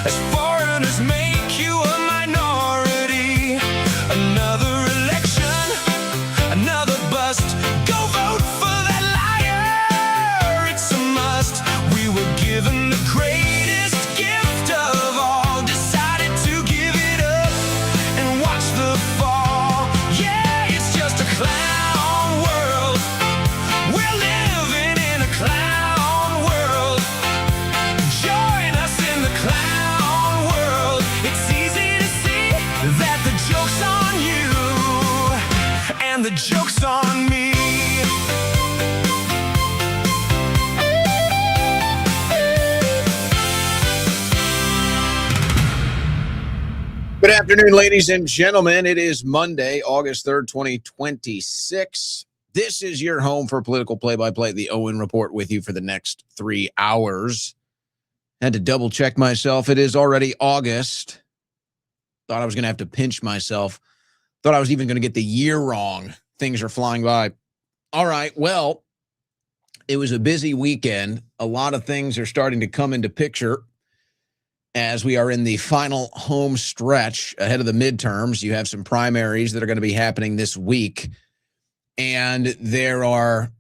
as foreigners make you a minority. Another election, another bust. Go vote for that liar, it's a must. We were given the greatest gift of all, decided to give it up and watch the fall. Yeah, it's just a clown world. We're living in a clown world. Join us in the clown world. It's easy to see that the joke's on you and the joke's on me. Good afternoon, ladies and gentlemen. It is Monday, August 3rd, 2026. This is your home for political play-by-play, the Owen Report, with you for the next 3 hours. Had to double-check myself. It is already August. Thought I was going to have to pinch myself. Thought I was even going to get the year wrong. Things are flying by. All right, well, it was a busy weekend. A lot of things are starting to come into picture as we are in the final home stretch ahead of the midterms. You have some primaries that are going to be happening this week. And there are,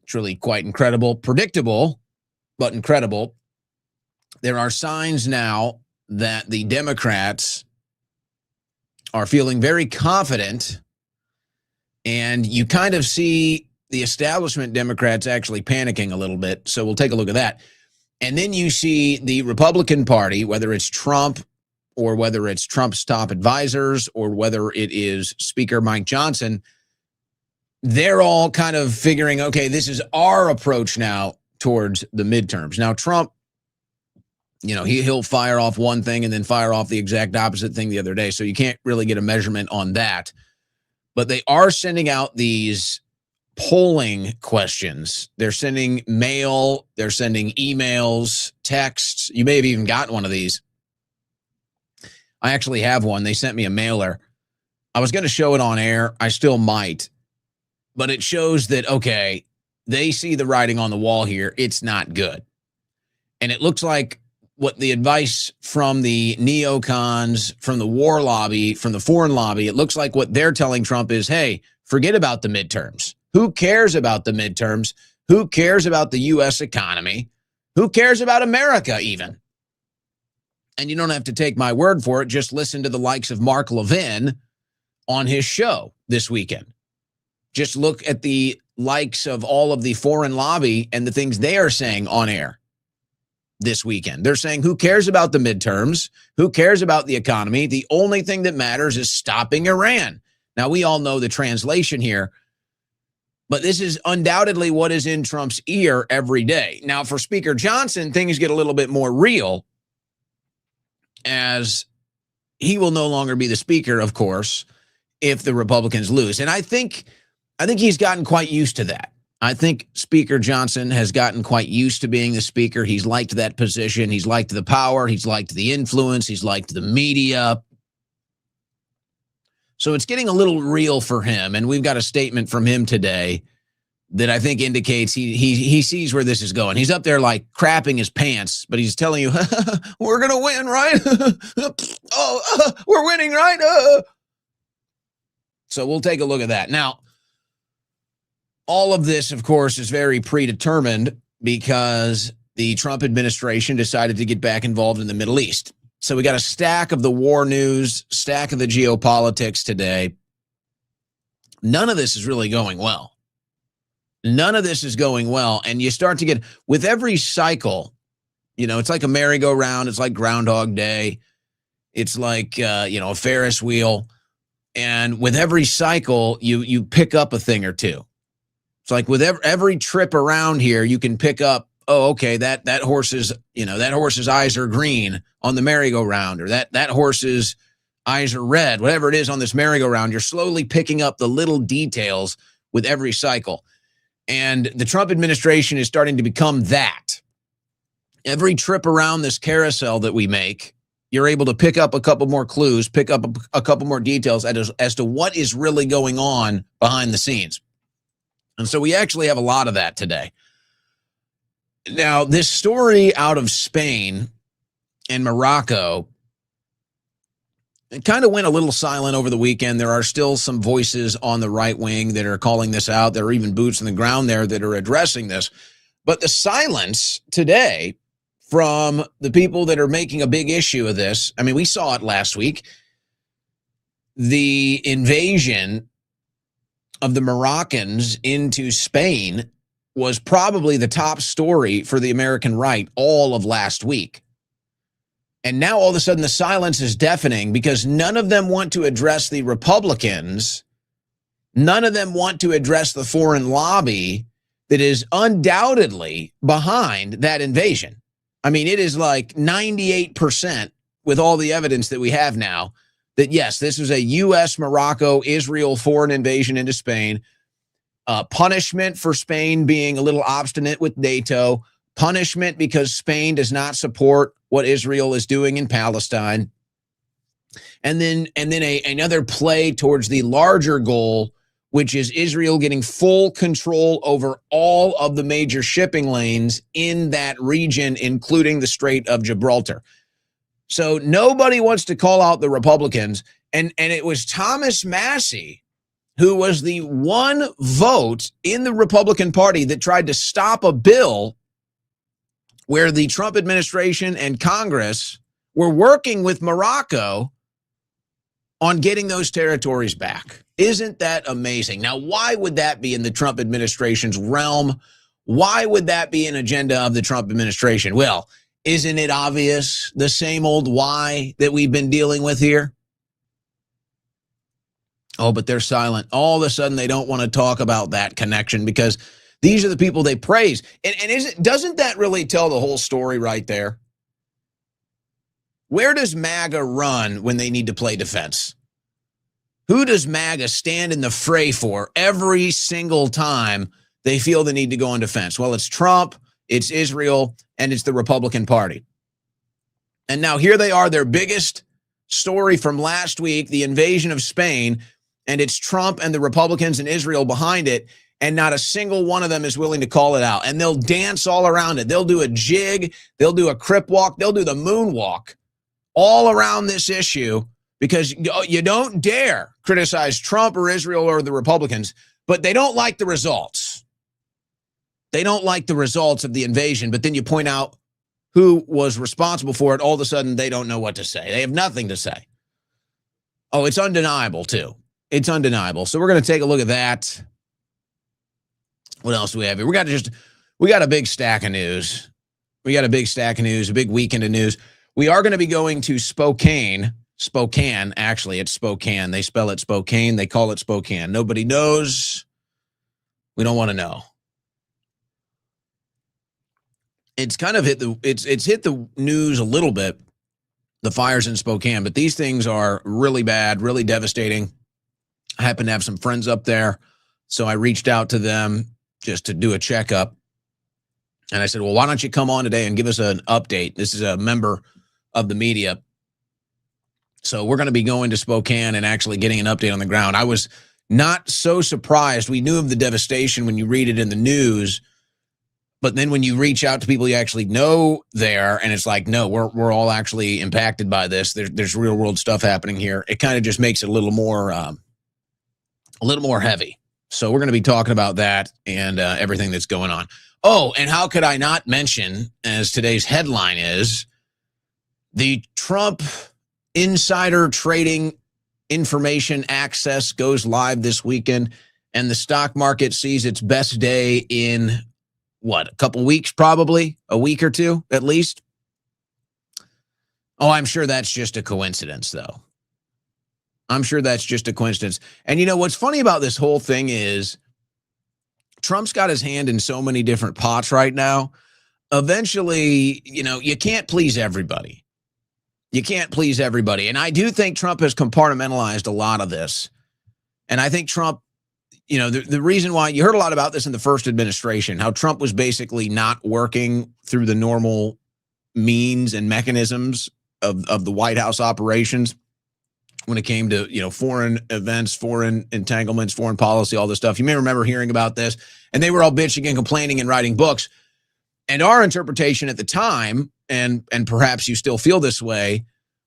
it's really quite incredible, predictable, but incredible. There are signs now that the Democrats are feeling very confident, and you kind of see the establishment Democrats actually panicking a little bit. So we'll take a look at that. And then you see the Republican Party, whether it's Trump or whether it's Trump's top advisors or whether it is Speaker Mike Johnson, they're all kind of figuring, okay, this is our approach now towards the midterms. Now, Trump, you know, he'll fire off one thing and then fire off the exact opposite thing the other day. So you can't really get a measurement on that. But they are sending out these polling questions. They're sending mail, they're sending emails, texts. You may have even gotten one of these. I actually have one. They sent me a mailer. I was going to show it on air. I still might. But it shows that, okay, they see the writing on the wall here. It's not good. And it looks like what the advice from the neocons, from the war lobby, from the foreign lobby, it looks like what they're telling Trump is, hey, forget about the midterms. Who cares about the midterms? Who cares about the U.S. economy? Who cares about America even? And you don't have to take my word for it. Just listen to the likes of Mark Levin on his show this weekend. Just look at the likes of all of the foreign lobby and the things they are saying on air this weekend. They're saying, who cares about the midterms? Who cares about the economy? The only thing that matters is stopping Iran. Now, we all know the translation here, but this is undoubtedly what is in Trump's ear every day. Now, for Speaker Johnson, things get a little bit more real, as he will no longer be the speaker, of course, if the Republicans lose. And I think he's gotten quite used to that. I think Speaker Johnson has gotten quite used to being the speaker. He's liked that position. He's liked the power. He's liked the influence. He's liked the media. So it's getting a little real for him. And we've got a statement from him today that I think indicates he sees where this is going. He's up there like crapping his pants, but he's telling you, we're going to win, right? We're winning, right? So we'll take a look at that. Now, all of this, of course, is very predetermined because the Trump administration decided to get back involved in the Middle East. So we got a stack of the war news, stack of the geopolitics today. None of this is really going well. None of this is going well. And you start to get, with every cycle, you know, it's like a merry-go-round. It's like Groundhog Day. It's like, a Ferris wheel. And with every cycle, you pick up a thing or two. It's like with every trip around here, you can pick up, oh, okay, that horse's eyes are green on the merry-go-round, or that horse's eyes are red, whatever it is on this merry-go-round. You're slowly picking up the little details with every cycle. And the Trump administration is starting to become that. Every trip around this carousel that we make, you're able to pick up a couple more clues, pick up a couple more details as to what is really going on behind the scenes. And so we actually have a lot of that today. Now, this story out of Spain and Morocco, it kind of went a little silent over the weekend. There are still some voices on the right wing that are calling this out. There are even boots on the ground there that are addressing this. But the silence today from the people that are making a big issue of this, I mean, we saw it last week. The invasion of the Moroccans into Spain was probably the top story for the American right all of last week. And now all of a sudden the silence is deafening because none of them want to address the Republicans. None of them want to address the foreign lobby that is undoubtedly behind that invasion. I mean, it is like 98% with all the evidence that we have now that, yes, this was a U.S., Morocco, Israel foreign invasion into Spain. Punishment for Spain being a little obstinate with NATO. Punishment because Spain does not support what Israel is doing in Palestine. And then another play towards the larger goal, which is Israel getting full control over all of the major shipping lanes in that region, including the Strait of Gibraltar. So nobody wants to call out the Republicans. And it was Thomas Massie, who was the one vote in the Republican Party that tried to stop a bill where the Trump administration and Congress were working with Morocco on getting those territories back. Isn't that amazing? Now, why would that be in the Trump administration's realm? Why would that be an agenda of the Trump administration? Well, isn't it obvious? The same old why that we've been dealing with here? Oh, but they're silent. All of a sudden, they don't want to talk about that connection because these are the people they praise. And doesn't that really tell the whole story right there? Where does MAGA run when they need to play defense? Who does MAGA stand in the fray for every single time they feel the need to go on defense? Well, it's Trump, it's Israel, and it's the Republican Party. And now here they are, their biggest story from last week, the invasion of Spain, and it's Trump and the Republicans and Israel behind it. And not a single one of them is willing to call it out. And they'll dance all around it. They'll do a jig. They'll do a crip walk. They'll do the moonwalk all around this issue because you don't dare criticize Trump or Israel or the Republicans, but they don't like the results. They don't like the results of the invasion, but then you point out who was responsible for it. All of a sudden, they don't know what to say. They have nothing to say. Oh, it's undeniable, too. It's undeniable. So we're going to take a look at that. What else do we have here? We got a big stack of news. A big weekend of news. We are going to be going to Spokane, actually, it's Spokane. They spell it Spokane. They call it Spokane. Nobody knows. We don't want to know. It's kind of hit the news a little bit, the fires in Spokane, but these things are really bad, really devastating. I happen to have some friends up there, so I reached out to them just to do a checkup. And I said, well, why don't you come on today and give us an update? This is a member of the media. So we're going to be going to Spokane and actually getting an update on the ground. I was not so surprised. We knew of the devastation when you read it in the news, but then when you reach out to people you actually know there, and it's like, no, we're all actually impacted by this. There's real world stuff happening here. It kind of just makes it a little more heavy. So we're going to be talking about that and everything that's going on. Oh, and how could I not mention, as today's headline is, the Trump insider trading information access goes live this weekend, and the stock market sees its best day in, a couple weeks, probably a week or two at least. Oh, I'm sure that's just a coincidence, though. I'm sure that's just a coincidence. And you know, what's funny about this whole thing is Trump's got his hand in so many different pots right now. Eventually, you can't please everybody. And I do think Trump has compartmentalized a lot of this. And I think Trump, the reason why you heard a lot about this in the first administration, how Trump was basically not working through the normal means and mechanisms of the White House operations when it came to, foreign events, foreign entanglements, foreign policy, all this stuff. You may remember hearing about this, and they were all bitching and complaining and writing books. And our interpretation at the time and perhaps you still feel this way,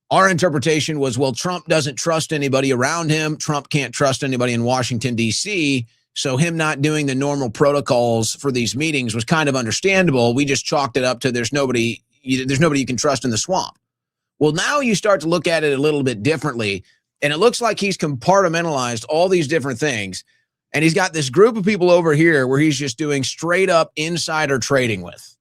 our interpretation was, well, Trump doesn't trust anybody around him. Trump can't trust anybody in Washington, D.C., so him not doing the normal protocols for these meetings was kind of understandable. We just chalked it up to there's nobody you can trust in the swamp. Well, now you start to look at it a little bit differently, and it looks like he's compartmentalized all these different things, and he's got this group of people over here where he's just doing straight up insider trading with.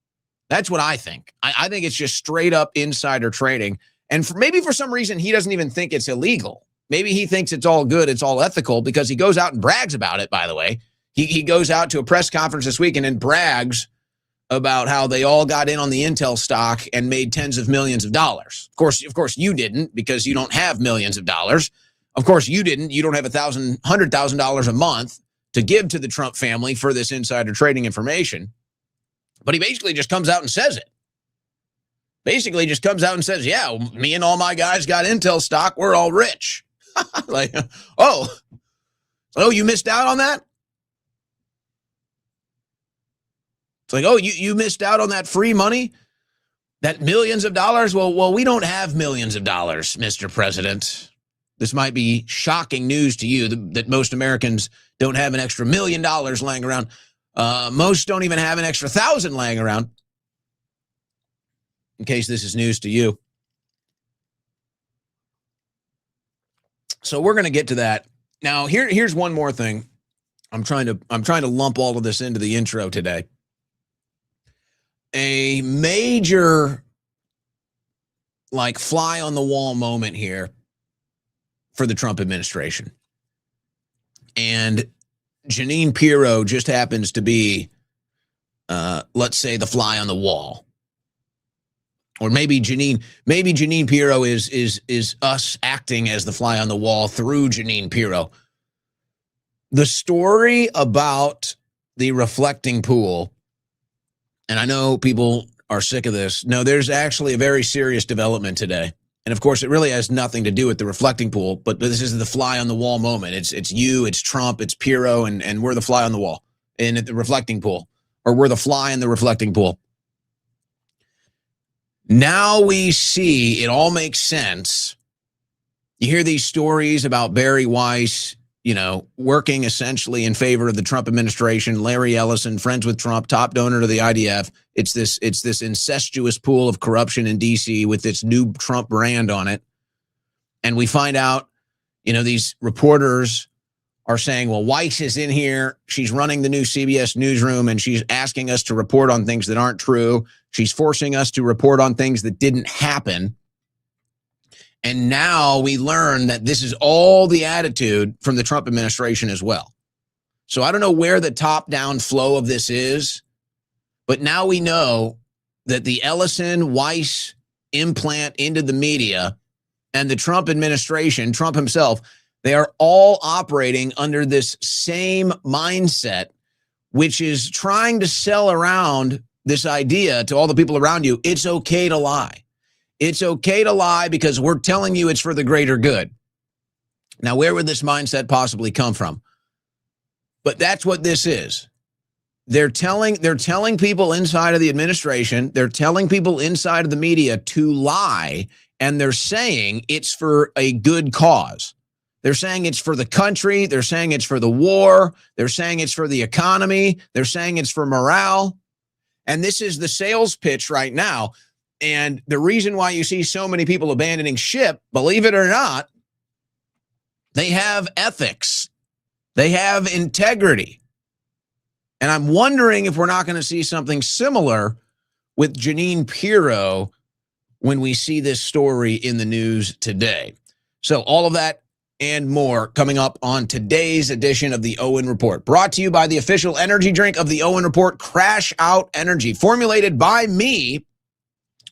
That's what I think. I think it's just straight up insider trading, and maybe for some reason he doesn't even think it's illegal. Maybe he thinks it's all good, it's all ethical, because he goes out and brags about it, by the way. He goes out to a press conference this week and then brags about how they all got in on the Intel stock and made tens of millions of dollars. Of course, you didn't, because you don't have millions of dollars. Of course, you didn't. You don't have $100,000 a month to give to the Trump family for this insider trading information. But he basically just comes out and says it. Basically just comes out and says, yeah, me and all my guys got Intel stock. We're all rich. Like, oh, you missed out on that? It's like, oh, you missed out on that free money? That millions of dollars? Well, we don't have millions of dollars, Mr. President. This might be shocking news to you that most Americans don't have an extra $1 million laying around. Most don't even have an extra 1,000 laying around. In case this is news to you. So we're going to get to that. Now, here's one more thing. I'm trying to lump all of this into the intro today. A major, like, fly on the wall moment here for the Trump administration. And Jeanine Pirro just happens to be, let's say, the fly on the wall. Or maybe Jeanine Pirro is us acting as the fly on the wall through Jeanine Pirro. The story about the reflecting pool, and I know people are sick of this. No, there's actually a very serious development today. And of course, it really has nothing to do with the reflecting pool, but this is the fly on the wall moment. It's you, it's Trump, it's Pirro, and we're the fly on the wall and at the reflecting pool, or we're the fly in the reflecting pool. Now we see it all makes sense. You hear these stories about Barry Weiss, working essentially in favor of the Trump administration. Larry Ellison, friends with Trump, top donor to the IDF. It's this incestuous pool of corruption in D.C. with its new Trump brand on it. And we find out, these reporters are saying, well, Weiss is in here. She's running the new CBS newsroom, and she's asking us to report on things that aren't true. She's forcing us to report on things that didn't happen. And now we learn that this is all the attitude from the Trump administration as well. So I don't know where the top-down flow of this is, but now we know that the Ellison-Weiss implant into the media and the Trump administration, Trump himself, they are all operating under this same mindset, which is trying to sell around this idea to all the people around you. It's okay to lie. It's okay to lie because we're telling you it's for the greater good. Now, where would this mindset possibly come from? But that's what this is. They're telling people inside of the administration, they're telling people inside of the media to lie, and they're saying it's for a good cause. They're saying it's for the country. They're saying it's for the war. They're saying it's for the economy. They're saying it's for morale. And this is the sales pitch right now. And the reason why you see so many people abandoning ship, believe it or not, they have ethics. They have integrity. And I'm wondering if we're not going to see something similar with Jeanine Pirro when we see this story in the news today. So all of that and more coming up on today's edition of the Owen Report, brought to you by the official energy drink of the Owen Report, Crash Out Energy, formulated by me,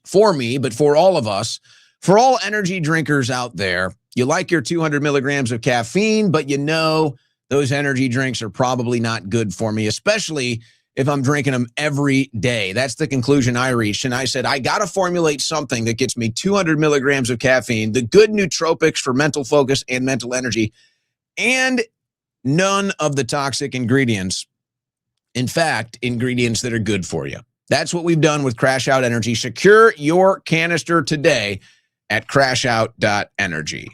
for me, but for all of us, for all energy drinkers out there. You like your 200 milligrams of caffeine, but those energy drinks are probably not good for me, especially if I'm drinking them every day. That's the conclusion I reached. And I said, I got to formulate something that gets me 200 milligrams of caffeine, the good nootropics for mental focus and mental energy, and none of the toxic ingredients. In fact, ingredients that are good for you. That's what we've done with Crash Out Energy. Secure your canister today at crashout.energy.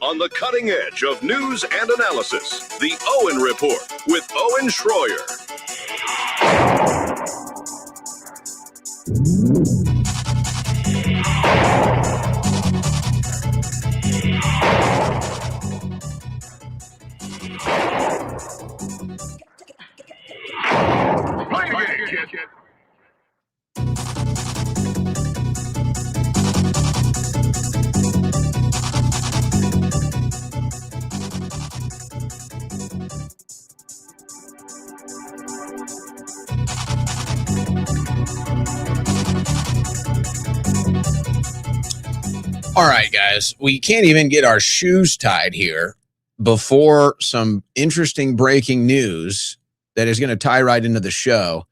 On the cutting edge of news and analysis, the Owen Report with Owen Schroyer. All right, guys, we can't even get our shoes tied here before some interesting breaking news that is going to tie right into the show.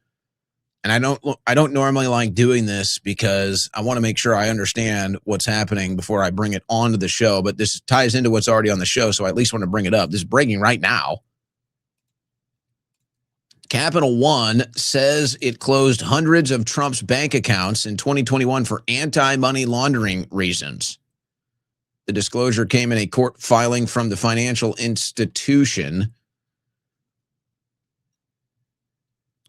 And I don't normally like doing this because I want to make sure I understand what's happening before I bring it onto the show. But this ties into what's already on the show, so I at least want to bring it up. This is breaking right now. Capital One says it closed hundreds of Trump's bank accounts in 2021 for anti-money laundering reasons. The disclosure came in a court filing from the financial institution.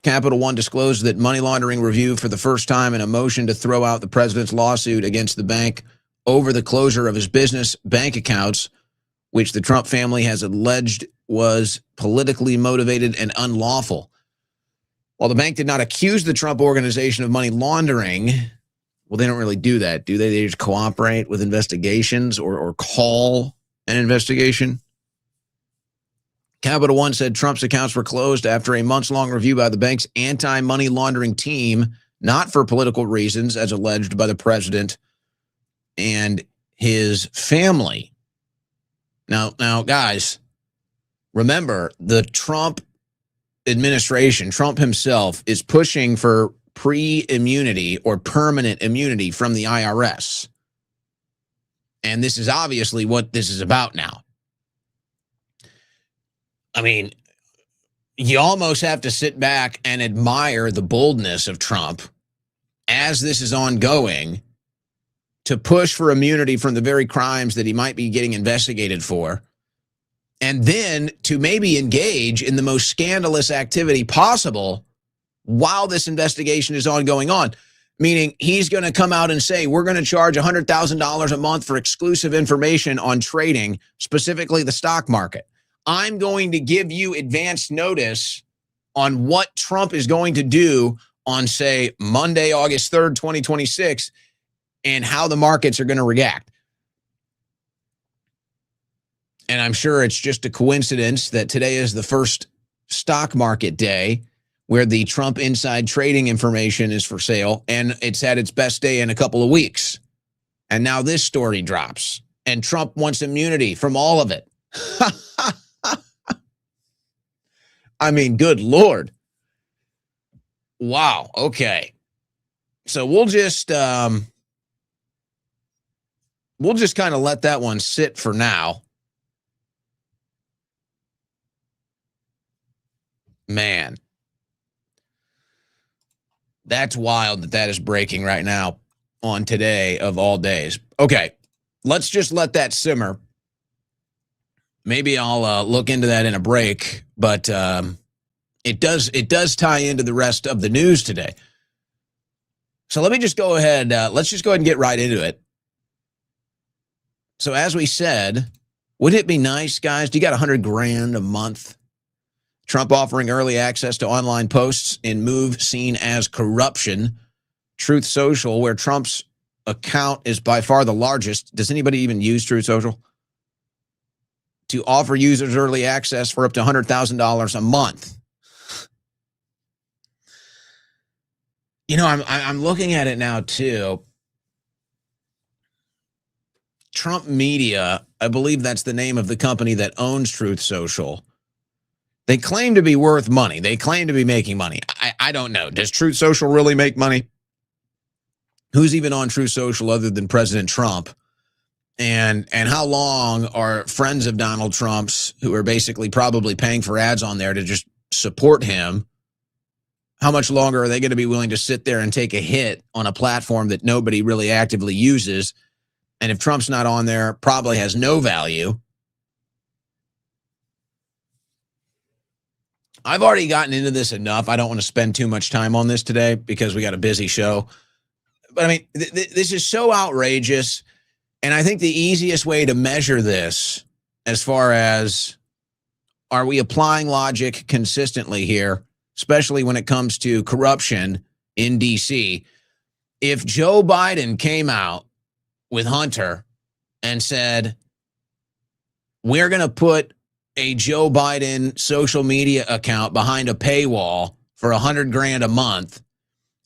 Capital One disclosed that money laundering review for the first time in a motion to throw out the president's lawsuit against the bank over the closure of his business bank accounts, which the Trump family has alleged was politically motivated and unlawful. While the bank did not accuse the Trump organization of money laundering, well, they don't really do that, do they? They just cooperate with investigations or call an investigation. Capital One said Trump's accounts were closed after a months-long review by the bank's anti-money laundering team, not for political reasons, as alleged by the president and his family. Now, guys, remember, the Trump administration, Trump himself, is pushing for pre-immunity or permanent immunity from the IRS. And this is obviously what this is about now. I mean, you almost have to sit back and admire the boldness of Trump as this is ongoing to push for immunity from the very crimes that he might be getting investigated for, and then to maybe engage in the most scandalous activity possible while this investigation is ongoing on. Meaning he's going to come out and say, we're going to charge $100,000 a month for exclusive information on trading, specifically the stock market. I'm going to give you advance notice on what Trump is going to do on, say, Monday, August 3rd, 2026, and how the markets are going to react. And I'm sure it's just a coincidence that today is the first stock market day where the Trump inside trading information is for sale, and it's had its best day in a couple of weeks. And now this story drops, and Trump wants immunity from all of it. I mean, good Lord. Wow. Okay. So we'll just kind of let that one sit for now. Man, that's wild that is breaking right now on today of all days. Okay, let's just let that simmer. Maybe I'll look into that in a break, but it does tie into the rest of the news today. So let me just go ahead. Let's just go ahead and get right into it. So as we said, wouldn't it be nice, guys? Do you got $100,000 a month? Trump offering early access to online posts in move seen as corruption. Truth Social, where Trump's account is by far the largest. Does anybody even use Truth Social? To offer users early access for up to $100,000 a month. You know, I'm looking at it now too. Trump Media, I believe that's the name of the company that owns Truth Social, They claim to be worth money. They claim to be making money. I don't know. Does Truth Social really make money? Who's even on Truth Social other than President Trump? And how long are friends of Donald Trump's who are basically probably paying for ads on there to just support him? How much longer are they going to be willing to sit there and take a hit on a platform that nobody really actively uses? And if Trump's not on there, probably has no value. I've already gotten into this enough. I don't want to spend too much time on this today because we got a busy show. But I mean, this is so outrageous. And I think the easiest way to measure this, as far as are we applying logic consistently here, especially when it comes to corruption in D.C., if Joe Biden came out with Hunter and said, we're going to put a Joe Biden social media account behind a paywall for $100,000 a month,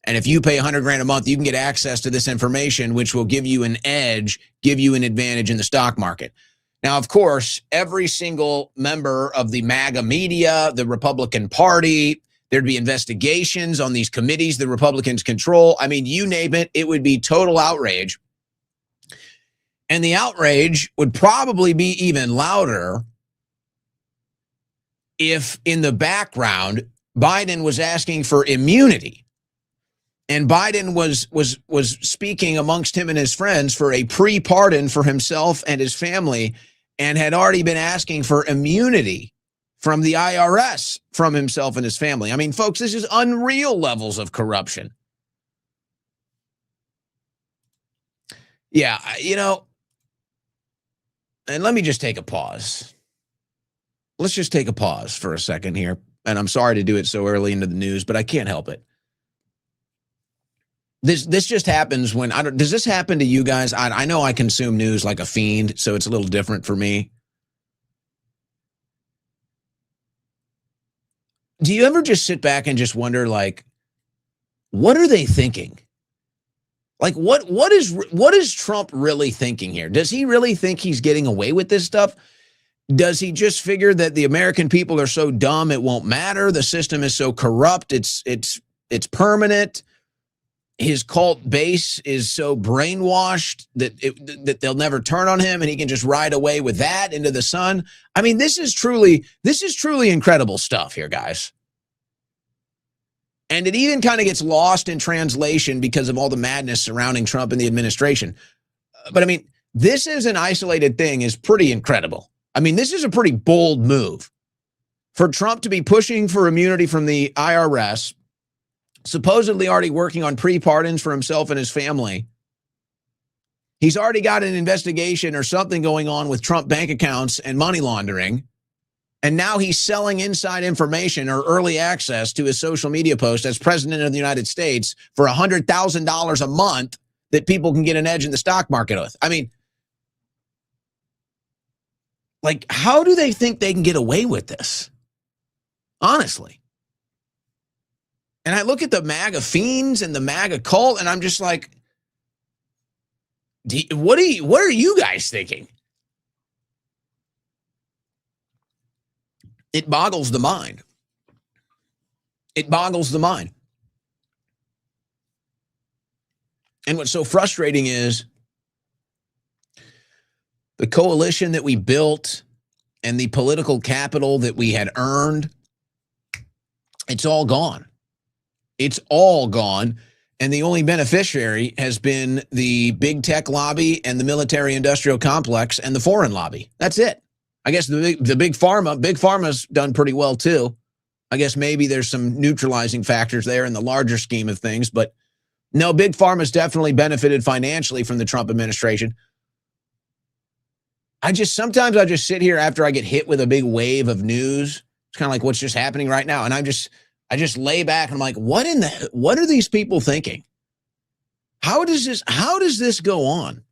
and if you pay $100,000 a month, you can get access to this information, which will give you an edge, give you an advantage in the stock market. Now, of course, every single member of the MAGA media, the Republican Party, there'd be investigations on these committees the Republicans control. I mean, you name it, it would be total outrage. And the outrage would probably be even louder if in the background Biden was asking for immunity. And Biden was speaking amongst him and his friends for a pre-pardon for himself and his family, and had already been asking for immunity from the IRS from himself and his family. I mean, folks, this is unreal levels of corruption. Yeah, you know, and let me just take a pause. Let's just take a pause for a second here. And I'm sorry to do it so early into the news, but I can't help it. This just happens when does this happen to you guys? I know I consume news like a fiend, so it's a little different for me. Do you ever just sit back and just wonder, like, what are they thinking? Like, what is Trump really thinking here? Does he really think he's getting away with this stuff? Does he just figure that the American people are so dumb it won't matter? The system is so corrupt, it's permanent. His cult base is so brainwashed that they'll never turn on him, and he can just ride away with that into the sun. I mean, this is truly incredible stuff here, guys. And it even kind of gets lost in translation because of all the madness surrounding Trump and the administration. But I mean, this is an isolated thing is pretty incredible. I mean, this is a pretty bold move for Trump to be pushing for immunity from the IRS, supposedly already working on pre-pardons for himself and his family. He's already got an investigation or something going on with Trump bank accounts and money laundering. And now he's selling inside information or early access to his social media post as president of the United States for $100,000 a month that people can get an edge in the stock market with. I mean, like, how do they think they can get away with this? Honestly. And I look at the MAGA fiends and the MAGA cult, and I'm just like, what are you guys thinking? It boggles the mind. It boggles the mind. And what's so frustrating is the coalition that we built and the political capital that we had earned, it's all gone. It's all gone. And the only beneficiary has been the big tech lobby and the military industrial complex and the foreign lobby. That's it. I guess the big pharma's done pretty well too. I guess maybe there's some neutralizing factors there in the larger scheme of things, but no, big pharma's definitely benefited financially from the Trump administration. Sometimes I just sit here after I get hit with a big wave of news. It's kind of like what's just happening right now. And I just lay back and I'm like, what are these people thinking? How does this go on?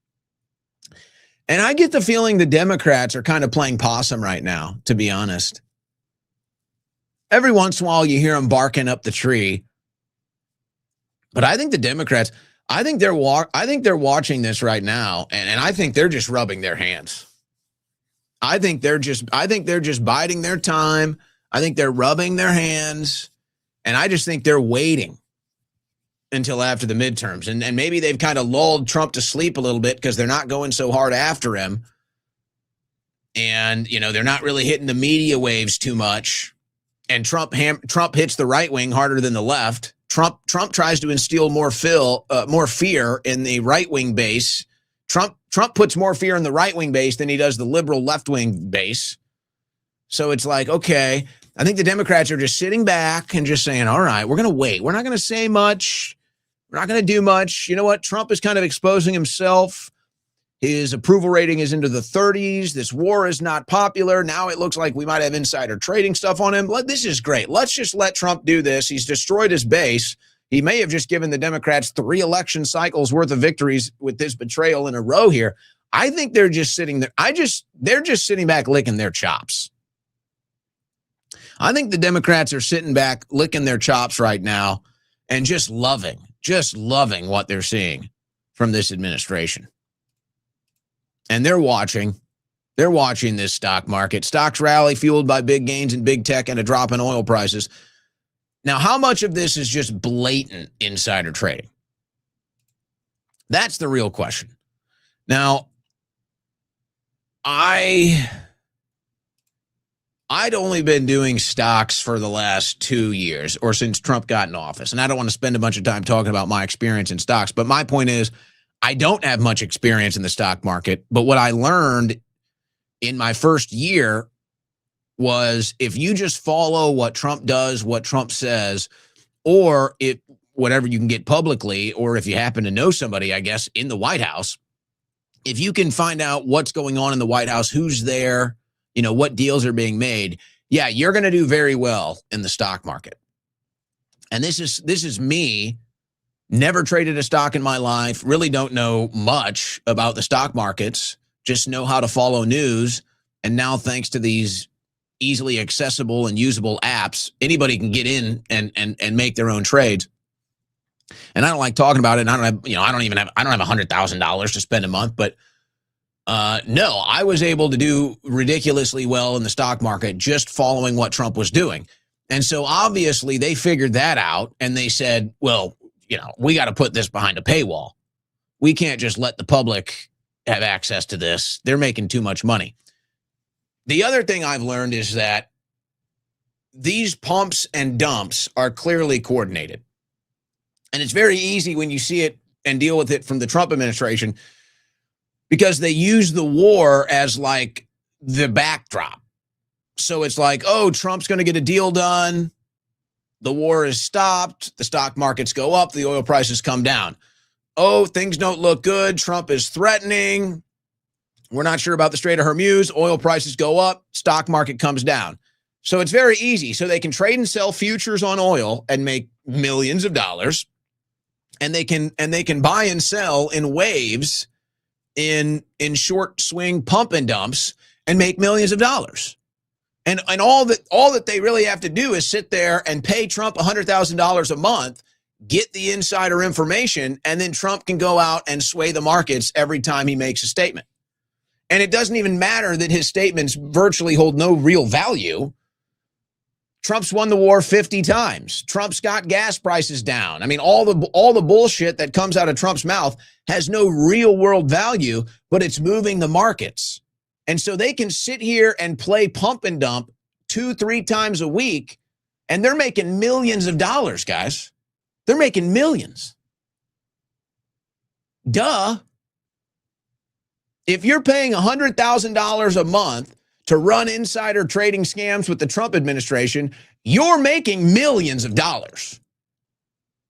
And I get the feeling the Democrats are kind of playing possum right now, to be honest. Every once in a while you hear them barking up the tree. But I think the Democrats, I think they're watching this right now, and I think they're just rubbing their hands. I think they're just biding their time. I think they're rubbing their hands, and I just think they're waiting until after the midterms. And maybe they've kind of lulled Trump to sleep a little bit because they're not going so hard after him. And, they're not really hitting the media waves too much. And Trump hits the right wing harder than the left. Trump tries to instill more fear in the right wing base. Trump puts more fear in the right wing base than he does the liberal left wing base. So it's like, okay, I think the Democrats are just sitting back and just saying, all right, we're going to wait. We're not going to say much. We're not going to do much. You know what? Trump is kind of exposing himself. His approval rating is into the 30s. This war is not popular. Now it looks like we might have insider trading stuff on him. This is great. Let's just let Trump do this. He's destroyed his base. He may have just given the Democrats 3 election cycles worth of victories with this betrayal in a row here. I think they're just sitting there. They're just sitting back licking their chops. I think the Democrats are sitting back licking their chops right now and just loving what they're seeing from this administration. And they're watching this stock market. Stocks rally fueled by big gains in big tech and a drop in oil prices. Now, how much of this is just blatant insider trading? That's the real question. Now, I'd only been doing stocks for the last 2 years or since Trump got in office. And I don't want to spend a bunch of time talking about my experience in stocks. But my point is, I don't have much experience in the stock market. But what I learned in my first year was if you just follow what Trump does, what Trump says, or whatever you can get publicly, or if you happen to know somebody, I guess, in the White House, if you can find out what's going on in the White House, who's there, what deals are being made, yeah, you're going to do very well in the stock market. And this is me, never traded a stock in my life, really don't know much about the stock markets, just know how to follow news. And now thanks to these easily accessible and usable apps, anybody can get in and make their own trades. And I don't like talking about it. And I don't have $100,000 to spend a month, but no, I was able to do ridiculously well in the stock market just following what Trump was doing. And so obviously they figured that out and they said, well, we got to put this behind a paywall. We can't just let the public have access to this. They're making too much money. The other thing I've learned is that these pumps and dumps are clearly coordinated. And it's very easy when you see it and deal with it from the Trump administration because they use the war as like the backdrop. So it's like, oh, Trump's going to get a deal done. The war is stopped. The stock markets go up. The oil prices come down. Oh, things don't look good. Trump is threatening. We're not sure about the Strait of Hormuz. Oil prices go up. Stock market comes down. So it's very easy. So they can trade and sell futures on oil and make millions of dollars. And they can buy and sell in waves in short swing pump and dumps and make millions of dollars. And all that they really have to do is sit there and pay Trump $100,000 a month, get the insider information, and then Trump can go out and sway the markets every time he makes a statement. And it doesn't even matter that his statements virtually hold no real value. Trump's won the war 50 times. Trump's got gas prices down. I mean, all the bullshit that comes out of Trump's mouth has no real world value, but it's moving the markets. And so they can sit here and play pump and dump 2-3 times a week, and they're making millions of dollars, guys. They're making millions. Duh. If you're paying $100,000 a month to run insider trading scams with the Trump administration, you're making millions of dollars.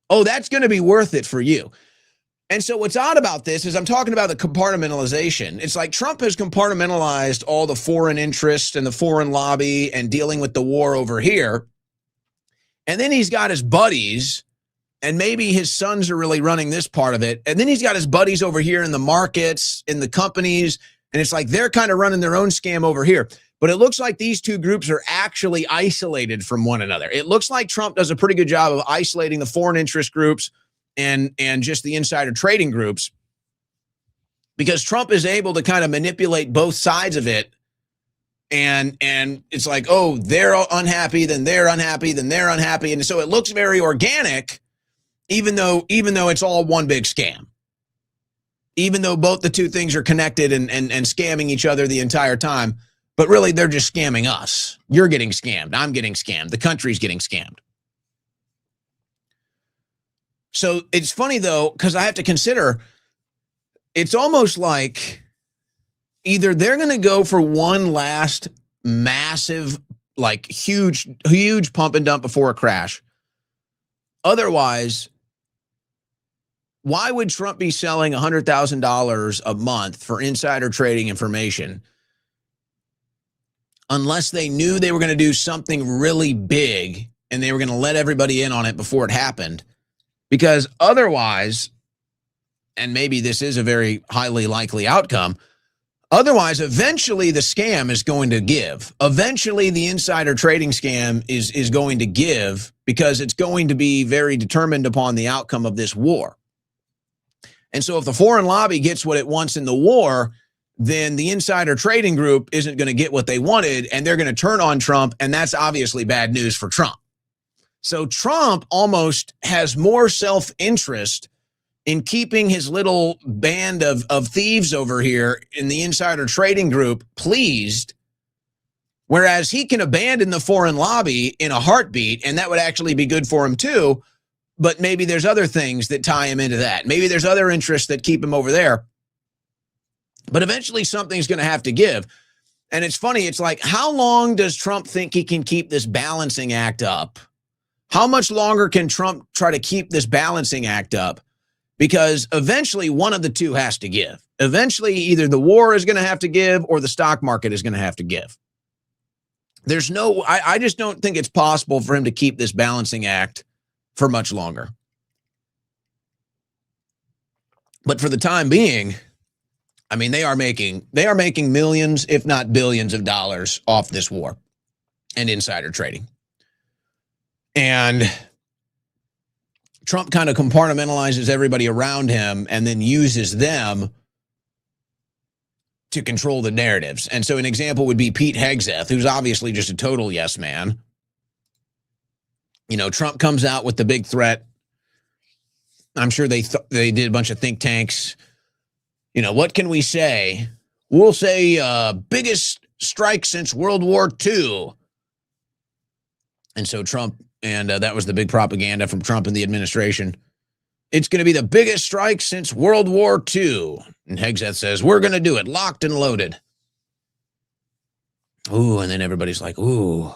Oh, that's going to be worth it for you. And so what's odd about this is I'm talking about the compartmentalization. It's like Trump has compartmentalized all the foreign interests and the foreign lobby and dealing with the war over here. And then he's got his buddies, and maybe his sons are really running this part of it. And then he's got his buddies over here in the markets, in the companies, and it's like they're kind of running their own scam over here. But it looks like these two groups are actually isolated from one another. It looks like Trump does a pretty good job of isolating the foreign interest groups and just the insider trading groups, because Trump is able to kind of manipulate both sides of it And it's like, oh, they're unhappy, then they're unhappy, then they're unhappy. And so it looks very organic, even though it's all one big scam. Even though both the two things are connected and scamming each other the entire time. But really, they're just scamming us. You're getting scammed. I'm getting scammed. The country's getting scammed. So it's funny, though, because I have to consider, it's almost like either they're going to go for one last massive, like huge pump and dump before a crash. Otherwise, why would Trump be selling $100,000 a month for insider trading information unless they knew they were going to do something really big and they were going to let everybody in on it before it happened? Because otherwise, and maybe this is a very highly likely outcome, otherwise, eventually the scam is going to give. Eventually, the insider trading scam is going to give because it's going to be very determined upon the outcome of this war. And so if the foreign lobby gets what it wants in the war, then the insider trading group isn't going to get what they wanted, and they're going to turn on Trump, and that's obviously bad news for Trump. So Trump almost has more self-interest in keeping his little band of thieves over here in the insider trading group pleased, whereas he can abandon the foreign lobby in a heartbeat, and that would actually be good for him too. But maybe there's other things that tie him into that. Maybe there's other interests that keep him over there. But eventually something's going to have to give. And it's funny. It's like, how long does Trump think he can keep this balancing act up? How much longer can Trump try to keep this balancing act up? Because eventually one of the two has to give. Eventually either the war is going to have to give or the stock market is going to have to give. There's no, I just don't think it's possible for him to keep this balancing act for much longer. But for the time being, I mean, they are making millions, if not billions of dollars off this war and insider trading. And Trump kind of compartmentalizes everybody around him and then uses them to control the narratives. And so an example would be Pete Hegseth, who's obviously just a total yes man. You know, Trump comes out with the big threat. I'm sure they did a bunch of think tanks. You know, what can we say? We'll say biggest strike since World War II. And so Trump, and that was the big propaganda from Trump and the administration. It's going to be the biggest strike since World War II. And Hegseth says, we're going to do it, locked and loaded. Ooh, and then everybody's like, ooh,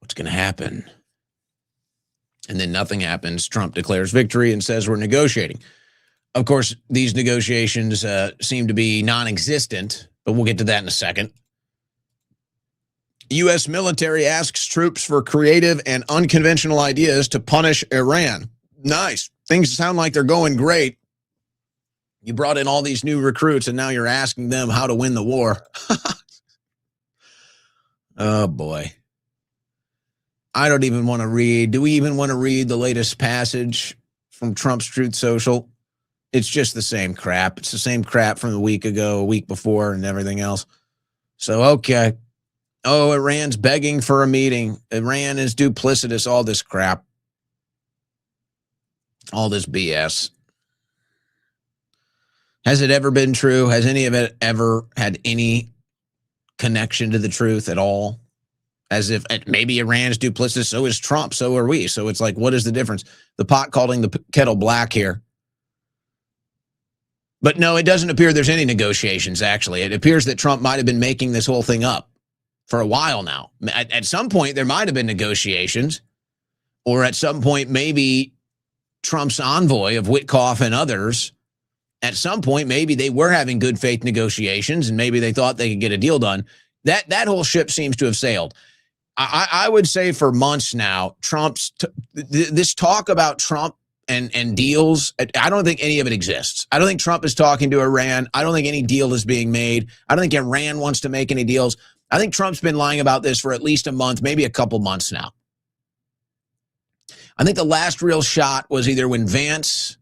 what's going to happen? And then nothing happens. Trump declares victory and says we're negotiating. Of course, these negotiations seem to be non-existent, but we'll get to that in a second. U.S. military asks troops for creative and unconventional ideas to punish Iran. Nice. Things sound like they're going great. You brought in all these new recruits, and now you're asking them how to win the war. Oh, boy. I don't even want to read. Do we even want to read the latest passage from Trump's Truth Social? It's just the same crap. It's the same crap from the week ago, a week before, and everything else. So, okay. Oh, Iran's begging for a meeting. Iran is duplicitous, all this crap. All this BS. Has it ever been true? Has any of it ever had any connection to the truth at all? As if maybe Iran's duplicitous, so is Trump, so are we. So it's like, what is the difference? The pot calling the kettle black here. But no, it doesn't appear there's any negotiations, actually. It appears that Trump might have been making this whole thing up for a while now. At some point, there might have been negotiations. Or at some point, maybe Trump's envoy of Witkoff and others, at some point, maybe they were having good faith negotiations and maybe they thought they could get a deal done. That whole ship seems to have sailed. I would say for months now, this talk about Trump and deals, I don't think any of it exists. I don't think Trump is talking to Iran. I don't think any deal is being made. I don't think Iran wants to make any deals. I think Trump's been lying about this for at least a month, maybe a couple months now. I think the last real shot was either when Vance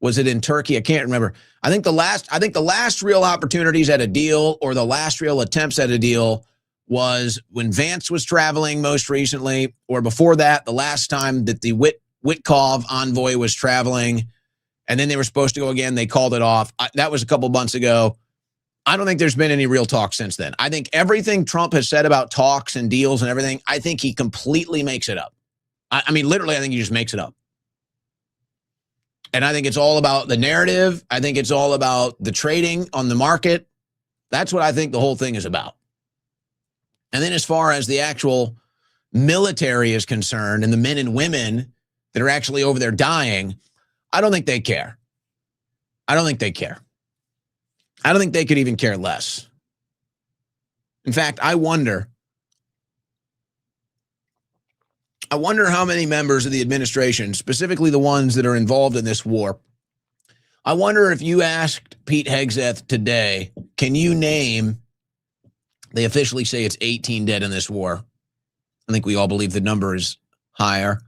Was it in Turkey? I can't remember. I think the last real opportunities at a deal, or the last real attempts at a deal, was when Vance was traveling most recently, or before that, the last time that the Witkoff envoy was traveling, and then they were supposed to go again. They called it off. That was a couple months ago. I don't think there's been any real talk since then. I think everything Trump has said about talks and deals and everything, I think he completely makes it up. I mean, literally, I think he just makes it up. And I think it's all about the narrative. I think it's all about the trading on the market. That's what I think the whole thing is about. And then as far as the actual military is concerned, and the men and women that are actually over there dying, I don't think they care. I don't think they care. I don't think they could even care less. In fact, I wonder how many members of the administration, specifically the ones that are involved in this war, I wonder if you asked Pete Hegseth today, can you name, they officially say it's 18 dead in this war. I think we all believe the number is higher.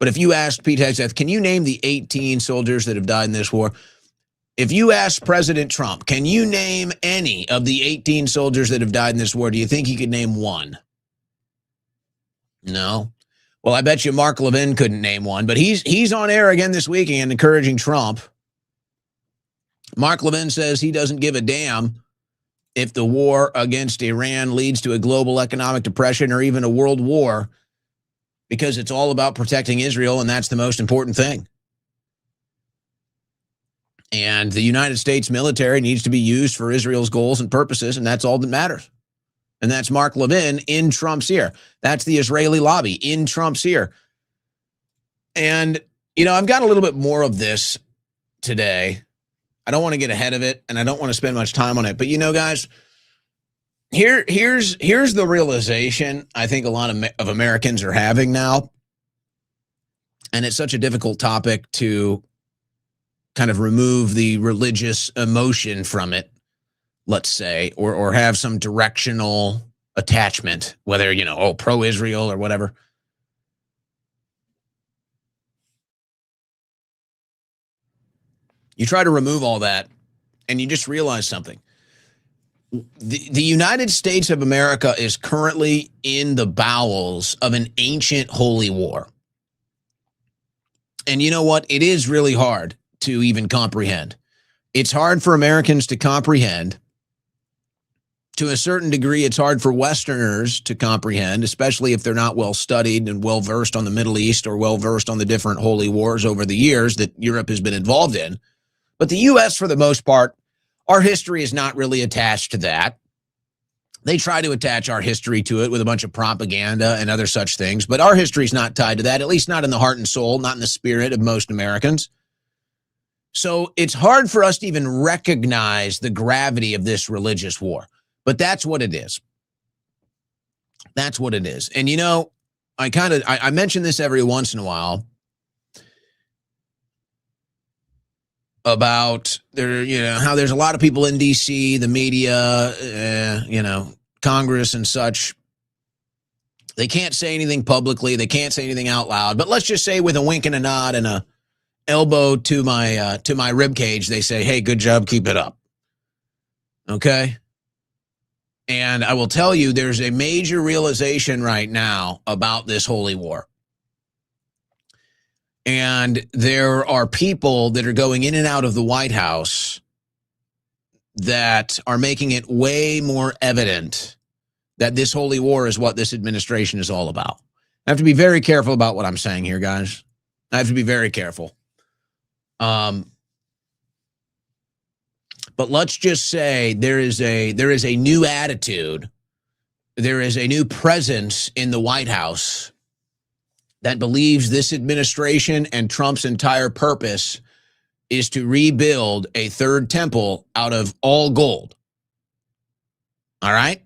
But if you asked Pete Hegseth, can you name the 18 soldiers that have died in this war? If you asked President Trump, can you name any of the 18 soldiers that have died in this war, do you think he could name one? No. Well, I bet you Mark Levin couldn't name one, but he's on air again this weekend encouraging Trump. Mark Levin says he doesn't give a damn if the war against Iran leads to a global economic depression or even a world war, because it's all about protecting Israel, and that's the most important thing. And the United States military needs to be used for Israel's goals and purposes, and that's all that matters. And that's Mark Levin in Trump's ear. That's the Israeli lobby in Trump's ear. And, you know, I've got a little bit more of this today. I don't want to get ahead of it, and I don't want to spend much time on it. But, you know, guys, here's the realization I think a lot of Americans are having now. And it's such a difficult topic to kind of remove the religious emotion from it, let's say, or have some directional attachment, whether, you know, pro-Israel or whatever. You try to remove all that, and you just realize something. The United States of America is currently in the bowels of an ancient holy war. And you know what? It is really hard to even comprehend. It's hard for Americans to comprehend. To a certain degree, it's hard for Westerners to comprehend, especially if they're not well studied and well versed on the Middle East or well versed on the different holy wars over the years that Europe has been involved in. But the U.S., for the most part, our history is not really attached to that. They try to attach our history to it with a bunch of propaganda and other such things, but our history is not tied to that, at least not in the heart and soul, not in the spirit of most Americans. So it's hard for us to even recognize the gravity of this religious war. But that's what it is. That's what it is. And, you know, I mention this every once in a while about there, you know, how there's a lot of people in D.C., the media, you know, Congress and such. They can't say anything publicly. They can't say anything out loud. But let's just say with a wink and a nod and a elbow to my rib cage, they say, hey, good job, keep it up. Okay? And I will tell you, there's a major realization right now about this holy war. And there are people that are going in and out of the White House that are making it way more evident that this holy war is what this administration is all about. I have to be very careful about what I'm saying here, guys. I have to be very careful. But let's just say there is a new attitude. There is a new presence in the White House that believes this administration and Trump's entire purpose is to rebuild a third temple out of all gold. All right?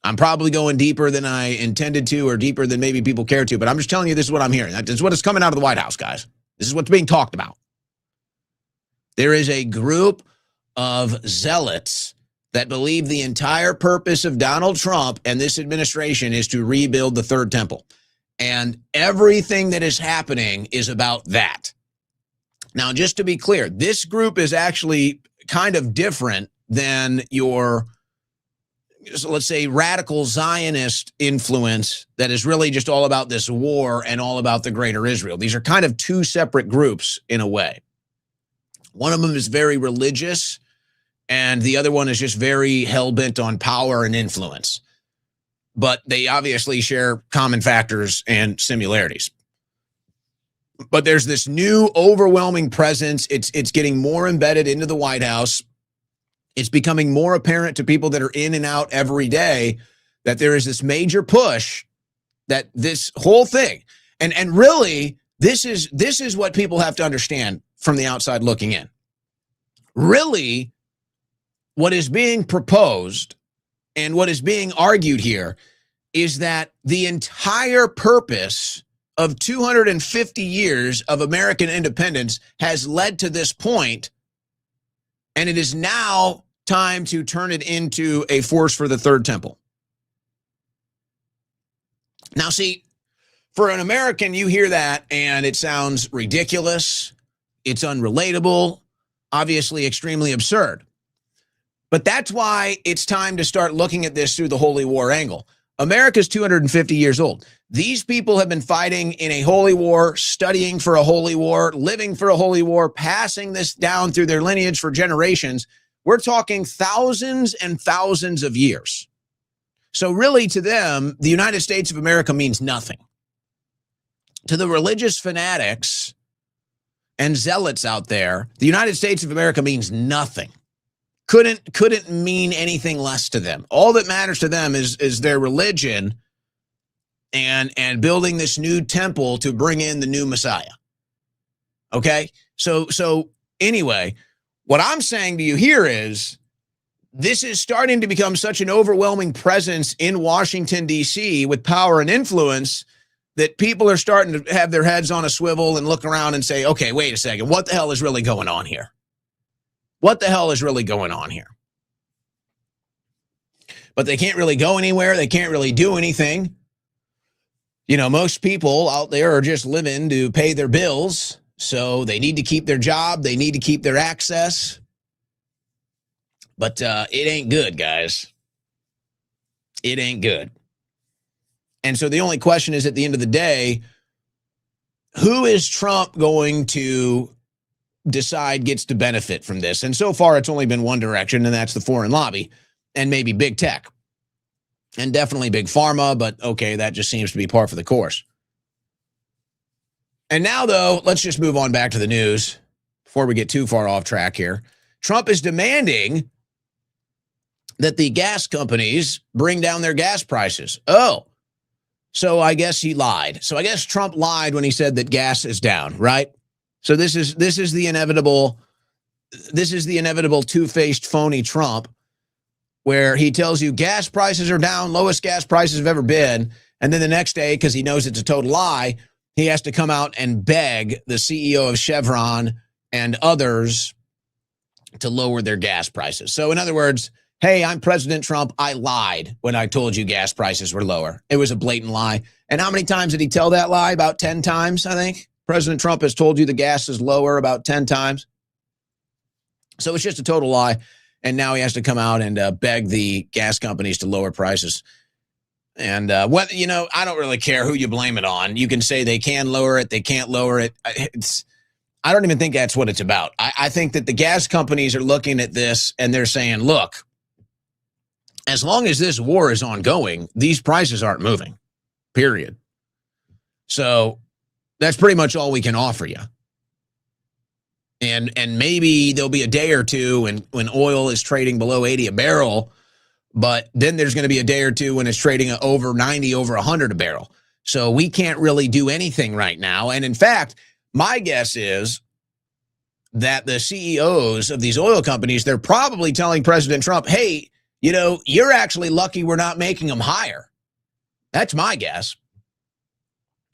I'm probably going deeper than I intended to, or deeper than maybe people care to, but I'm just telling you this is what I'm hearing. This is what is coming out of the White House, guys. This is what's being talked about. There is a group of zealots that believe the entire purpose of Donald Trump and this administration is to rebuild the third temple. And everything that is happening is about that. Now, just to be clear, this group is actually kind of different than your, let's say, radical Zionist influence that is really just all about this war and all about the greater Israel. These are kind of two separate groups in a way. One of them is very religious, and the other one is just very hell-bent on power and influence. But they obviously share common factors and similarities. But there's this new overwhelming presence. It's getting more embedded into the White House. It's becoming more apparent to people that are in and out every day that there is this major push that this whole thing, and really this is what people have to understand from the outside looking in. Really, what is being proposed and what is being argued here is that the entire purpose of 250 years of American independence has led to this point, and it is now time to turn it into a force for the third temple. Now, see, for an American, you hear that and it sounds ridiculous. It's unrelatable, obviously extremely absurd. But that's why it's time to start looking at this through the holy war angle. America's 250 years old. These people have been fighting in a holy war, studying for a holy war, living for a holy war, passing this down through their lineage for generations. We're talking thousands and thousands of years. So really, to them, the United States of America means nothing. To the religious fanatics and zealots out there, the United States of America means nothing. Couldn't mean anything less to them. All that matters to them is their religion and building this new temple to bring in the new Messiah. Okay? So anyway, what I'm saying to you here is this is starting to become such an overwhelming presence in Washington, D.C. with power and influence that people are starting to have their heads on a swivel and look around and say, okay, wait a second, what the hell is really going on here? What the hell is really going on here? But they can't really go anywhere. They can't really do anything. You know, most people out there are just living to pay their bills. So they need to keep their job. They need to keep their access. But it ain't good, guys. It ain't good. And so the only question is, at the end of the day, who is Trump going to decide gets to benefit from this? And so far, it's only been one direction, and that's the foreign lobby and maybe big tech and definitely big pharma. But okay, that just seems to be par for the course. And now, though, let's just move on back to the news before we get too far off track here. Trump is demanding that the gas companies bring down their gas prices. Oh, so I guess he lied. So I guess Trump lied when he said that gas is down, right? So this is the inevitable two-faced phony Trump, where he tells you gas prices are down, lowest gas prices have ever been, and then the next day, because he knows it's a total lie, he has to come out and beg the CEO of Chevron and others to lower their gas prices. So in other words, hey, I'm President Trump. I lied when I told you gas prices were lower. It was a blatant lie. And how many times did he tell that lie? About 10 times, I think. President Trump has told you the gas is lower about 10 times. So it's just a total lie. And now he has to come out and beg the gas companies to lower prices. And I don't really care who you blame it on. You can say they can lower it, they can't lower it. I don't even think that's what it's about. I think that the gas companies are looking at this and they're saying, look, as long as this war is ongoing, these prices aren't moving, period. So that's pretty much all we can offer you. And maybe there'll be a day or two when oil is trading below 80 a barrel, but then there's going to be a day or two when it's trading over 90, over 100 a barrel. So we can't really do anything right now. And in fact, my guess is that the CEOs of these oil companies, they're probably telling President Trump, hey, you're actually lucky we're not making them higher. That's my guess.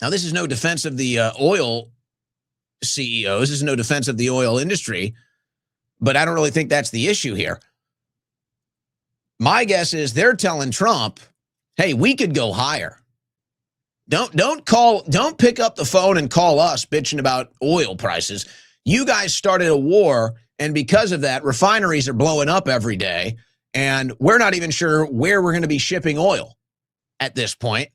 Now, this is no defense of the oil CEOs. This is no defense of the oil industry, but I don't really think that's the issue here. My guess is they're telling Trump, hey, we could go higher. Don't pick up the phone and call us bitching about oil prices. You guys started a war, and because of that, refineries are blowing up every day, and we're not even sure where we're going to be shipping oil at this point.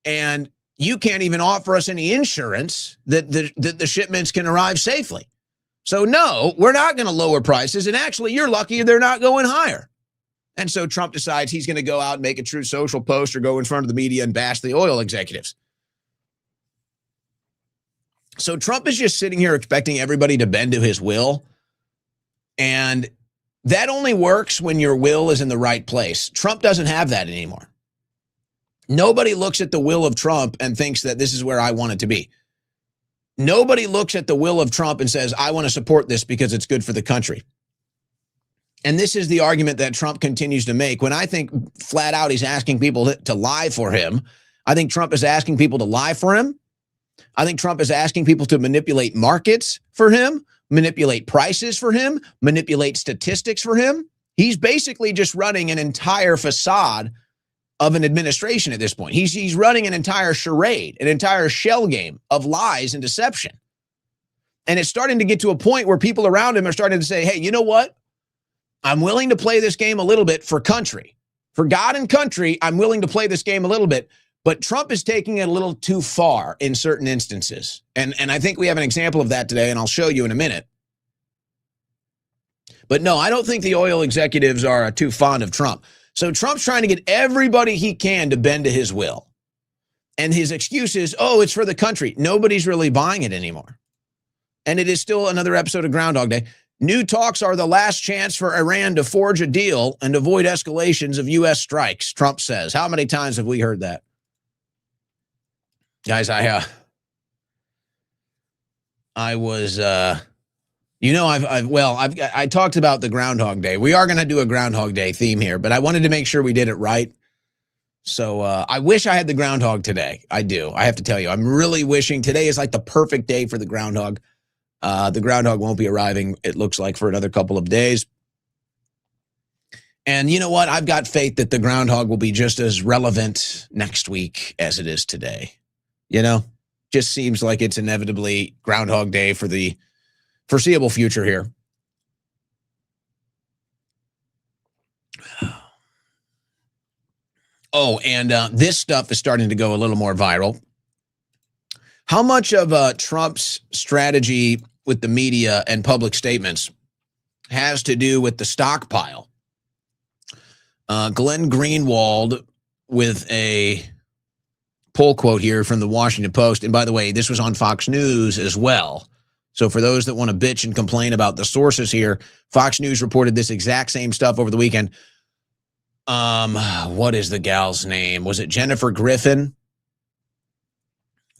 And you can't even offer us any insurance that the shipments can arrive safely. So no, we're not going to lower prices. And actually, you're lucky they're not going higher. And so Trump decides he's going to go out and make a Truth Social post or go in front of the media and bash the oil executives. So Trump is just sitting here expecting everybody to bend to his will. And that only works when your will is in the right place. Trump doesn't have that anymore. Nobody looks at the will of Trump and thinks that this is where I want it to be. Nobody looks at the will of Trump and says, I want to support this because it's good for the country. And this is the argument that Trump continues to make when I think flat out he's asking people to lie for him. I think Trump is asking people to lie for him. I think Trump is asking people to manipulate markets for him, manipulate prices for him, manipulate statistics for him. He's basically just running an entire facade of an administration at this point. He's running an entire charade, an entire shell game of lies and deception. And it's starting to get to a point where people around him are starting to say, hey, you know what? I'm willing to play this game a little bit for country. For God and country, I'm willing to play this game a little bit. But Trump is taking it a little too far in certain instances. And I think we have an example of that today, and I'll show you in a minute. But no, I don't think the oil executives are too fond of Trump. So Trump's trying to get everybody he can to bend to his will. And his excuse is, oh, it's for the country. Nobody's really buying it anymore. And it is still another episode of Groundhog Day. New talks are the last chance for Iran to forge a deal and avoid escalations of U.S. strikes, Trump says. How many times have we heard that? Guys, I talked about the Groundhog Day. We are going to do a Groundhog Day theme here, but I wanted to make sure we did it right. So I wish I had the groundhog today. I do. I have to tell you, I'm really wishing today is like the perfect day for the groundhog. The groundhog won't be arriving, it looks like, for another couple of days. And you know what? I've got faith that the groundhog will be just as relevant next week as it is today. You know, just seems like it's inevitably Groundhog Day for the foreseeable future here. Oh, and this stuff is starting to go a little more viral. How much of Trump's strategy with the media and public statements has to do with the stockpile? Glenn Greenwald with a pull quote here from the Washington Post. And by the way, this was on Fox News as well. So for those that want to bitch and complain about the sources here, Fox News reported this exact same stuff over the weekend. What is the gal's name? Was it Jennifer Griffin?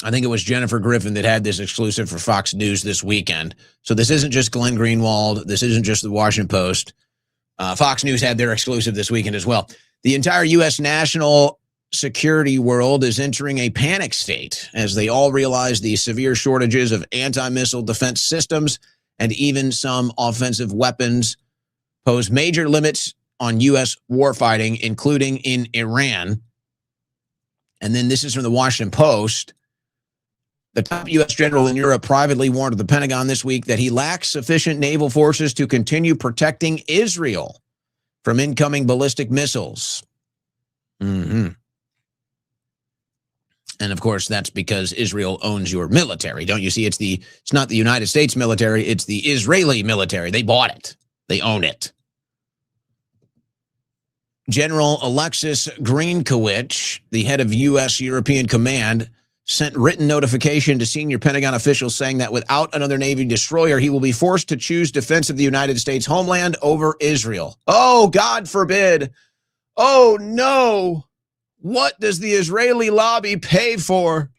I think it was Jennifer Griffin that had this exclusive for Fox News this weekend. So this isn't just Glenn Greenwald. This isn't just the Washington Post. Fox News had their exclusive this weekend as well. The entire U.S. national security world is entering a panic state as they all realize the severe shortages of anti-missile defense systems and even some offensive weapons pose major limits on U.S. warfighting, including in Iran. And then this is from the Washington Post. The top U.S. general in Europe privately warned the Pentagon this week that he lacks sufficient naval forces to continue protecting Israel from incoming ballistic missiles. And of course, that's because Israel owns your military. Don't you see? It's not the United States military, it's the Israeli military. They bought it. They own it. General Alexis Greenkowicz, the head of U.S. European Command, sent written notification to senior Pentagon officials saying that without another Navy destroyer, he will be forced to choose defense of the United States homeland over Israel. Oh, God forbid. Oh, no. What does the Israeli lobby pay for?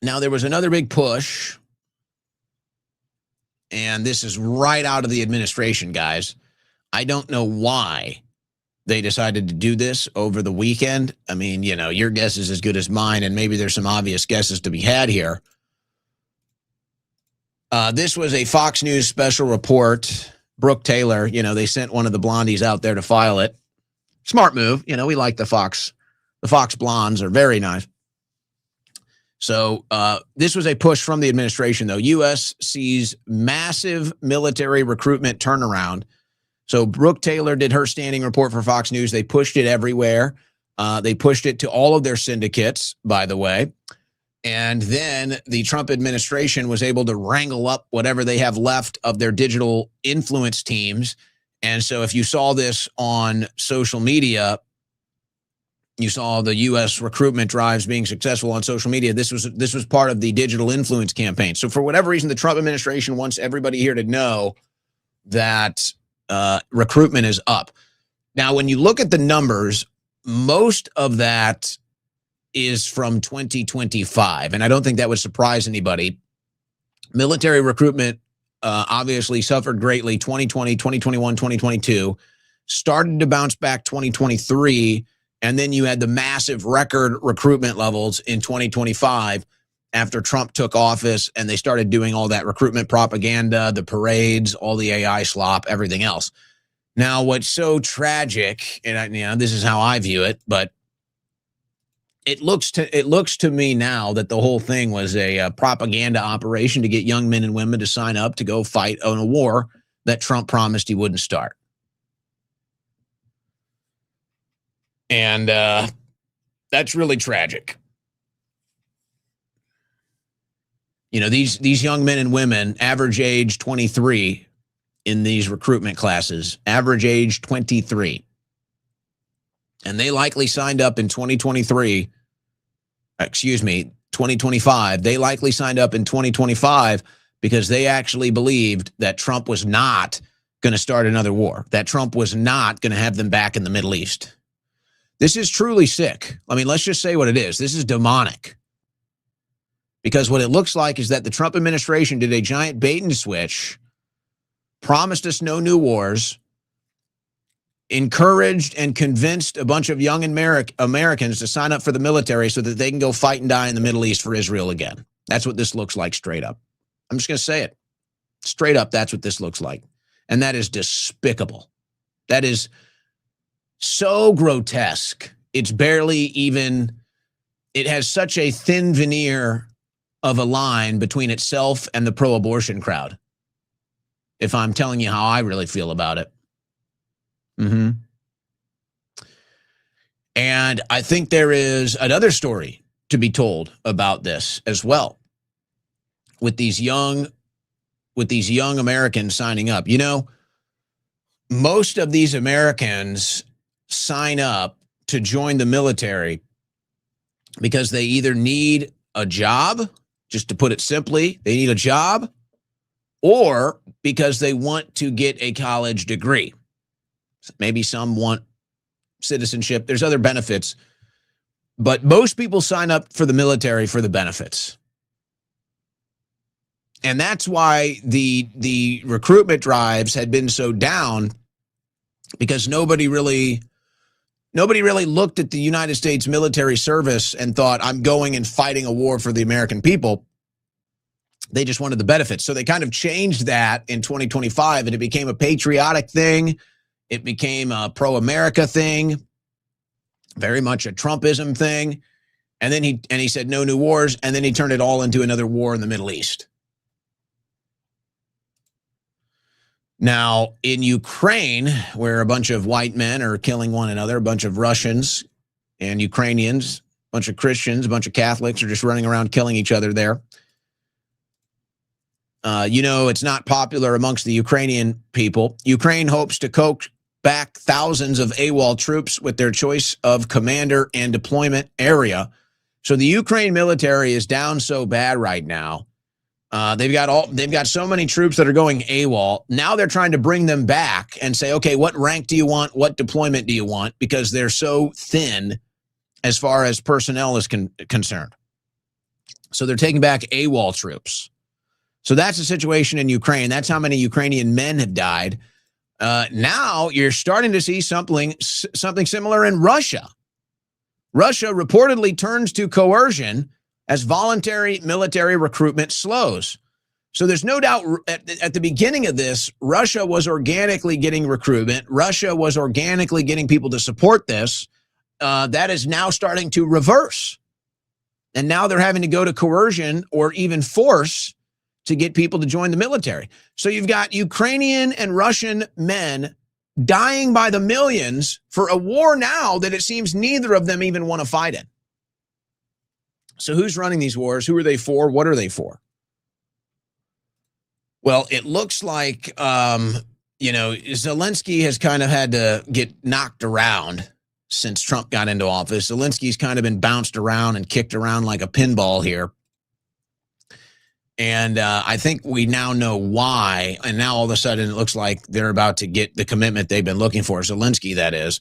Now, there was another big push, and this is right out of the administration, guys. I don't know why they decided to do this over the weekend. I mean, you know, your guess is as good as mine, and maybe there's some obvious guesses to be had here. This was a Fox News special report. Brooke Taylor, you know, they sent one of the blondies out there to file it. Smart move. You know, we like the Fox blondes are very nice. So this was a push from the administration, though. U.S. sees massive military recruitment turnaround. So Brooke Taylor did her standing report for Fox News. They pushed it everywhere. They pushed it to all of their syndicates, by the way. And then the Trump administration was able to wrangle up whatever they have left of their digital influence teams. And so if you saw this on social media, you saw the U.S. recruitment drives being successful on social media. This was part of the digital influence campaign. So for whatever reason, the Trump administration wants everybody here to know that recruitment is up. Now, when you look at the numbers, most of that is from 2025, and I don't think that would surprise anybody. Military recruitment obviously suffered greatly 2020, 2021, 2022, started to bounce back 2023, and then you had the massive record recruitment levels in 2025 after Trump took office and they started doing all that recruitment propaganda, the parades, all the AI slop, everything else. Now, what's so tragic, and this is how I view it, but it looks to me now that the whole thing was a propaganda operation to get young men and women to sign up to go fight in a war that Trump promised he wouldn't start. And that's really tragic. You know, these young men and women, average age 23 in these recruitment classes, average age 23. And they likely signed up in 2025. They likely signed up in 2025 because they actually believed that Trump was not going to start another war, that Trump was not going to have them back in the Middle East. This is truly sick. I mean, let's just say what it is. This is demonic. Because what it looks like is that the Trump administration did a giant bait and switch, promised us no new wars, encouraged and convinced a bunch of young Americans to sign up for the military so that they can go fight and die in the Middle East for Israel again. That's what this looks like straight up. I'm just going to say it. Straight up, that's what this looks like. And that is despicable. That is so grotesque. It's barely even, it has such a thin veneer of a line between itself and the pro-abortion crowd, if I'm telling you how I really feel about it. And I think there is another story to be told about this as well, with these young Americans signing up. You know, most of these Americans sign up to join the military because they either need a job, just to put it simply, they need a job, or because they want to get a college degree. Maybe some want citizenship. There's other benefits, but most people sign up for the military for the benefits. And that's why the recruitment drives had been so down, because nobody really looked at the United States military service and thought, I'm going and fighting a war for the American people. They just wanted the benefits. So they kind of changed that in 2025, and it became a patriotic thing. It became a pro-America thing, very much a Trumpism thing. And then he said no new wars, and then he turned it all into another war in the Middle East. Now, in Ukraine, where a bunch of white men are killing one another, a bunch of Russians and Ukrainians, a bunch of Christians, a bunch of Catholics are just running around killing each other there. It's not popular amongst the Ukrainian people. Ukraine hopes to coax back thousands of AWOL troops with their choice of commander and deployment area. So the Ukraine military is down so bad right now. They've got so many troops that are going AWOL. Now they're trying to bring them back and say, okay, what rank do you want? What deployment do you want? Because they're so thin as far as personnel is concerned. So they're taking back AWOL troops. So that's the situation in Ukraine. That's how many Ukrainian men have died. Now you're starting to see something similar in Russia. Russia reportedly turns to coercion as voluntary military recruitment slows. So there's no doubt at the beginning of this, Russia was organically getting recruitment. Russia was organically getting people to support this. That is now starting to reverse. And now they're having to go to coercion or even force to get people to join the military. So you've got Ukrainian and Russian men dying by the millions for a war now that it seems neither of them even want to fight in. So who's running these wars? Who are they for? What are they for? Well, it looks like, Zelensky has kind of had to get knocked around since Trump got into office. Zelensky's kind of been bounced around and kicked around like a pinball here. And I think we now know why. And now all of a sudden it looks like they're about to get the commitment they've been looking for. Zelensky, that is.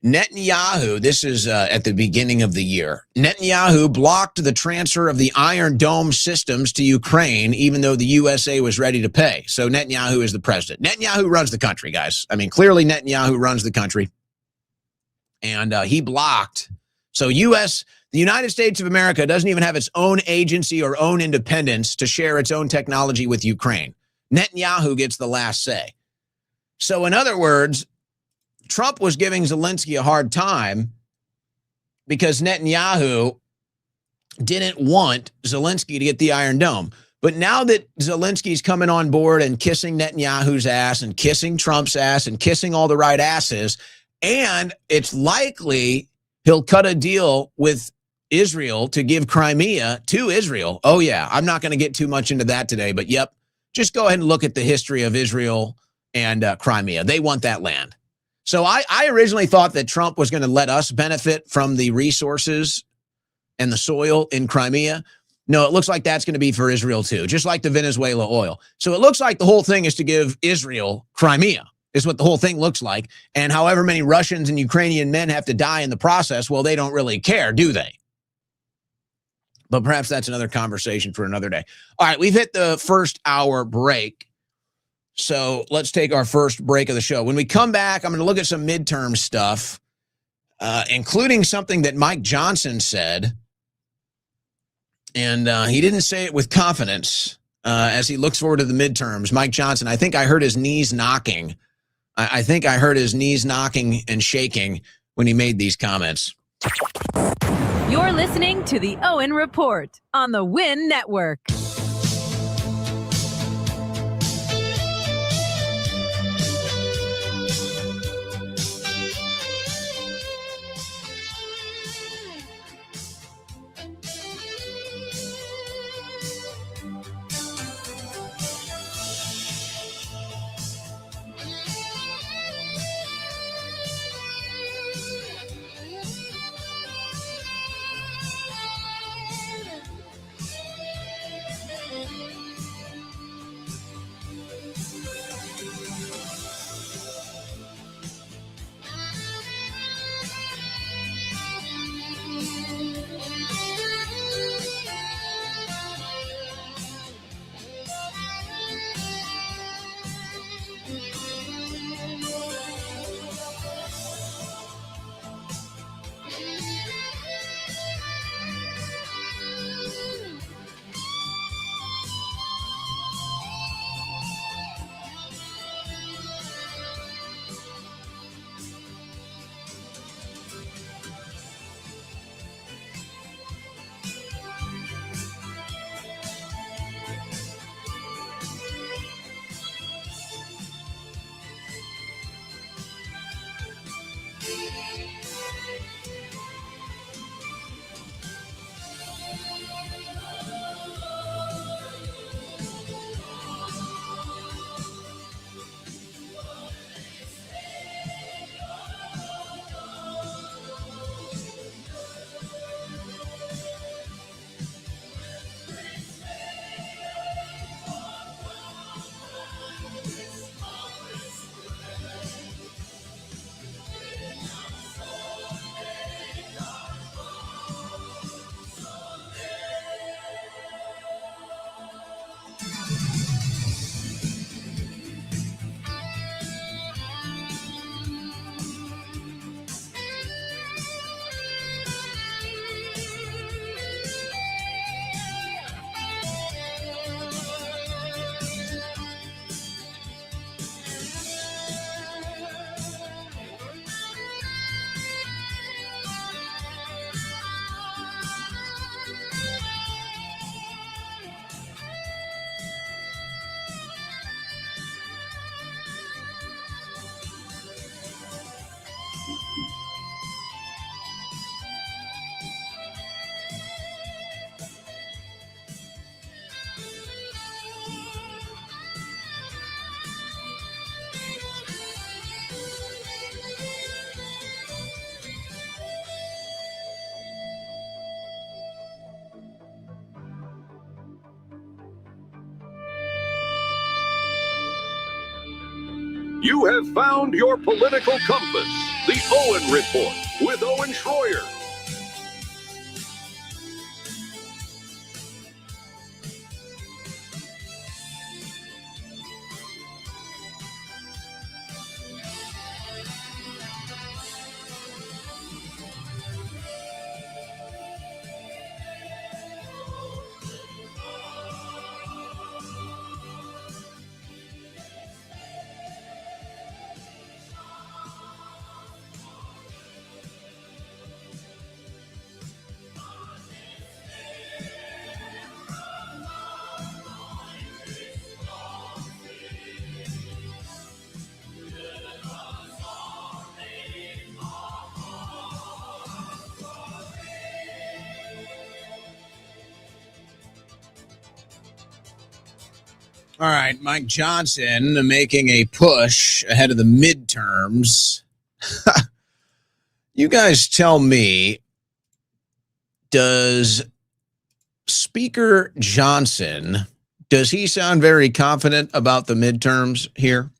Netanyahu, this is at the beginning of the year. Netanyahu blocked the transfer of the Iron Dome systems to Ukraine, even though the USA was ready to pay. So Netanyahu is the president. Netanyahu runs the country, guys. I mean, clearly Netanyahu runs the country. And he blocked. So the United States of America doesn't even have its own agency or own independence to share its own technology with Ukraine. Netanyahu gets the last say. So in other words, Trump was giving Zelensky a hard time because Netanyahu didn't want Zelensky to get the Iron Dome. But now that Zelensky's coming on board and kissing Netanyahu's ass and kissing Trump's ass and kissing all the right asses, and it's likely he'll cut a deal with Israel to give Crimea to Israel. Oh, yeah, I'm not going to get too much into that today, but yep, just go ahead and look at the history of Israel and Crimea. They want that land. So I originally thought that Trump was going to let us benefit from the resources and the soil in Crimea. No, it looks like that's going to be for Israel too, just like the Venezuela oil. So it looks like the whole thing is to give Israel Crimea, is what the whole thing looks like. And however many Russians and Ukrainian men have to die in the process, well, they don't really care, do they? But perhaps that's another conversation for another day. All right, we've hit the first hour break. So let's take our first break of the show. When we come back, I'm going to look at some midterm stuff, including something that Mike Johnson said. And he didn't say it with confidence as he looks forward to the midterms. Mike Johnson, I think I heard his knees knocking. I think I heard his knees knocking and shaking when he made these comments. You're listening to the Owen Report on the Win Network. You have found your political compass. The Owen Report with Owen Schroyer. All right, Mike Johnson making a push ahead of the midterms. You guys tell me, does Speaker Johnson, does he sound very confident about the midterms here?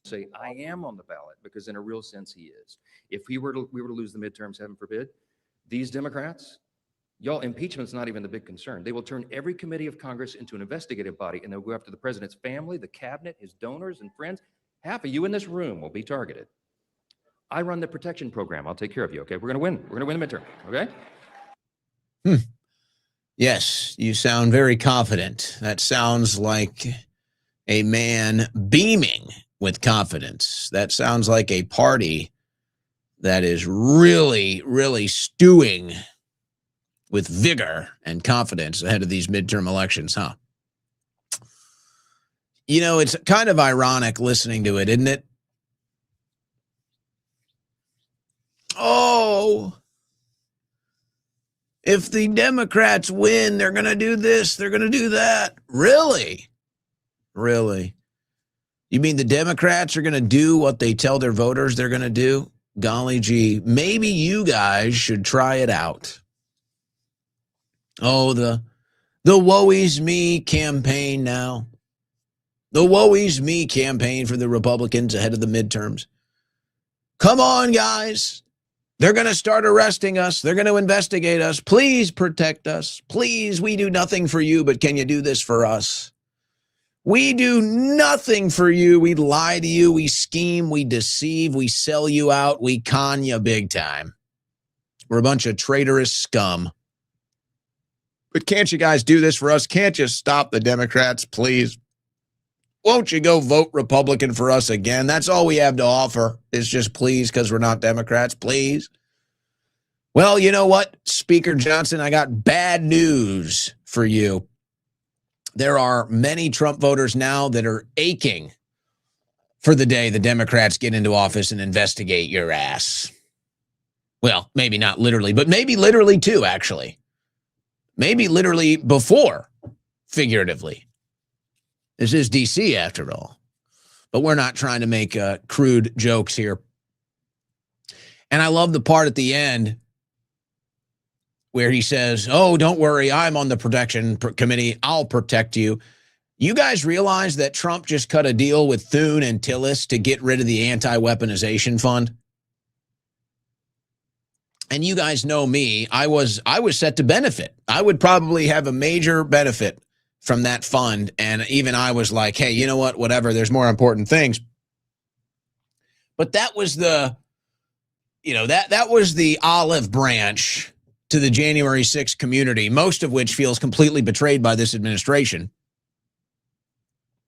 Say, I am on the ballot, because in a real sense he is. If we were to lose the midterms, heaven forbid, these Democrats, y'all, impeachment's not even the big concern. They will turn every committee of Congress into an investigative body, and they'll go after the president's family, the cabinet, his donors and friends. Half of you in this room will be targeted. I run the protection program. I'll take care of you, okay? We're going to win. We're going to win the midterm, okay? Yes, you sound very confident. That sounds like a man beaming with confidence. That sounds like a party that is really, really stewing with vigor and confidence ahead of these midterm elections, huh? You know, it's kind of ironic listening to it, isn't it? Oh, if the Democrats win, they're going to do this, they're going to do that. Really? Really? You mean the Democrats are going to do what they tell their voters they're going to do? Golly gee, maybe you guys should try it out. Oh, the woe is me campaign now. The woe is me campaign for the Republicans ahead of the midterms. Come on, guys. They're going to start arresting us. They're going to investigate us. Please protect us. Please, we do nothing for you, but can you do this for us? We do nothing for you. We lie to you. We scheme. We deceive. We sell you out. We con you big time. We're a bunch of traitorous scum. But can't you guys do this for us? Can't you stop the Democrats, please? Won't you go vote Republican for us again? That's all we have to offer is just please, because we're not Democrats, please. Well, you know what, Speaker Johnson, I got bad news for you. There are many Trump voters now that are aching for the day the Democrats get into office and investigate your ass. Well, maybe not literally, but maybe literally too, actually. Maybe literally before, figuratively. This is D.C. after all. But we're not trying to make crude jokes here. And I love the part at the end where he says, oh, don't worry, I'm on the protection committee. I'll protect you. You guys realize that Trump just cut a deal with Thune and Tillis to get rid of the anti-weaponization fund? And you guys know me, I was set to benefit. I would probably have a major benefit from that fund. And even I was like, hey, you know what, whatever, there's more important things. But that was the, that was the olive branch to the January 6th community, most of which feels completely betrayed by this administration.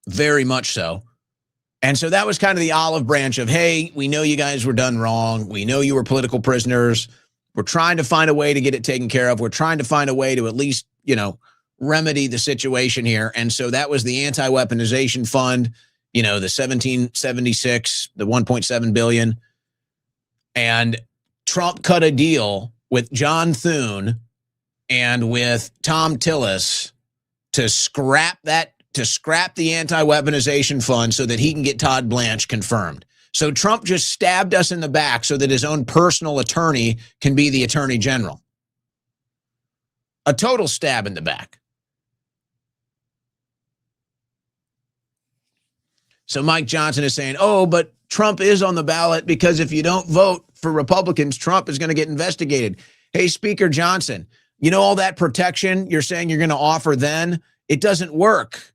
Very much so. And so that was kind of the olive branch of, hey, we know you guys were done wrong. We know you were political prisoners. We're trying to find a way to get it taken care of. We're trying to find a way to at least, remedy the situation here. And so that was the anti-weaponization fund, the 1776, the 1.7 billion. And Trump cut a deal with John Thune and with Tom Tillis to scrap the anti-weaponization fund so that he can get Todd Blanche confirmed. So Trump just stabbed us in the back so that his own personal attorney can be the attorney general. A total stab in the back. So Mike Johnson is saying, oh, but Trump is on the ballot because if you don't vote for Republicans, Trump is going to get investigated. Hey, Speaker Johnson, you know all that protection you're saying you're going to offer then? It doesn't work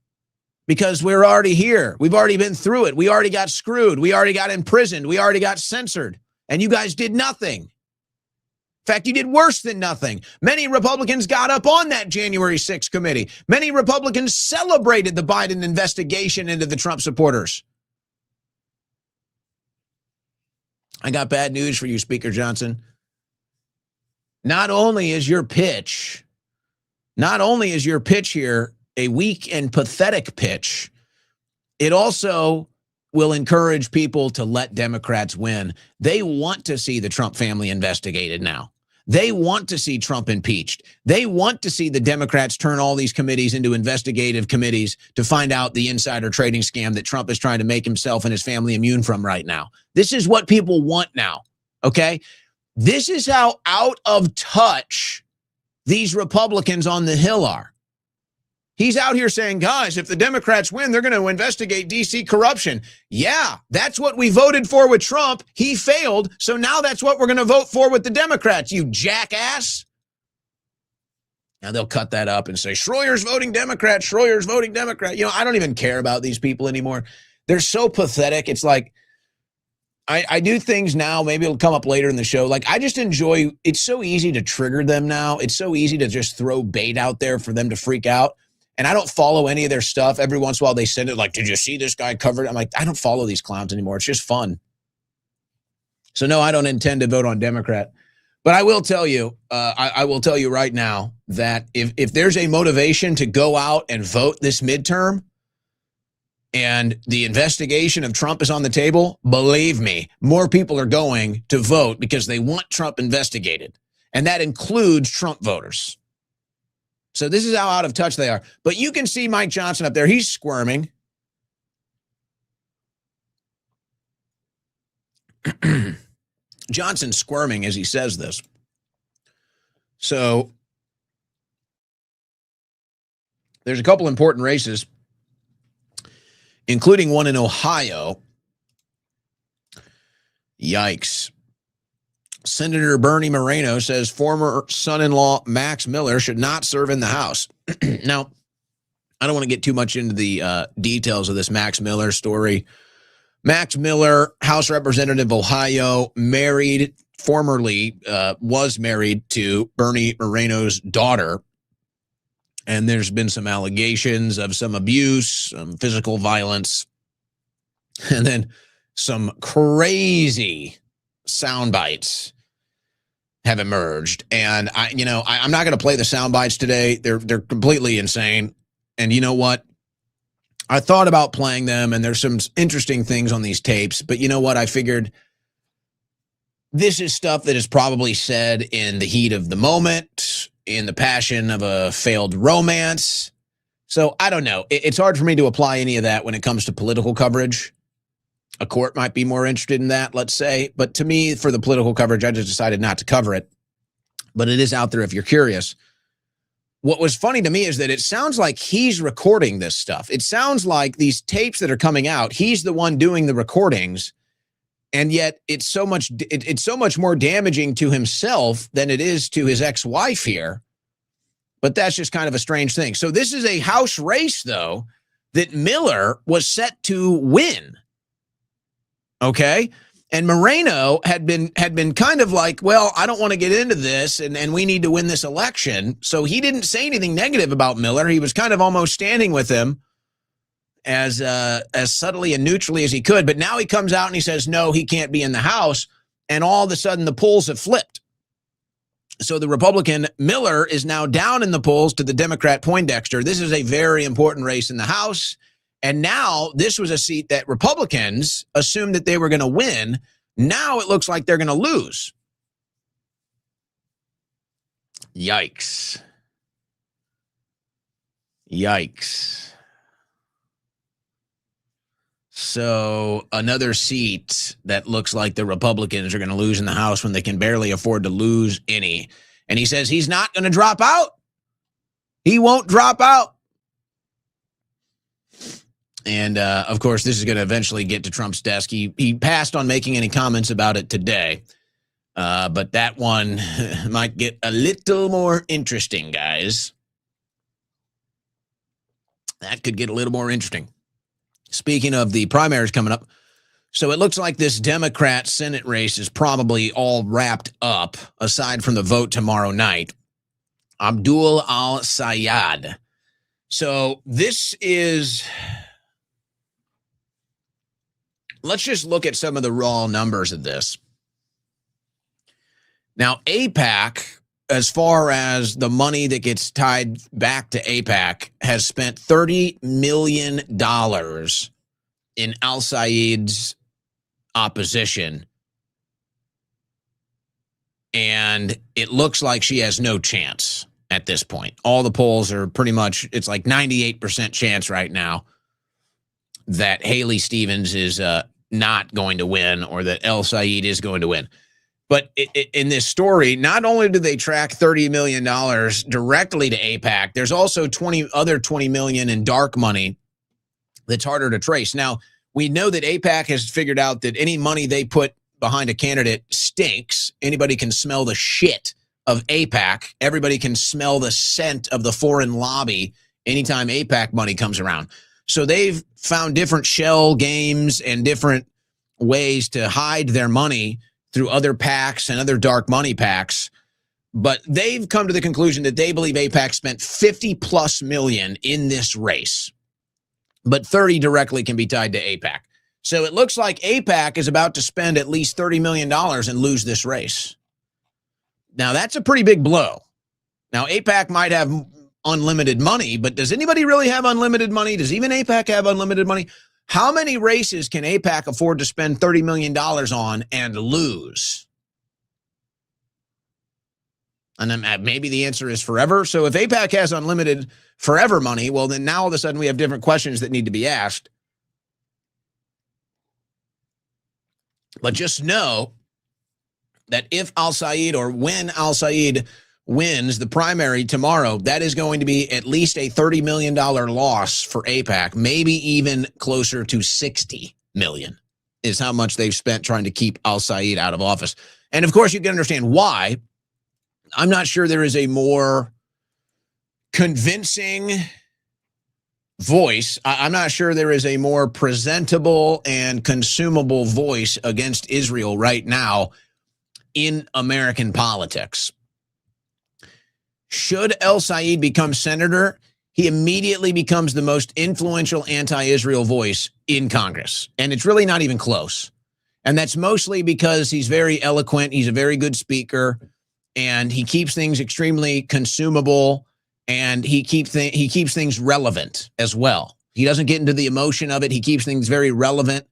because we're already here. We've already been through it. We already got screwed. We already got imprisoned. We already got censored. And you guys did nothing. In fact, you did worse than nothing. Many Republicans got up on that January 6th committee. Many Republicans celebrated the Biden investigation into the Trump supporters. I got bad news for you, Speaker Johnson. Not only is your pitch here a weak and pathetic pitch, it also will encourage people to let Democrats win. They want to see the Trump family investigated now. They want to see Trump impeached. They want to see the Democrats turn all these committees into investigative committees to find out the insider trading scam that Trump is trying to make himself and his family immune from right now. This is what people want now, okay? This is how out of touch these Republicans on the Hill are. He's out here saying, guys, if the Democrats win, they're going to investigate D.C. corruption. Yeah, that's what we voted for with Trump. He failed, so now that's what we're going to vote for with the Democrats, you jackass. Now they'll cut that up and say, Schroyer's voting Democrat, Schroyer's voting Democrat. You know, I don't even care about these people anymore. They're so pathetic. It's like, I do things now, maybe it'll come up later in the show. Like, I just enjoy, it's so easy to trigger them now. It's so easy to just throw bait out there for them to freak out. And I don't follow any of their stuff. Every once in a while they send it like, did you see this guy covered? I'm like, I don't follow these clowns anymore. It's just fun. So no, I don't intend to vote on Democrat. But I will tell you, I will tell you right now that if there's a motivation to go out and vote this midterm, and the investigation of Trump is on the table, believe me, more people are going to vote because they want Trump investigated. And that includes Trump voters. So this is how out of touch they are. But you can see Mike Johnson up there. He's squirming. Johnson's squirming as he says this. So there's a couple important races, including one in Ohio. Yikes. Senator Bernie Moreno says former son-in-law Max Miller should not serve in the House. Now, I don't want to get too much into the details of this Max Miller story. Max Miller, House Representative, Ohio, formerly was married to Bernie Moreno's daughter. And there's been some allegations of some abuse, some physical violence, and then some crazy sound bites have emerged. And I'm not going to play the sound bites today. They're completely insane. And you know what? I thought about playing them, and there's some interesting things on these tapes. But you know what? I figured this is stuff that is probably said in the heat of the moment, in the passion of a failed romance. So I don't know. It's hard for me to apply any of that when it comes to political coverage. A court might be more interested in that, let's say. But to me, for the political coverage, I just decided not to cover it. But it is out there if you're curious. What was funny to me is that it sounds like he's recording this stuff. It sounds like these tapes that are coming out, he's the one doing the recordings. And yet it's so much more damaging to himself than it is to his ex-wife here. But that's just kind of a strange thing. So this is a House race, though, that Miller was set to win. Okay? And Moreno had been kind of like, well, I don't want to get into this, and we need to win this election. So he didn't say anything negative about Miller. He was kind of almost standing with him as subtly and neutrally as he could. But now he comes out and he says, no, he can't be in the House. And all of a sudden the polls have flipped. So the Republican Miller is now down in the polls to the Democrat Poindexter. This is a very important race in the House. And now this was a seat that Republicans assumed that they were going to win. Now it looks like they're going to lose. Yikes. Yikes. So another seat that looks like the Republicans are going to lose in the House when they can barely afford to lose any. And he says he's not going to drop out. He won't drop out. And, of course, this is going to eventually get to Trump's desk. He passed on making any comments about it today. But that one might get a little more interesting, guys. That could get a little more interesting. Speaking of the primaries coming up, so it looks like this Democrat Senate race is probably all wrapped up, aside from the vote tomorrow night. Abdul al-Sayed. So this is... Let's just look at some of the raw numbers of this. Now, AIPAC, as far as the money that gets tied back to AIPAC, has spent $30 million in al-Sayed's opposition. And it looks like she has no chance at this point. All the polls are pretty much, it's like 98% chance right now that Haley Stevens is not going to win, or that al-Sayed is going to win. But in this story, not only do they track $30 million directly to AIPAC, there's also $20 million in dark money that's harder to trace. Now, we know that AIPAC has figured out that any money they put behind a candidate stinks. Anybody can smell the shit of AIPAC. Everybody can smell the scent of the foreign lobby anytime AIPAC money comes around. So they've found different shell games and different ways to hide their money through other PACs and other dark money PACs. But they've come to the conclusion that they believe AIPAC spent 50 plus million in this race, but 30 directly can be tied to AIPAC. So it looks like AIPAC is about to spend at least $30 million and lose this race. Now, that's a pretty big blow. Now, AIPAC might have unlimited money, but does anybody really have unlimited money? Does even AIPAC have unlimited money? How many races can AIPAC afford to spend $30 million on and lose? And then maybe the answer is forever. So if AIPAC has unlimited forever money, well, then now all of a sudden we have different questions that need to be asked. But just know that if al-Sayed, or when al-Sayed wins the primary tomorrow, that is going to be at least a $30 million loss for AIPAC, maybe even closer to $60 million is how much they've spent trying to keep al-Sayed out of office. And of course, you can understand why. I'm not sure there is a more convincing voice. I'm not sure there is a more presentable and consumable voice against Israel right now in American politics. Should al-Sayed become senator, he immediately becomes the most influential anti-Israel voice in Congress. And it's really not even close. And that's mostly because he's very eloquent. He's a very good speaker, and he keeps things extremely consumable, and he keeps things relevant as well. He doesn't get into the emotion of it. He keeps things very relevant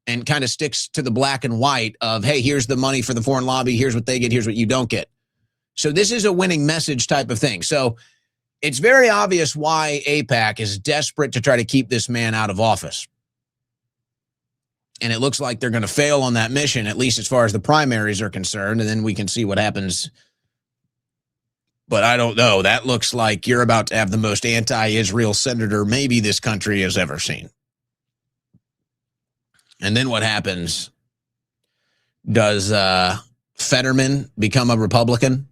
and kind of sticks to the black and white of, hey, here's the money for the foreign lobby. Here's what they get. Here's what you don't get. So this is a winning message type of thing. So it's very obvious why AIPAC is desperate to try to keep this man out of office. And it looks like they're going to fail on that mission, at least as far as the primaries are concerned. And then we can see what happens. But I don't know. That looks like you're about to have the most anti-Israel senator maybe this country has ever seen. And then what happens? Does Fetterman become a Republican?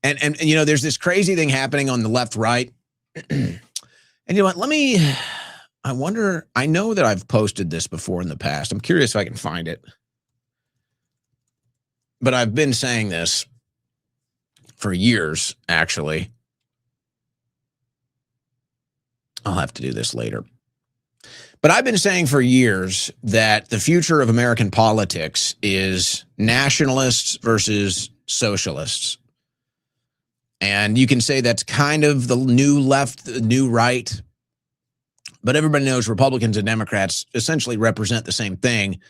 And you know, there's this crazy thing happening on the left, right. And you know what? I wonder, I know that I've posted this before in the past. I'm curious if I can find it. But I've been saying this for years, actually. I'll have to do this later. But I've been saying for years that the future of American politics is nationalists versus socialists. And you can say that's kind of the new left, the new right. But everybody knows Republicans and Democrats essentially represent the same thing.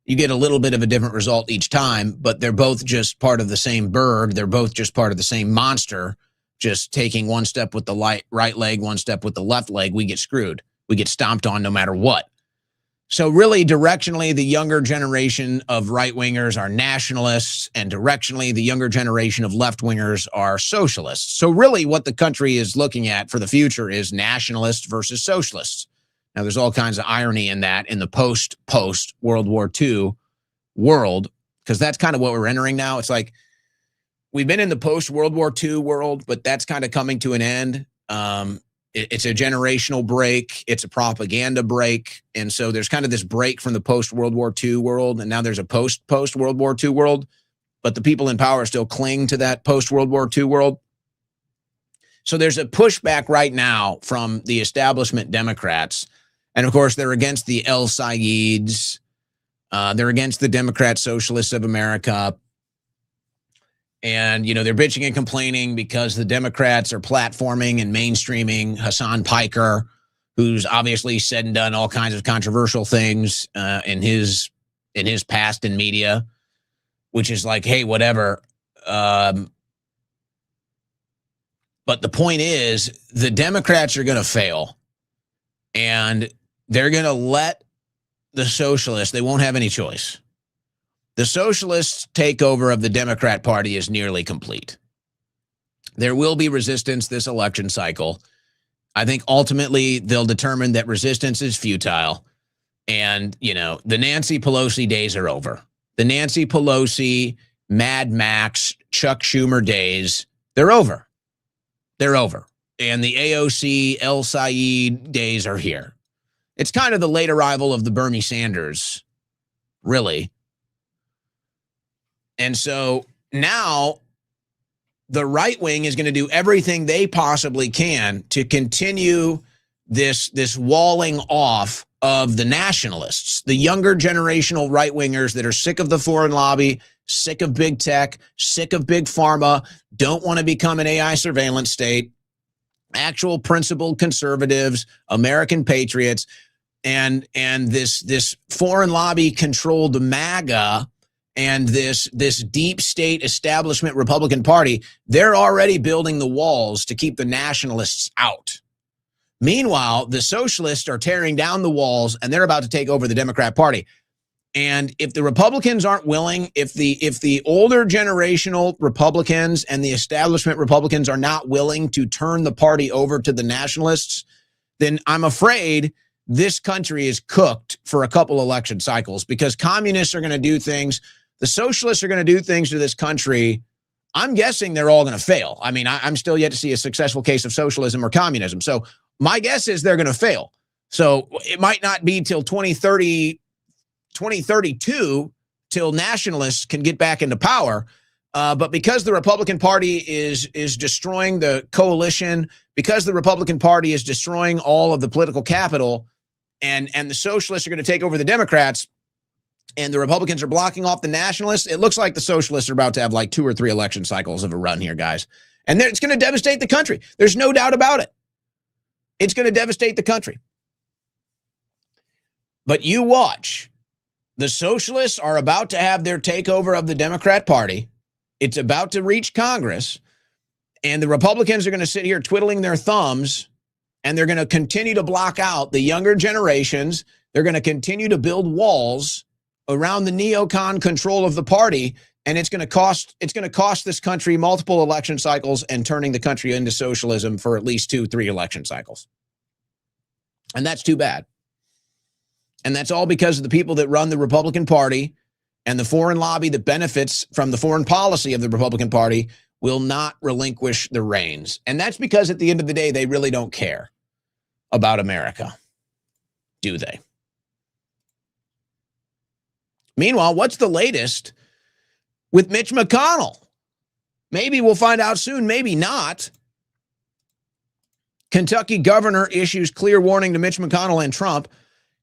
You get a little bit of a different result each time, but they're both just part of the same bird. They're both just part of the same monster, just taking one step with the right leg, one step with the left leg. We get screwed. We get stomped on no matter what. So really, directionally, the younger generation of right-wingers are nationalists, and directionally, the younger generation of left-wingers are socialists. So really, what the country is looking at for the future is nationalists versus socialists. Now, there's all kinds of irony in that in the post World War II world, because that's kind of what we're entering now. It's like we've been in the post World War II world, but that's kind of coming to an end. It's a generational break. It's a propaganda break. And so there's kind of this break from the post World War II world. And now there's a post World War II world, but the people in power still cling to that post World War II world. So there's a pushback right now from the establishment Democrats. And of course, they're against the El Sayeds. They're against the Democrat Socialists of America. And, they're bitching and complaining because the Democrats are platforming and mainstreaming Hassan Piker, who's obviously said and done all kinds of controversial things in his past in media, which is like, hey, whatever. But the point is, the Democrats are going to fail. And they're going to let the socialists, they won't have any choice. The socialist takeover of the Democrat Party is nearly complete. There will be resistance this election cycle. I think ultimately they'll determine that resistance is futile. And, the Nancy Pelosi days are over. The Nancy Pelosi, Mad Max, Chuck Schumer days, they're over. They're over. And the AOC, El Sayed days are here. It's kind of the late arrival of the Bernie Sanders, really. And so now the right wing is going to do everything they possibly can to continue this walling off of the nationalists, the younger generational right wingers that are sick of the foreign lobby, sick of big tech, sick of big pharma, don't want to become an AI surveillance state, actual principled conservatives, American patriots, and this foreign lobby controlled MAGA and this deep state establishment Republican Party. They're already building the walls to keep the nationalists out. Meanwhile, the socialists are tearing down the walls and they're about to take over the Democrat Party. And if the Republicans aren't willing, if the older generational Republicans and the establishment Republicans are not willing to turn the party over to the nationalists, then I'm afraid this country is cooked for a couple election cycles, because communists are going to do things. The socialists are going to do things to this country. I'm guessing they're all going to fail. I mean, I'm still yet to see a successful case of socialism or communism. So my guess is they're going to fail. So it might not be till 2032 till nationalists can get back into power. But because the Republican Party is destroying the coalition, because the Republican Party is destroying all of the political capital, and the socialists are going to take over the Democrats, and the Republicans are blocking off the nationalists, it looks like the socialists are about to have like 2 or 3 election cycles of a run here, guys. And it's going to devastate the country. There's no doubt about it. It's going to devastate the country. But you watch. The socialists are about to have their takeover of the Democrat Party. It's about to reach Congress. And the Republicans are going to sit here twiddling their thumbs, and they're going to continue to block out the younger generations. They're going to continue to build walls around the neocon control of the party. And it's going to cost this country multiple election cycles and turning the country into socialism for at least 2-3 election cycles. And that's too bad. And that's all because of the people that run the Republican Party and the foreign lobby that benefits from the foreign policy of the Republican Party will not relinquish the reins. And that's because at the end of the day, they really don't care about America, do they? Meanwhile, what's the latest with Mitch McConnell? Maybe we'll find out soon, maybe not. Kentucky governor issues clear warning to Mitch McConnell and Trump.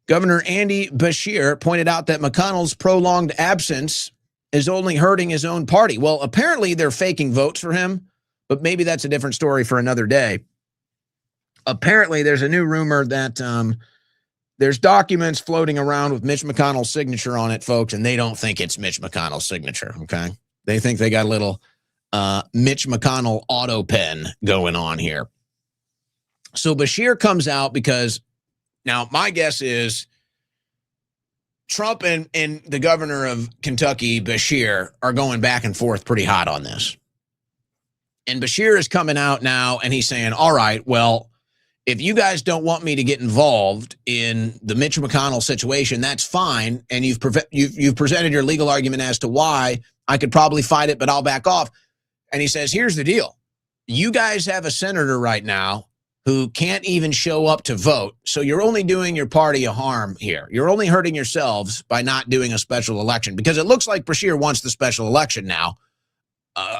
Governor Andy Beshear pointed out that McConnell's prolonged absence is only hurting his own party. Well, apparently they're faking votes for him, but maybe that's a different story for another day. Apparently there's a new rumor that there's documents floating around with Mitch McConnell's signature on it, folks, and they don't think it's Mitch McConnell's signature, okay? They think they got a little Mitch McConnell auto pen going on here. So Beshear comes out because, now my guess is Trump and the governor of Kentucky, Beshear, are going back and forth pretty hot on this. And Beshear is coming out now and he's saying, all right, well, if you guys don't want me to get involved in the Mitch McConnell situation, that's fine. And you've presented your legal argument as to why I could probably fight it, but I'll back off. And he says, here's the deal. You guys have a senator right now who can't even show up to vote. So you're only doing your party a harm here. You're only hurting yourselves by not doing a special election, because it looks like Bashir wants the special election now.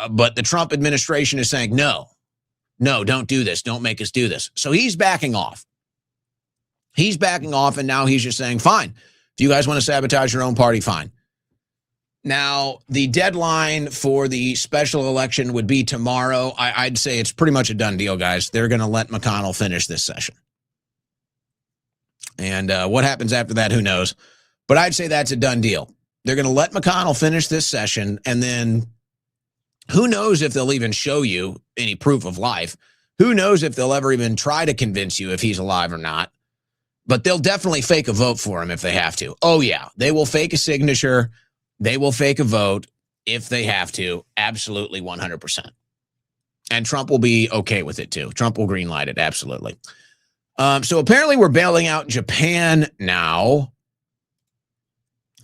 But the Trump administration is saying, no, don't do this. Don't make us do this. So he's backing off. He's backing off. And now he's just saying, fine. Do you guys want to sabotage your own party? Fine. Now, the deadline for the special election would be tomorrow. I'd say it's pretty much a done deal, guys. They're going to let McConnell finish this session. And what happens after that, who knows? But I'd say that's a done deal. They're going to let McConnell finish this session, and then who knows if they'll even show you any proof of life. Who knows if they'll ever even try to convince you if he's alive or not. But they'll definitely fake a vote for him if they have to. Oh, yeah. They will fake a signature. They will fake a vote if they have to. Absolutely 100%. And Trump will be okay with it, too. Trump will greenlight it. Absolutely. So apparently we're bailing out Japan now.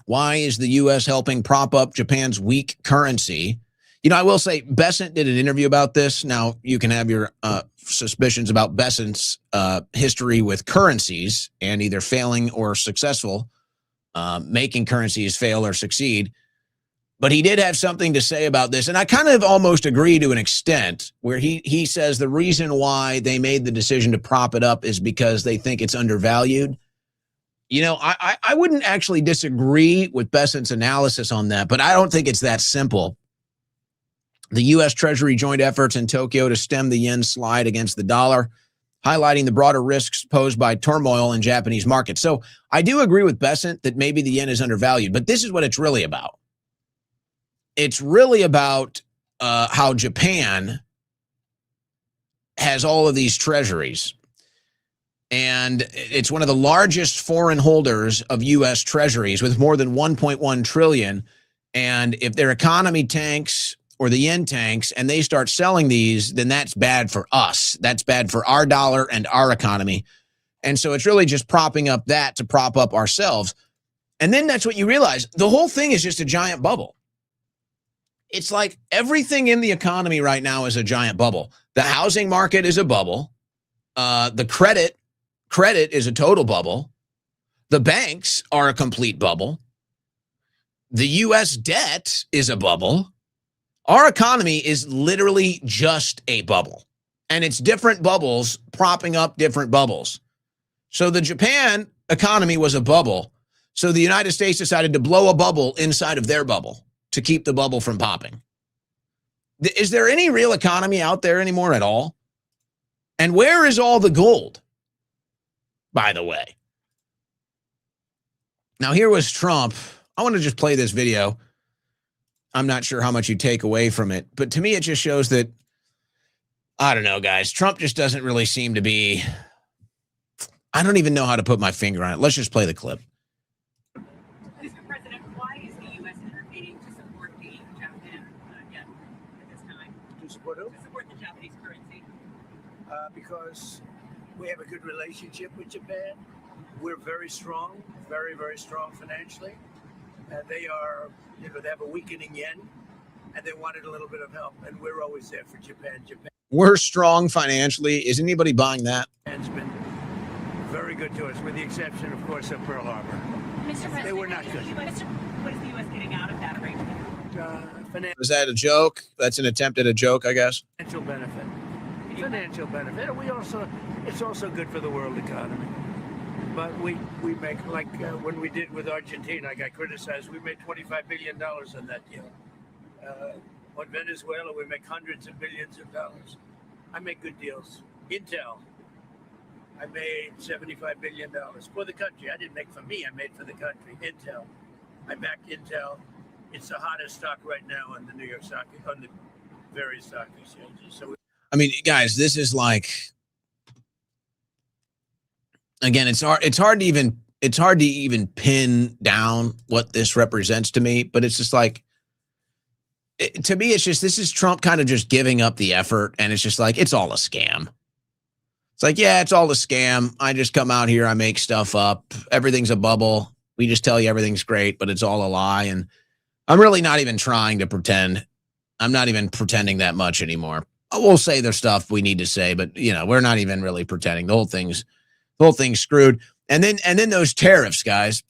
Why is the U.S. helping prop up Japan's weak currency? You know, I will say Bessent did an interview about this. Now, you can have your suspicions about Bessent's history with currencies and either failing or successful, making currencies fail or succeed. But he did have something to say about this. And I kind of almost agree to an extent, where he says the reason why they made the decision to prop it up is because they think it's undervalued. You know, I wouldn't actually disagree with Bessent's analysis on that, but I don't think it's that simple. The U.S. Treasury joined efforts in Tokyo to stem the yen slide against the dollar, highlighting the broader risks posed by turmoil in Japanese markets. So I do agree with Bessent that maybe the yen is undervalued, but this is what it's really about. It's really about how Japan has all of these treasuries. And it's one of the largest foreign holders of U.S. treasuries with more than 1.1 trillion. And if their economy tanks or the yen tanks and they start selling these, then that's bad for us. That's bad for our dollar and our economy. And so it's really just propping up that to prop up ourselves. And then that's what you realize. The whole thing is just a giant bubble. It's like everything in the economy right now is a giant bubble. The housing market is a bubble. The credit is a total bubble. The banks are a complete bubble. The U.S. debt is a bubble. Our economy is literally just a bubble, and it's different bubbles propping up different bubbles. So the Japan economy was a bubble. So the United States decided to blow a bubble inside of their bubble to keep the bubble from popping. Is there any real economy out there anymore at all? And where is all the gold, by the way? Now, here was Trump. I want to just play this video. I'm not sure how much you take away from it, but to me, it just shows that, I don't know, guys, Trump just doesn't really seem to be, I don't even know how to put my finger on it. Let's just play the clip. Mr. President, why is the U.S. intervening to support the Japan yen at this time? To support who? To support the Japanese currency? Because we have a good relationship with Japan. We're very strong, very, very strong financially. And they are, they have a weakening yen, and they wanted a little bit of help. And we're always there for Japan. We're strong financially. Is anybody buying that? Japan's been very good to us, with the exception, of course, of Pearl Harbor. Mr. President, They were not good. what is the U.S. getting out of that arrangement? Is that a joke? That's an attempt at a joke, I guess. Financial benefit. Financial benefit. It's also good for the world economy. But we make, like when we did with Argentina, I got criticized. We made $25 billion on that deal. On Venezuela, we make hundreds of billions of dollars. I make good deals. Intel, I made $75 billion for the country. I didn't make for me, I made for the country. Intel, I backed Intel. It's the hottest stock right now on the New York stock, on the various stock exchanges. So, I mean, guys, this is like, again, it's hard to even pin down what this represents to me, but it's just like, to me, it's just, this is Trump kind of just giving up the effort, and it's just like, it's all a scam. It's like, yeah, it's all a scam. I just come out here, I make stuff up. Everything's a bubble. We just tell you everything's great, but it's all a lie. And I'm really not even trying to pretend. I'm not even pretending that much anymore. We'll say there's stuff we need to say, but we're not even really pretending. The whole thing's screwed. And then those tariffs, guys.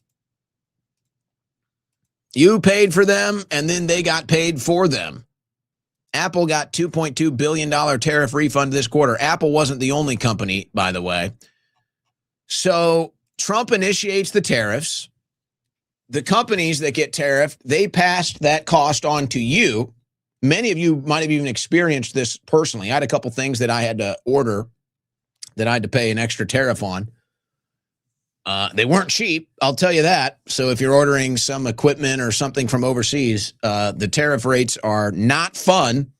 You paid for them, and then they got paid for them. Apple got $2.2 billion tariff refund this quarter. Apple wasn't the only company, by the way. So Trump initiates the tariffs. The companies that get tariffed, they passed that cost on to you. Many of you might have even experienced this personally. I had a couple things that I had to order that I had to pay an extra tariff on. They weren't cheap, I'll tell you that. So if you're ordering some equipment or something from overseas, the tariff rates are not fun.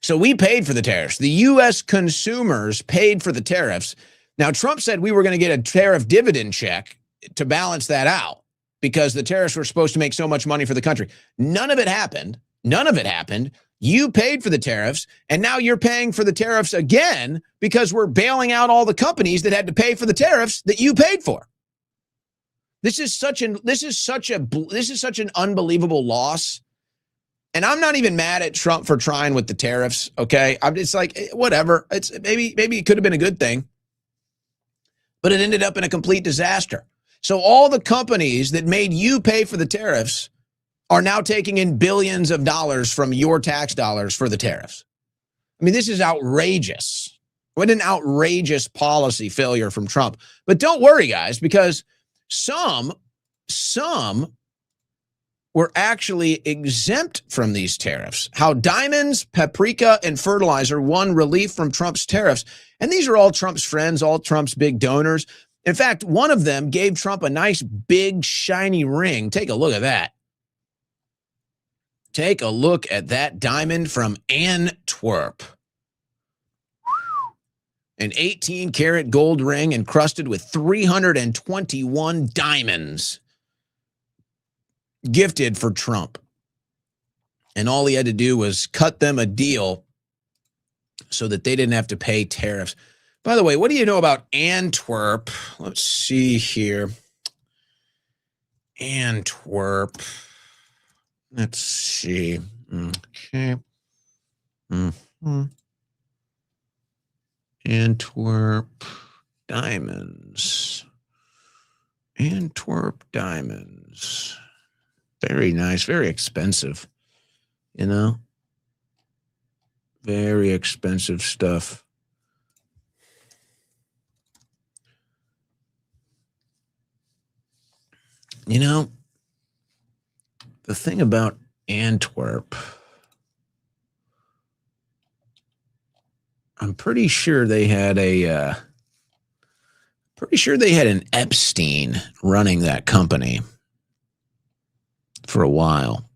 So we paid for the tariffs. The U.S. consumers paid for the tariffs. Now, Trump said we were going to get a tariff dividend check to balance that out because the tariffs were supposed to make so much money for the country. None of it happened. None of it happened. You paid for the tariffs, and now you're paying for the tariffs again because we're bailing out all the companies that had to pay for the tariffs that you paid for. This is such an unbelievable loss. And I'm not even mad at Trump for trying with the tariffs, okay? It's like, whatever. It's maybe it could have been a good thing, but it ended up in a complete disaster. So all the companies that made you pay for the tariffs are now taking in billions of dollars from your tax dollars for the tariffs. I mean, this is outrageous. What an outrageous policy failure from Trump. But don't worry, guys, because some were actually exempt from these tariffs. How diamonds, paprika, and fertilizer won relief from Trump's tariffs. And these are all Trump's friends, all Trump's big donors. In fact, one of them gave Trump a nice, big, shiny ring. Take a look at that. Take a look at that diamond from Antwerp. An 18-karat gold ring encrusted with 321 diamonds. Gifted for Trump. And all he had to do was cut them a deal so that they didn't have to pay tariffs. By the way, what do you know about Antwerp? Let's see here. Antwerp. Let's see. Okay. Antwerp diamonds. Antwerp diamonds. Very nice, very expensive, very expensive stuff. The thing about Antwerp, I'm pretty sure they had an Epstein running that company for a while.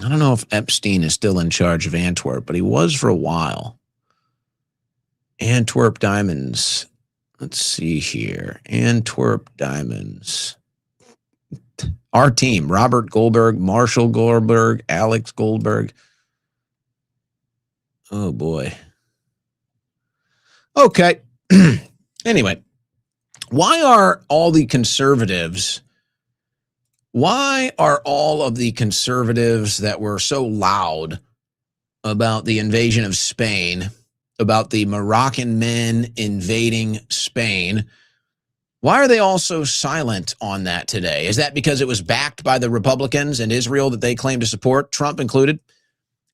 I don't know if Epstein is still in charge of Antwerp, but he was for a while. Antwerp Diamonds. Let's see here. Antwerp Diamonds. Our team, Robert Goldberg, Marshall Goldberg, Alex Goldberg. Oh, boy. Okay. Anyway, why are all of the conservatives that were so loud about the invasion of Spain, about the Moroccan men invading Spain, why are they all so silent on that today? Is that because it was backed by the Republicans and Israel that they claim to support, Trump included?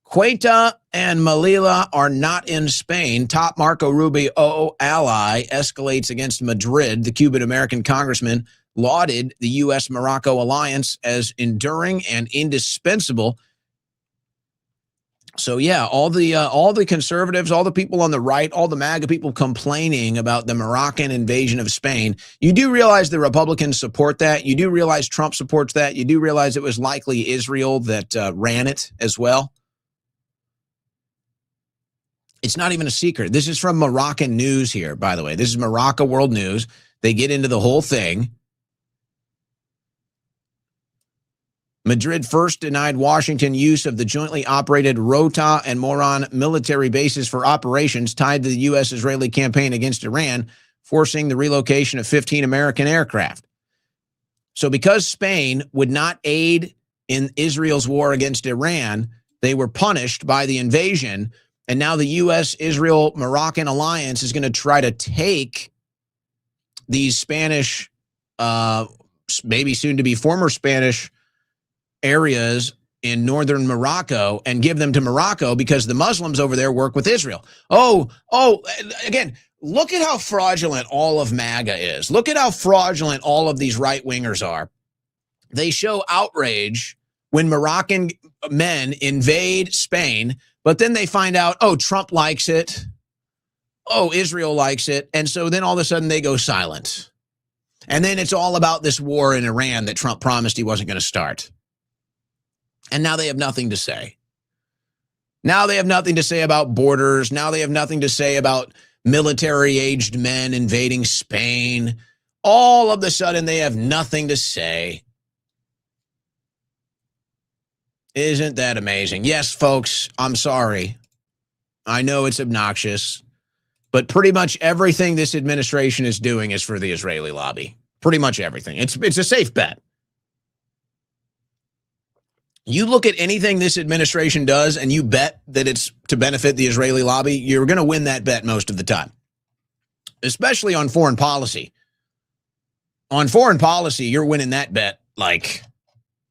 Ceuta and Melilla are not in Spain. Top Marco Rubio ally escalates against Madrid. The Cuban-American congressman lauded the U.S.-Morocco alliance as enduring and indispensable. So, yeah, all the conservatives, all the people on the right, all the MAGA people complaining about the Moroccan invasion of Spain, you do realize the Republicans support that. You do realize Trump supports that. You do realize it was likely Israel that ran it as well. It's not even a secret. This is from Moroccan News here, by the way. This is Morocco World News. They get into the whole thing. Madrid first denied Washington use of the jointly operated Rota and Moron military bases for operations tied to the U.S.-Israeli campaign against Iran, forcing the relocation of 15 American aircraft. So because Spain would not aid in Israel's war against Iran, they were punished by the invasion, and now the U.S.-Israel-Moroccan alliance is going to try to take these Spanish, maybe soon to be former Spanish areas in northern Morocco and give them to Morocco because the Muslims over there work with Israel. Again, look at how fraudulent all of MAGA is. Look at how fraudulent all of these right-wingers are. They show outrage when Moroccan men invade Spain, but then they find out, oh, Trump likes it. Oh, Israel likes it. And so then all of a sudden they go silent. And then it's all about this war in Iran that Trump promised he wasn't going to start. And now they have nothing to say. Now they have nothing to say about borders. Now they have nothing to say about military-aged men invading Spain. All of a sudden, they have nothing to say. Isn't that amazing? Yes, folks, I'm sorry. I know it's obnoxious, but pretty much everything this administration is doing is for the Israeli lobby. Pretty much everything. It's a safe bet. You look at anything this administration does and you bet that it's to benefit the Israeli lobby, you're going to win that bet most of the time, especially on foreign policy. On foreign policy, you're winning that bet like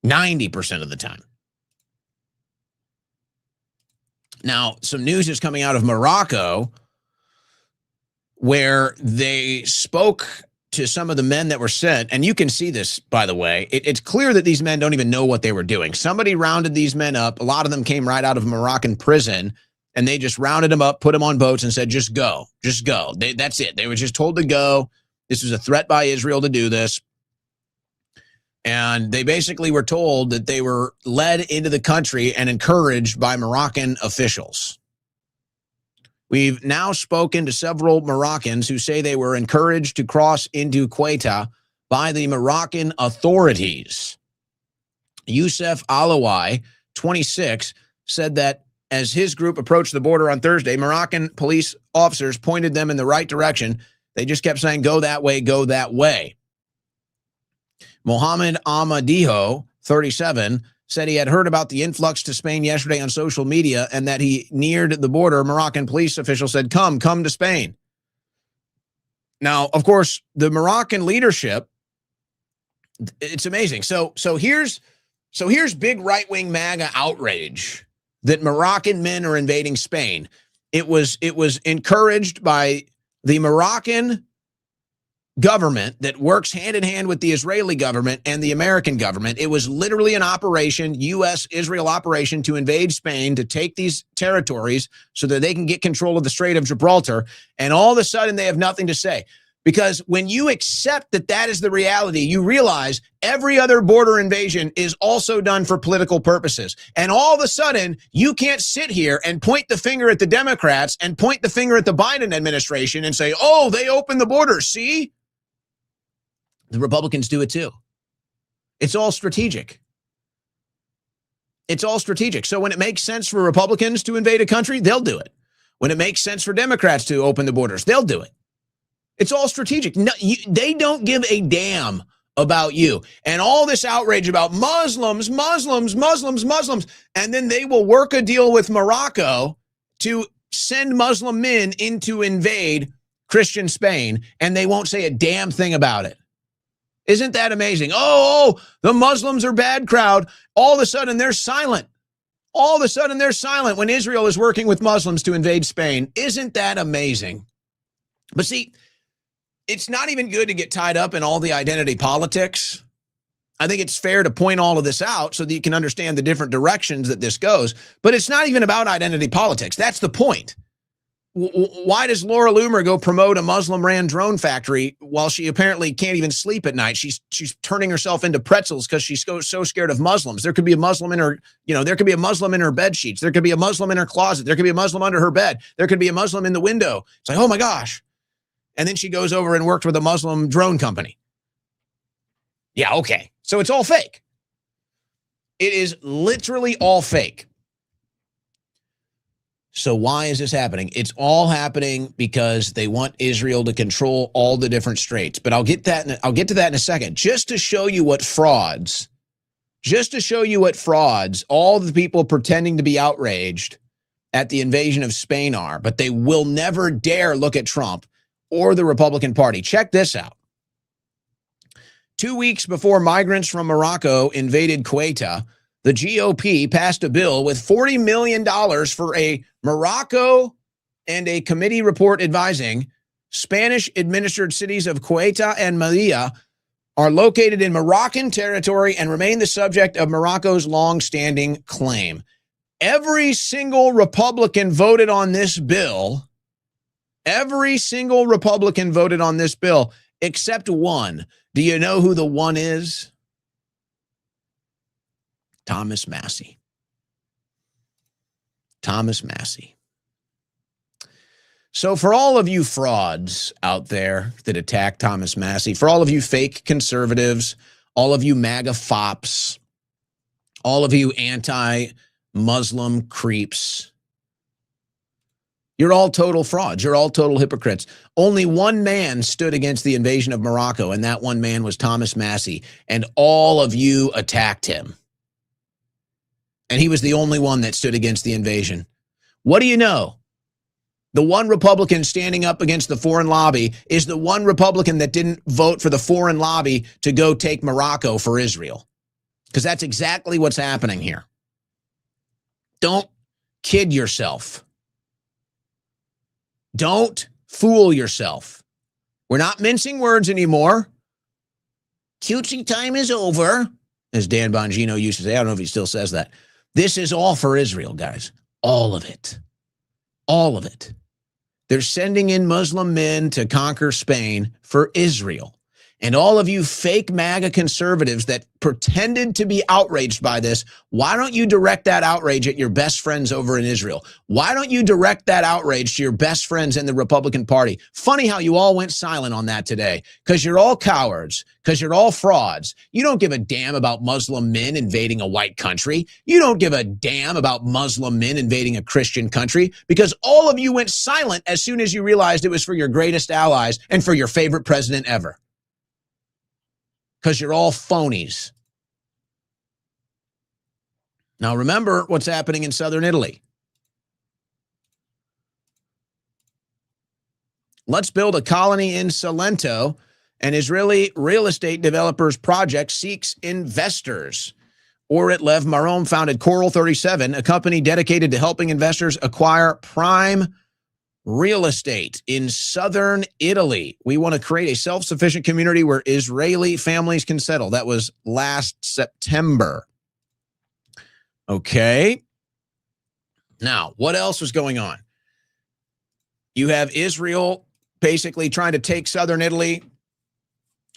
90% of the time. Now, some news is coming out of Morocco where they spoke to some of the men that were sent, and you can see this, by the way. It's clear that these men don't even know what they were doing. Somebody rounded these men up. A lot of them came right out of Moroccan prison, and they just rounded them up, put them on boats, and said, just go. Just go. That's it. They were just told to go. This was a threat by Israel to do this. And they basically were told that they were led into the country and encouraged by Moroccan officials. We've now spoken to several Moroccans who say they were encouraged to cross into Quetta by the Moroccan authorities. Youssef Alawi, 26, said that as his group approached the border on Thursday, Moroccan police officers pointed them in the right direction. They just kept saying, go that way, go that way. Mohamed Amadiho, 37, said he had heard about the influx to Spain yesterday on social media and that he neared the border. Moroccan police officials said, come to Spain. Now, of course, the Moroccan leadership, it's amazing. So here's big right-wing MAGA outrage that Moroccan men are invading Spain. It was encouraged by the Moroccan government that works hand in hand with the Israeli government and the American government. It was literally an operation, U.S.-Israel operation, to invade Spain, to take these territories so that they can get control of the Strait of Gibraltar. And all of a sudden, they have nothing to say. Because when you accept that that is the reality, you realize every other border invasion is also done for political purposes. And all of a sudden, you can't sit here and point the finger at the Democrats and point the finger at the Biden administration and say, oh, they opened the border, see? The Republicans do it too. It's all strategic. It's all strategic. So when it makes sense for Republicans to invade a country, they'll do it. When it makes sense for Democrats to open the borders, they'll do it. It's all strategic. No, they don't give a damn about you. And all this outrage about Muslims, and then they will work a deal with Morocco to send Muslim men in to invade Christian Spain, and they won't say a damn thing about it. Isn't that amazing? Oh, the Muslims are bad crowd. All of a sudden, they're silent. All of a sudden, they're silent when Israel is working with Muslims to invade Spain. Isn't that amazing? But see, it's not even good to get tied up in all the identity politics. I think it's fair to point all of this out so that you can understand the different directions that this goes. But it's not even about identity politics. That's the point. Why does Laura Loomer go promote a Muslim-ran drone factory while she apparently can't even sleep at night? She's turning herself into pretzels because she's so scared of Muslims. There could be a Muslim in her, there could be a Muslim in her bed sheets. There could be a Muslim in her closet. There could be a Muslim under her bed. There could be a Muslim in the window. It's like, oh my gosh. And then she goes over and worked with a Muslim drone company. Yeah, okay. So it's all fake. It is literally all fake. So why is this happening? It's all happening because they want Israel to control all the different straits. But I'll get to that in a second. Just to show you what frauds, all the people pretending to be outraged at the invasion of Spain are, but they will never dare look at Trump or the Republican Party. Check this out. 2 weeks before migrants from Morocco invaded Kuwait, the GOP passed a bill with $40 million for a Morocco and a committee report advising Spanish-administered cities of Kuwait and Melilla are located in Moroccan territory and remain the subject of Morocco's long-standing claim. Every single Republican voted on this bill. Every single Republican voted on this bill except one. Do you know who the one is? Thomas Massie. Thomas Massie. So for all of you frauds out there that attack Thomas Massie, for all of you fake conservatives, all of you MAGA fops, all of you anti-Muslim creeps, you're all total frauds. You're all total hypocrites. Only one man stood against the invasion of Morocco, and that one man was Thomas Massie, and all of you attacked him. And he was the only one that stood against the invasion. What do you know? The one Republican standing up against the foreign lobby is the one Republican that didn't vote for the foreign lobby to go take Morocco for Israel. Because that's exactly what's happening here. Don't kid yourself. Don't fool yourself. We're not mincing words anymore. Cutesy time is over, as Dan Bongino used to say. I don't know if he still says that. This is all for Israel, guys. All of it. All of it. They're sending in Muslim men to conquer Spain for Israel. And all of you fake MAGA conservatives that pretended to be outraged by this, why don't you direct that outrage at your best friends over in Israel? Why don't you direct that outrage to your best friends in the Republican Party? Funny how you all went silent on that today, because you're all cowards, because you're all frauds. You don't give a damn about Muslim men invading a white country. You don't give a damn about Muslim men invading a Christian country, because all of you went silent as soon as you realized it was for your greatest allies and for your favorite president ever. Because you're all phonies. Now remember what's happening in southern Italy. Let's build a colony in Salento. An Israeli real estate developer's project seeks investors. Orit Lev Marom founded Coral 37, a company dedicated to helping investors acquire prime real estate in southern Italy. We want to create a self-sufficient community where Israeli families can settle. That was last September. Okay. Now, what else was going on? You have Israel basically trying to take southern Italy.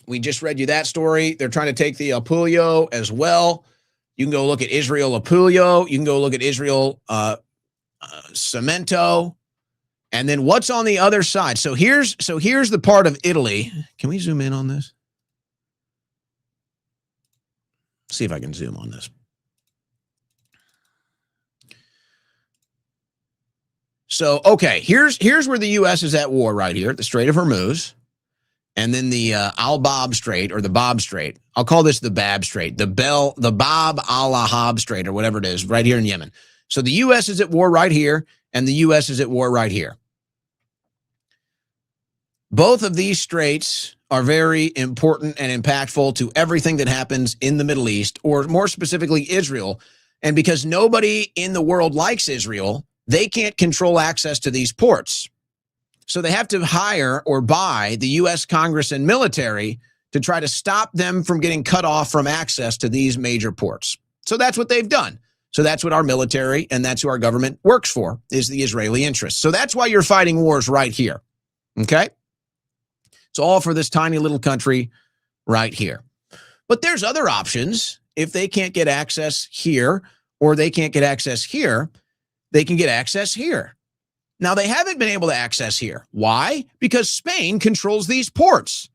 We just read you that story. They're trying to take the Apulio as well. You can go look at Israel Apulio. You can go look at Israel Cemento. And then what's on the other side? So here's the part of Italy. Can we zoom in on this? See if I can zoom on this. So, okay, here's where the U.S. is at war right here, the Strait of Hormuz, and then the Al-Bab Strait, or the Bab Strait. I'll call this the Bab Strait, the Bab al-Ahab Strait, or whatever it is, right here in Yemen. So the U.S. is at war right here, and the U.S. is at war right here. Both of these straits are very important and impactful to everything that happens in the Middle East, or more specifically Israel. And because nobody in the world likes Israel, they can't control access to these ports. So they have to hire or buy the U.S. Congress and military to try to stop them from getting cut off from access to these major ports. So that's what they've done. So that's what our military and that's who our government works for, is the Israeli interests. So that's why you're fighting wars right here. Okay? It's all for this tiny little country right here. But there's other options. If they can't get access here, or they can't get access here, they can get access here. Now, they haven't been able to access here. Why? Because Spain controls these ports,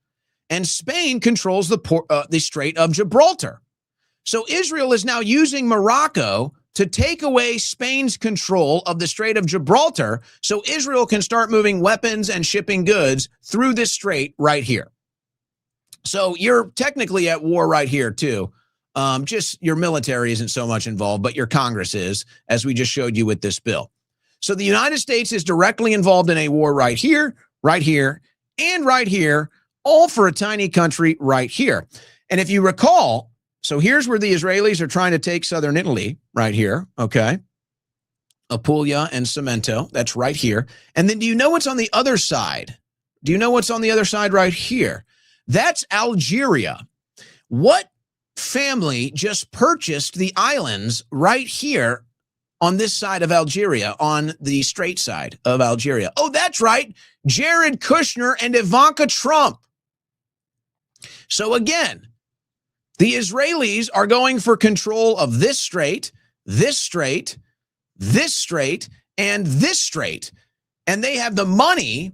and Spain controls the Strait of Gibraltar. So Israel is now using Morocco to take away Spain's control of the Strait of Gibraltar so Israel can start moving weapons and shipping goods through this strait right here. So you're technically at war right here, too. Just your military isn't so much involved, but your Congress is, as we just showed you with this bill. So the United States is directly involved in a war right here, and right here, all for a tiny country right here. And if you recall, so here's where the Israelis are trying to take southern Italy, right here, okay? Apulia and Cemento, that's right here. And then do you know what's on the other side? Do you know what's on the other side right here? That's Algeria. What family just purchased the islands right here on this side of Algeria, on the straight side of Algeria? Oh, that's right, Jared Kushner and Ivanka Trump. So again, the Israelis are going for control of this strait, this strait, this strait, and this strait. And they have the money,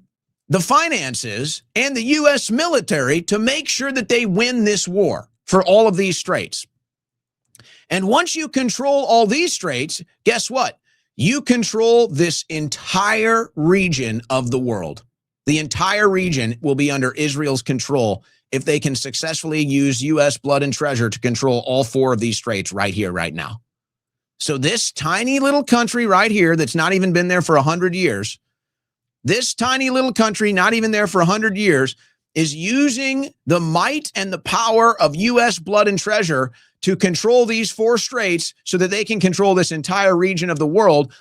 the finances, and the U.S. military to make sure that they win this war for all of these straits. And once you control all these straits, guess what? You control this entire region of the world. The entire region will be under Israel's control if they can successfully use U.S. blood and treasure to control all four of these straits right here, right now. So this tiny little country right here that's not even been there for 100 years, this tiny little country not even there for 100 years is using the might and the power of U.S. blood and treasure to control these four straits so that they can control this entire region of the world.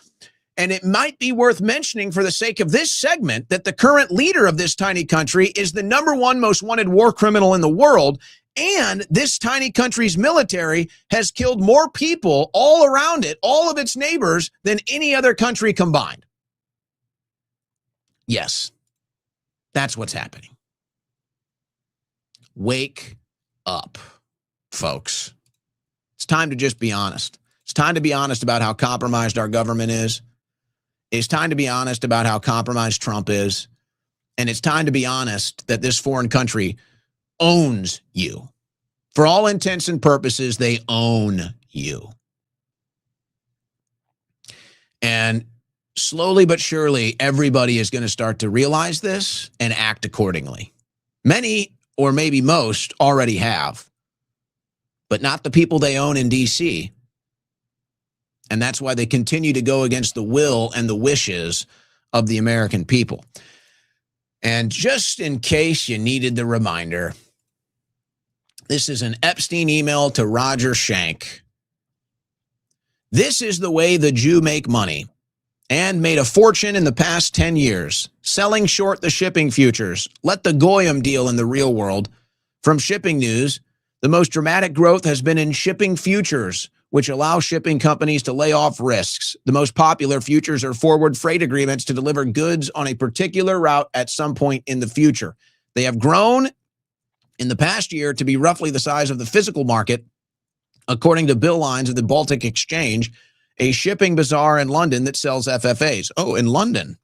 And it might be worth mentioning for the sake of this segment that the current leader of this tiny country is the #1 most wanted war criminal in the world. And this tiny country's military has killed more people all around it, all of its neighbors, than any other country combined. Yes, that's what's happening. Wake up, folks. It's time to just be honest. It's time to be honest about how compromised our government is. It's time to be honest about how compromised Trump is. And it's time to be honest that this foreign country owns you. For all intents and purposes, they own you. And slowly but surely, everybody is going to start to realize this and act accordingly. Many, or maybe most, already have, but not the people they own in D.C., and that's why they continue to go against the will and the wishes of the American people. And just in case you needed the reminder, this is an Epstein email to Roger Schenck. This is the way the Jew make money and made a fortune in the past 10 years, selling short the shipping futures. Let the Goyim deal in the real world. From shipping news, the most dramatic growth has been in shipping futures, which allow shipping companies to lay off risks. The most popular futures are forward freight agreements to deliver goods on a particular route at some point in the future. They have grown in the past year to be roughly the size of the physical market, according to bill lines of the Baltic Exchange, a shipping bazaar in London that sells FFAs. Oh, in London.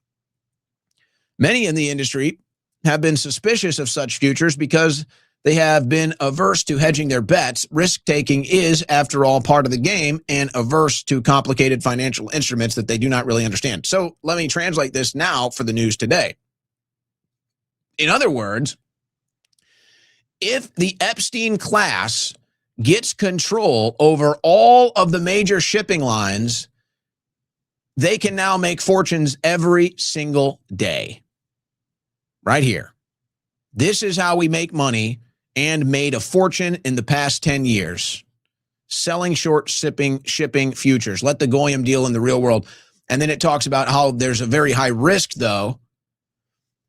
Many in the industry have been suspicious of such futures because they have been averse to hedging their bets. Risk-taking is, after all, part of the game, and averse to complicated financial instruments that they do not really understand. So let me translate this now for the news today. In other words, if the Epstein class gets control over all of the major shipping lines, they can now make fortunes every single day. Right here. This is how we make money and made a fortune in the past 10 years. Selling short shipping futures. Let the Goyim deal in the real world. And then it talks about how there's a very high risk, though,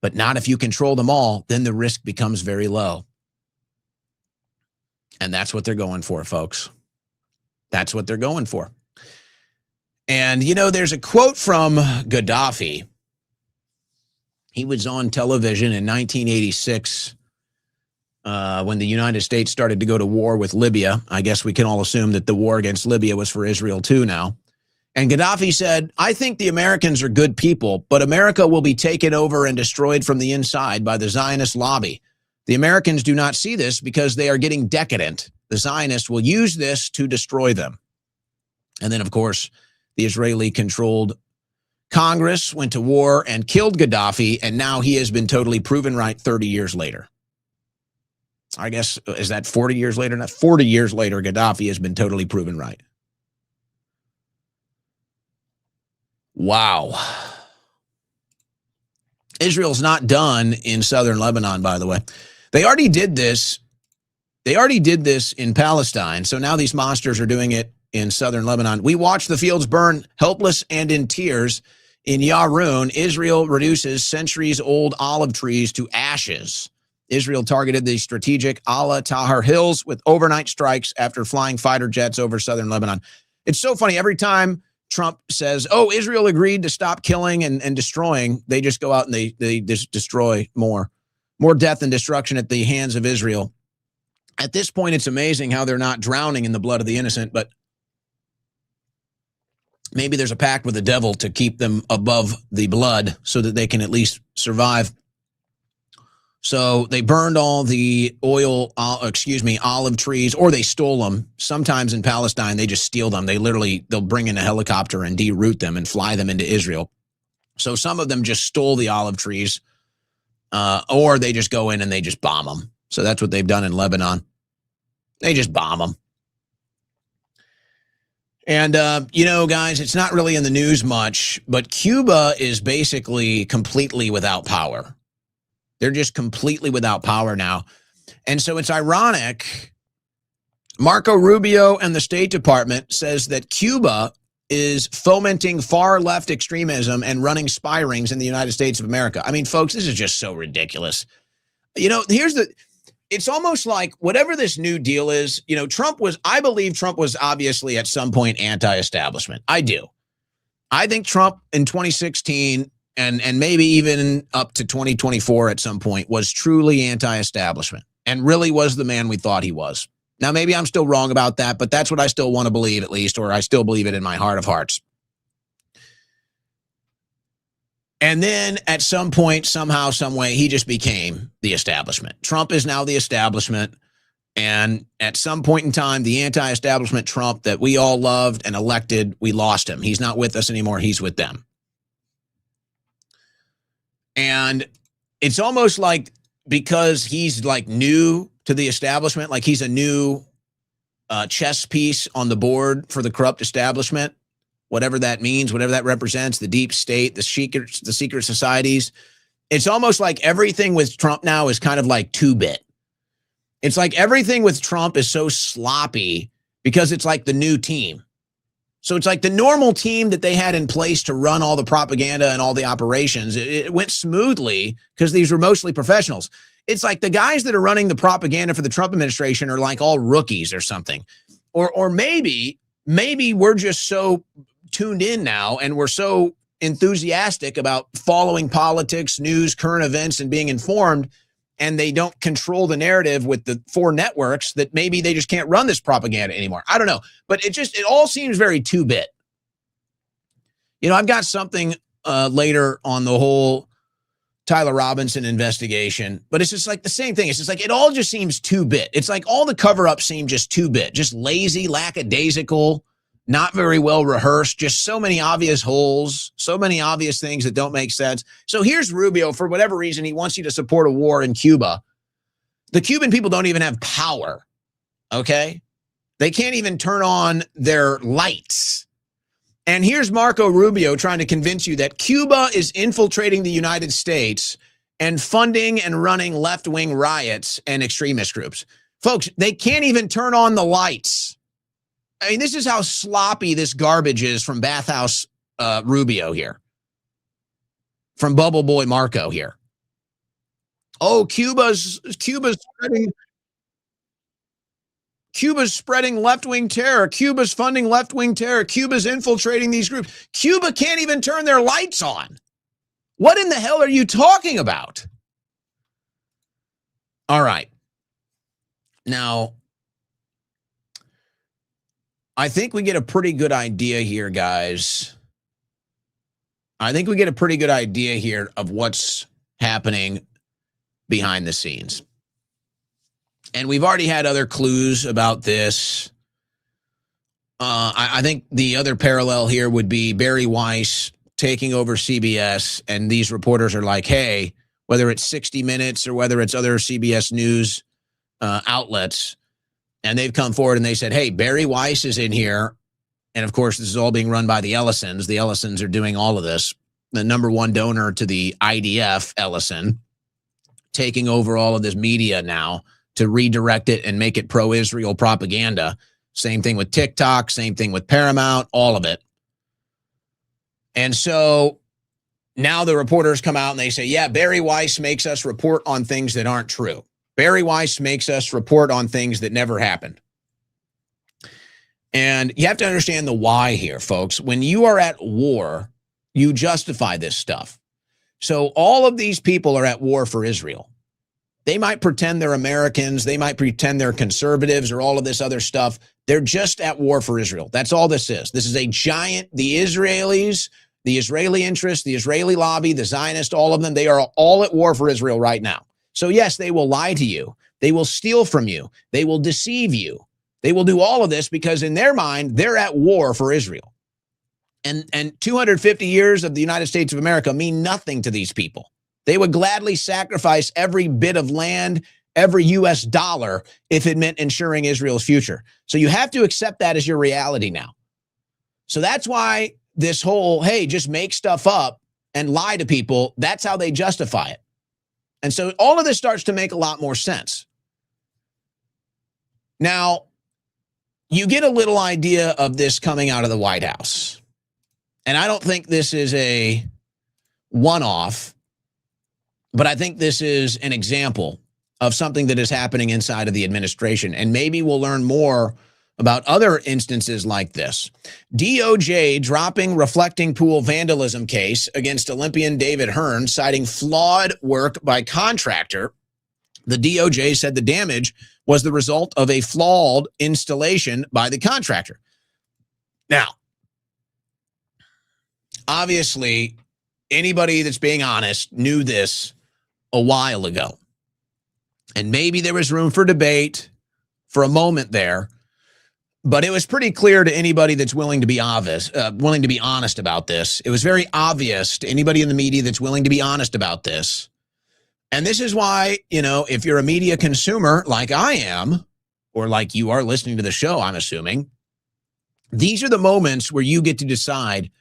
but not if you control them all. Then the risk becomes very low. And that's what they're going for, folks. That's what they're going for. And, you know, there's a quote from Gaddafi. He was on television in 1986 when the United States started to go to war with Libya. I guess we can all assume that the war against Libya was for Israel too now. And Gaddafi said, I think the Americans are good people, but America will be taken over and destroyed from the inside by the Zionist lobby. The Americans do not see this because they are getting decadent. the Zionists will use this to destroy them. And then, of course, the Israeli-controlled Congress went to war and killed Gaddafi, and now he has been totally proven right 30 years later. I guess, is that 40 years later? Not 40 years later, Gaddafi has been totally proven right. Wow. Israel's not done in southern Lebanon, by the way. They already did this. They already did this in Palestine, so now these monsters are doing it in southern Lebanon. We watched the fields burn helpless and in tears. In Yarun, Israel reduces centuries-old olive trees to ashes. Israel targeted the strategic Ala Tahar Hills with overnight strikes after flying fighter jets over southern Lebanon. It's so funny. Every time Trump says, oh, Israel agreed to stop killing and destroying, they just go out and they just destroy more death and destruction at the hands of Israel. At this point, it's amazing how they're not drowning in the blood of the innocent, but maybe there's a pact with the devil to keep them above the blood so that they can at least survive. So they burned all the olive trees, or they stole them. Sometimes in Palestine, they just steal them. They'll bring in a helicopter and deroot them and fly them into Israel. So some of them just stole the olive trees, or they just go in and they just bomb them. So that's what they've done in Lebanon. They just bomb them. And, guys, it's not really in the news much, but Cuba is basically completely without power. They're just completely without power now. And so it's ironic. Marco Rubio and the State Department says that Cuba is fomenting far left extremism and running spy rings in the United States of America. I mean, folks, this is just so ridiculous. It's almost like whatever this new deal is, I believe Trump was obviously at some point anti-establishment. I do. I think Trump in 2016 and maybe even up to 2024 at some point was truly anti-establishment and really was the man we thought he was. Now, maybe I'm still wrong about that, but that's what I still want to believe, at least, or I still believe it in my heart of hearts. And then at some point, somehow, some way, he just became the establishment. Trump is now the establishment. And at some point in time, the anti-establishment Trump that we all loved and elected, we lost him. He's not with us anymore. He's with them. And it's almost like because he's like new to the establishment, like he's a new chess piece on the board for the corrupt establishment, whatever that means, whatever that represents, the deep state, the secret societies. It's almost like everything with Trump now is kind of like 2-bit. It's like everything with Trump is so sloppy because it's like the new team. So it's like the normal team that they had in place to run all the propaganda and all the operations. It went smoothly because these were mostly professionals. It's like the guys that are running the propaganda for the Trump administration are like all rookies or something. Or maybe we're just so tuned in now and we're so enthusiastic about following politics, news, current events, and being informed, and they don't control the narrative with the 4 networks that maybe they just can't run this propaganda anymore. I don't know. But it all seems very 2-bit. I've got something later on the whole Tyler Robinson investigation, but it's just like the same thing. It's just like it all just seems 2-bit. It's like all the cover-ups seem just 2-bit, just lazy, lackadaisical, not very well rehearsed, just so many obvious holes, so many obvious things that don't make sense. So here's Rubio. For whatever reason, he wants you to support a war in Cuba. The Cuban people don't even have power, okay? They can't even turn on their lights. And here's Marco Rubio trying to convince you that Cuba is infiltrating the United States and funding and running left-wing riots and extremist groups. Folks, they can't even turn on the lights. I mean, this is how sloppy this garbage is from Bathhouse Rubio here. From Bubble Boy Marco here. Oh, Cuba's spreading left-wing terror. Cuba's funding left-wing terror. Cuba's infiltrating these groups. Cuba can't even turn their lights on. What in the hell are you talking about? All right. Now, I think we get a pretty good idea here, guys. I think we get a pretty good idea here of what's happening behind the scenes. And we've already had other clues about this. I think the other parallel here would be Barry Weiss taking over CBS, and these reporters are like, hey, whether it's 60 Minutes or whether it's other CBS News outlets, and they've come forward and they said, hey, Barry Weiss is in here. And, of course, this is all being run by the Ellisons. The Ellisons are doing all of this. The number one donor to the IDF, Ellison, taking over all of this media now to redirect it and make it pro-Israel propaganda. Same thing with TikTok, same thing with Paramount, all of it. And so now the reporters come out and they say, yeah, Barry Weiss makes us report on things that aren't true. Barry Weiss makes us report on things that never happened. And you have to understand the why here, folks. When you are at war, you justify this stuff. So all of these people are at war for Israel. They might pretend they're Americans. They might pretend they're conservatives or all of this other stuff. They're just at war for Israel. That's all this is. This is a giant, the Israelis, the Israeli interests, the Israeli lobby, the Zionists, all of them, they are all at war for Israel right now. So yes, they will lie to you. They will steal from you. They will deceive you. They will do all of this because in their mind, they're at war for Israel. And 250 years of the United States of America mean nothing to these people. They would gladly sacrifice every bit of land, every US dollar, if it meant ensuring Israel's future. So you have to accept that as your reality now. So that's why this whole, hey, just make stuff up and lie to people, that's how they justify it. And so all of this starts to make a lot more sense. Now, you get a little idea of this coming out of the White House. And I don't think this is a one-off, but I think this is an example of something that is happening inside of the administration. And maybe we'll learn more about other instances like this. DOJ dropping reflecting pool vandalism case against Olympian David Hearn, citing flawed work by contractor. The DOJ said the damage was the result of a flawed installation by the contractor. Now, obviously, anybody that's being honest knew this a while ago. And maybe there was room for debate for a moment there, but it was pretty clear to anybody that's willing to be honest about this. It was very obvious to anybody in the media that's willing to be honest about this. And this is why, if you're a media consumer like I am, or like you are listening to the show, I'm assuming, these are the moments where you get to decide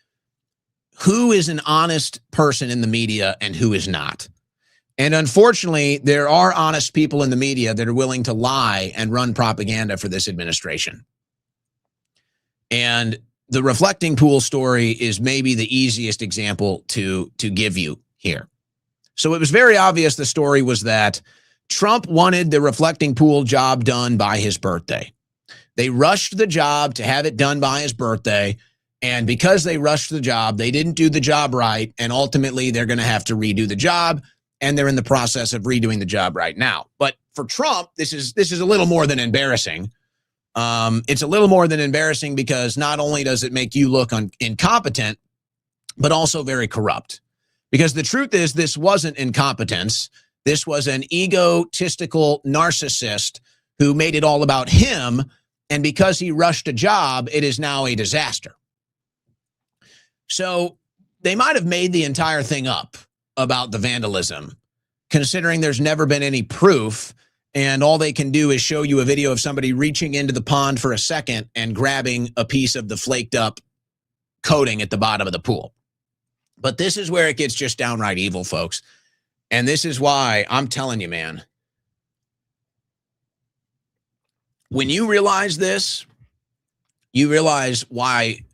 who is an honest person in the media and who is not. And unfortunately, there are honest people in the media that are willing to lie and run propaganda for this administration. And the reflecting pool story is maybe the easiest example to give you here. So it was very obvious the story was that Trump wanted the reflecting pool job done by his birthday. They rushed the job to have it done by his birthday. And because they rushed the job, they didn't do the job right. And ultimately, they're going to have to redo the job. And they're in the process of redoing the job right now. But for Trump, this is a little more than embarrassing. It's a little more than embarrassing because not only does it make you look incompetent, but also very corrupt. Because the truth is, this wasn't incompetence. This was an egotistical narcissist who made it all about him. And because he rushed a job, it is now a disaster. So they might have made the entire thing up about the vandalism, considering there's never been any proof. And all they can do is show you a video of somebody reaching into the pond for a second and grabbing a piece of the flaked up coating at the bottom of the pool. But this is where it gets just downright evil, folks. And this is why I'm telling you, man, when you realize this, you realize why,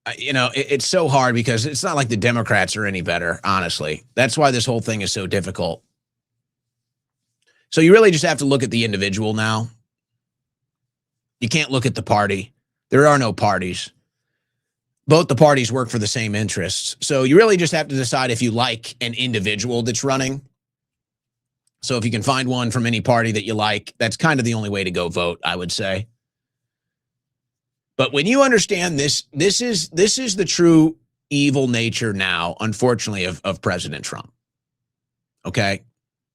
it's so hard because it's not like the Democrats are any better, honestly. That's why this whole thing is so difficult. So you really just have to look at the individual now. You can't look at the party. There are no parties. Both the parties work for the same interests. So you really just have to decide if you like an individual that's running. So if you can find one from any party that you like, that's kind of the only way to go vote, I would say. But when you understand this is the true evil nature now, unfortunately, of President Trump. Okay?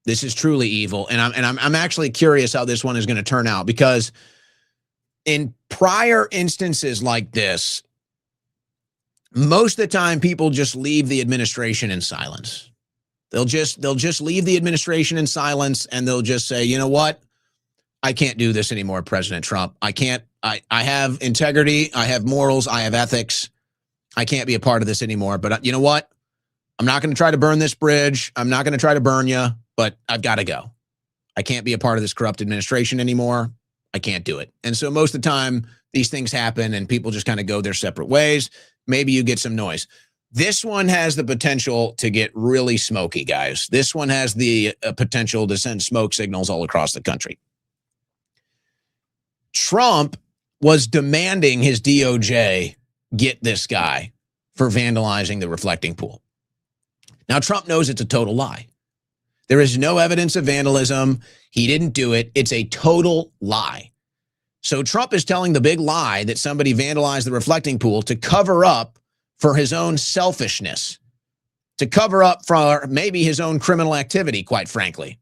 This is truly evil. And I'm actually curious how this one is going to turn out, because in prior instances like this, most of the time people just leave the administration in silence. They'll just leave the administration in silence, and they'll just say, you know what? I can't do this anymore, President Trump. I can't. I have integrity. I have morals. I have ethics. I can't be a part of this anymore. But you know what? I'm not going to try to burn this bridge. I'm not going to try to burn you, but I've got to go. I can't be a part of this corrupt administration anymore. I can't do it. And so most of the time, these things happen and people just kind of go their separate ways. Maybe you get some noise. This one has the potential to get really smoky, guys. This one has the potential to send smoke signals all across the country. Trump was demanding his DOJ get this guy for vandalizing the reflecting pool. Now, Trump knows it's a total lie. There is no evidence of vandalism. He didn't do it. It's a total lie. So Trump is telling the big lie that somebody vandalized the reflecting pool to cover up for his own selfishness, to cover up for maybe his own criminal activity, quite frankly.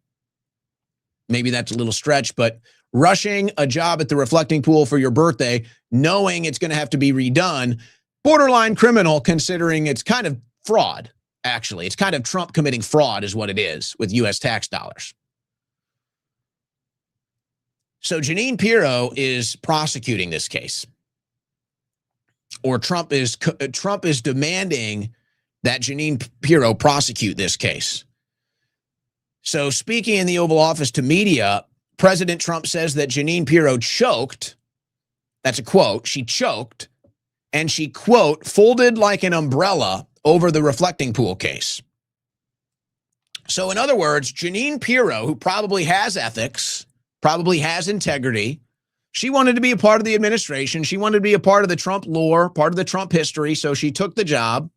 Maybe that's a little stretch, but rushing a job at the reflecting pool for your birthday, knowing it's going to have to be redone, borderline criminal, considering it's kind of fraud, actually. It's kind of Trump committing fraud is what it is with U.S. tax dollars. So Jeanine Pirro is prosecuting this case, or Trump is demanding that Jeanine Pirro prosecute this case. So speaking in the Oval Office to media, President Trump says that Jeanine Pirro choked. That's a quote. She choked, and she, quote, folded like an umbrella over the reflecting pool case. So in other words, Jeanine Pirro, who probably has ethics, probably has integrity, she wanted to be a part of the administration. She wanted to be a part of the Trump lore, part of the Trump history, so she took the job.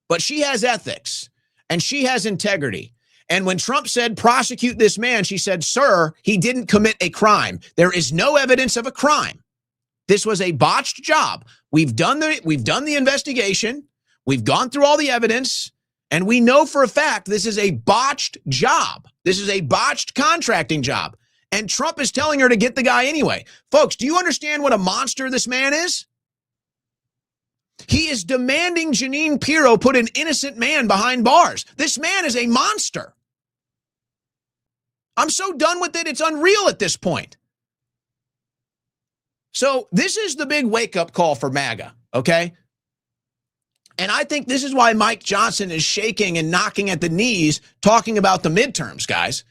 But she has ethics, and she has integrity. And when Trump said, prosecute this man, she said, sir, he didn't commit a crime. There is no evidence of a crime. This was a botched job. We've done the investigation. We've gone through all the evidence, and we know for a fact this is a botched job. This is a botched contracting job. And Trump is telling her to get the guy anyway. Folks, do you understand what a monster this man is? He is demanding Jeanine Pirro put an innocent man behind bars. This man is a monster. I'm so done with it, it's unreal at this point. So this is the big wake-up call for MAGA, okay? And I think this is why Mike Johnson is shaking and knocking at the knees talking about the midterms, guys.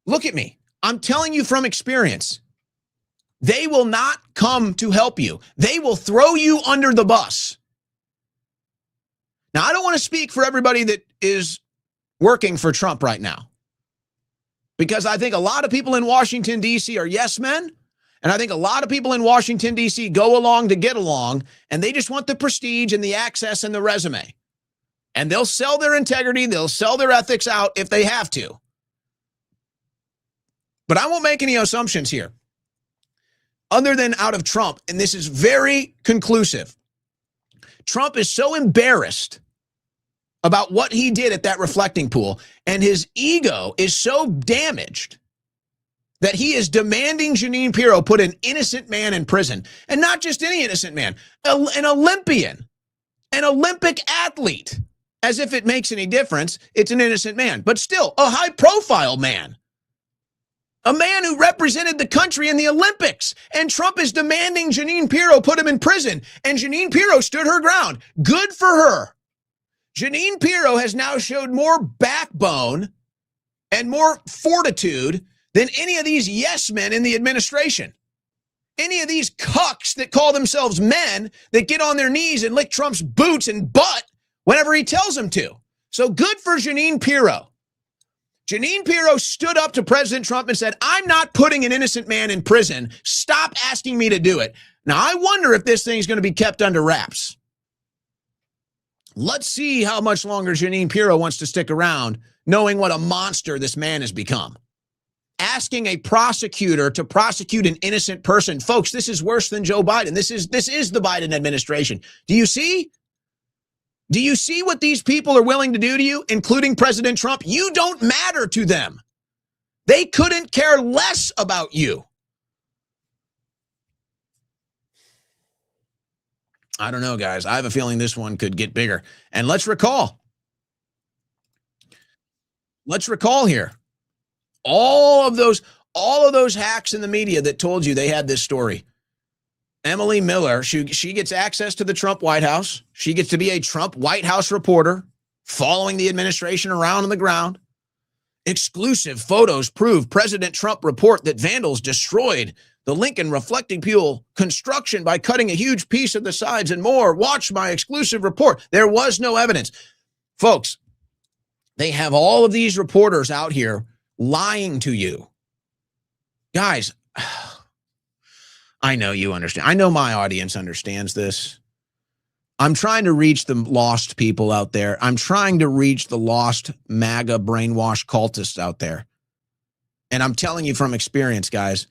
Look at me. I'm telling you from experience. They will not come to help you. They will throw you under the bus. Now, I don't want to speak for everybody that is working for Trump right now, because I think a lot of people in Washington, D.C. are yes men, and I think a lot of people in Washington, D.C. go along to get along, and they just want the prestige and the access and the resume. And they'll sell their integrity, they'll sell their ethics out if they have to. But I won't make any assumptions here other than out of Trump, and this is very conclusive. Trump is so embarrassed about what he did at that reflecting pool, and his ego is so damaged that he is demanding Jeanine Pirro put an innocent man in prison. And not just any innocent man, an Olympian, an Olympic athlete. As if it makes any difference, it's an innocent man, but still a high-profile man. A man who represented the country in the Olympics. And Trump is demanding Jeanine Pirro put him in prison. And Jeanine Pirro stood her ground. Good for her. Jeanine Pirro has now showed more backbone and more fortitude than any of these yes men in the administration. Any of these cucks that call themselves men that get on their knees and lick Trump's boots and butt whenever he tells them to. So good for Jeanine Pirro. Jeanine Pirro stood up to President Trump and said, I'm not putting an innocent man in prison. Stop asking me to do it. Now, I wonder if this thing is going to be kept under wraps. Let's see how much longer Jeanine Pirro wants to stick around, knowing what a monster this man has become. Asking a prosecutor to prosecute an innocent person. Folks, this is worse than Joe Biden. This is the Biden administration. Do you see? Do you see what these people are willing to do to you, including President Trump? You don't matter to them. They couldn't care less about you. I don't know, guys. I have a feeling this one could get bigger. And let's recall here all of those hacks in the media that told you they had this story. Emily Miller, she gets access to the Trump White House. She gets to be a Trump White House reporter, following the administration around on the ground. Exclusive photos prove President Trump report that vandals destroyed the Lincoln reflecting fuel construction by cutting a huge piece of the sides and more. Watch my exclusive report. There was no evidence. Folks, they have all of these reporters out here lying to you. Guys, I know you understand. I know my audience understands this. I'm trying to reach the lost people out there. I'm trying to reach the lost MAGA brainwashed cultists out there. And I'm telling you from experience, guys,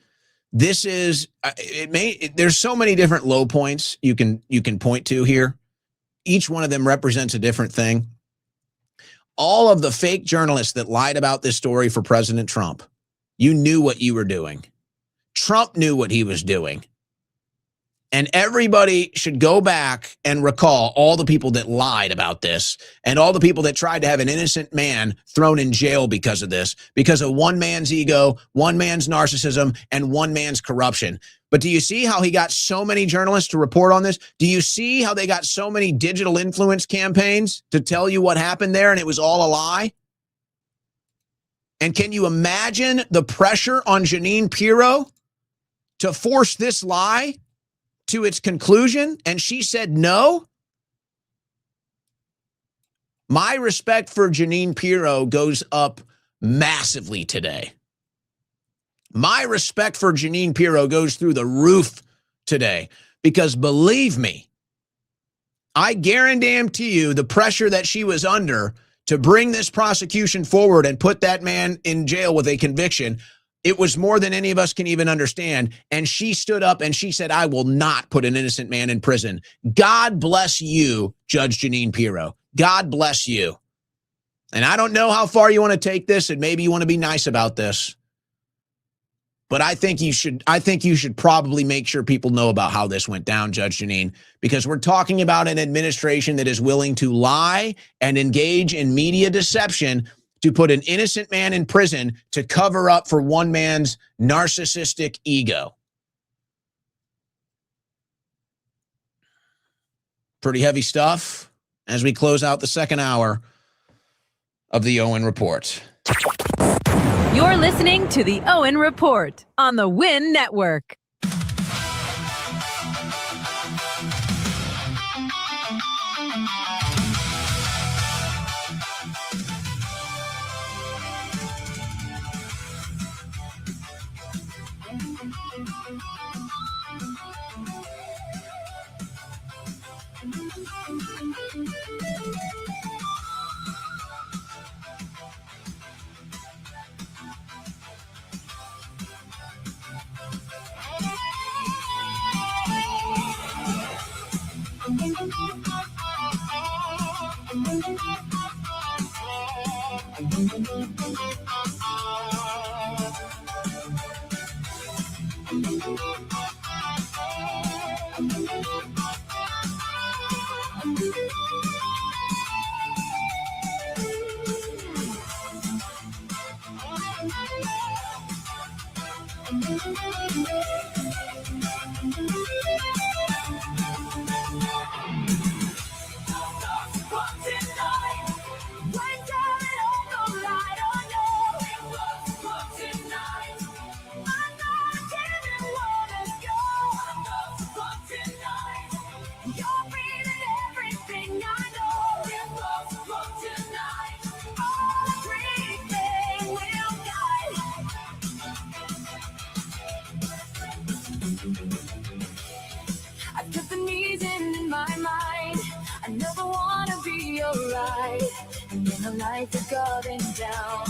this is, there's so many different low points you can point to here. Each one of them represents a different thing. All of the fake journalists that lied about this story for President Trump, you knew what you were doing. Trump knew what he was doing. And everybody should go back and recall all the people that lied about this and all the people that tried to have an innocent man thrown in jail because of this, because of one man's ego, one man's narcissism, and one man's corruption. But do you see how he got so many journalists to report on this? Do you see how they got so many digital influence campaigns to tell you what happened there and it was all a lie? And can you imagine the pressure on Jeanine Pirro to force this lie to its conclusion? And she said no. My respect for Jeanine Pirro goes up massively today. My respect for Jeanine Pirro goes through the roof today, because believe me, I guarantee you the pressure that she was under to bring this prosecution forward and put that man in jail with a conviction, it was more than any of us can even understand. And she stood up and she said, I will not put an innocent man in prison. God bless you, Judge Jeanine Pirro. God bless you. And I don't know how far you want to take this, and maybe you want to be nice about this. But I think you should probably make sure people know about how this went down, Judge Jeanine, because we're talking about an administration that is willing to lie and engage in media deception to put an innocent man in prison to cover up for one man's narcissistic ego. Pretty heavy stuff as we close out the second hour of the Owen Report. You're listening to the Owen Report on the Win Network. I've got the knees in my mind. I never wanna be alright. And in a life of going down.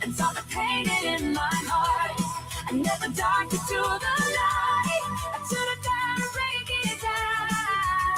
And saw the pain in my heart. I never dark to the light. I turn it down and break it down.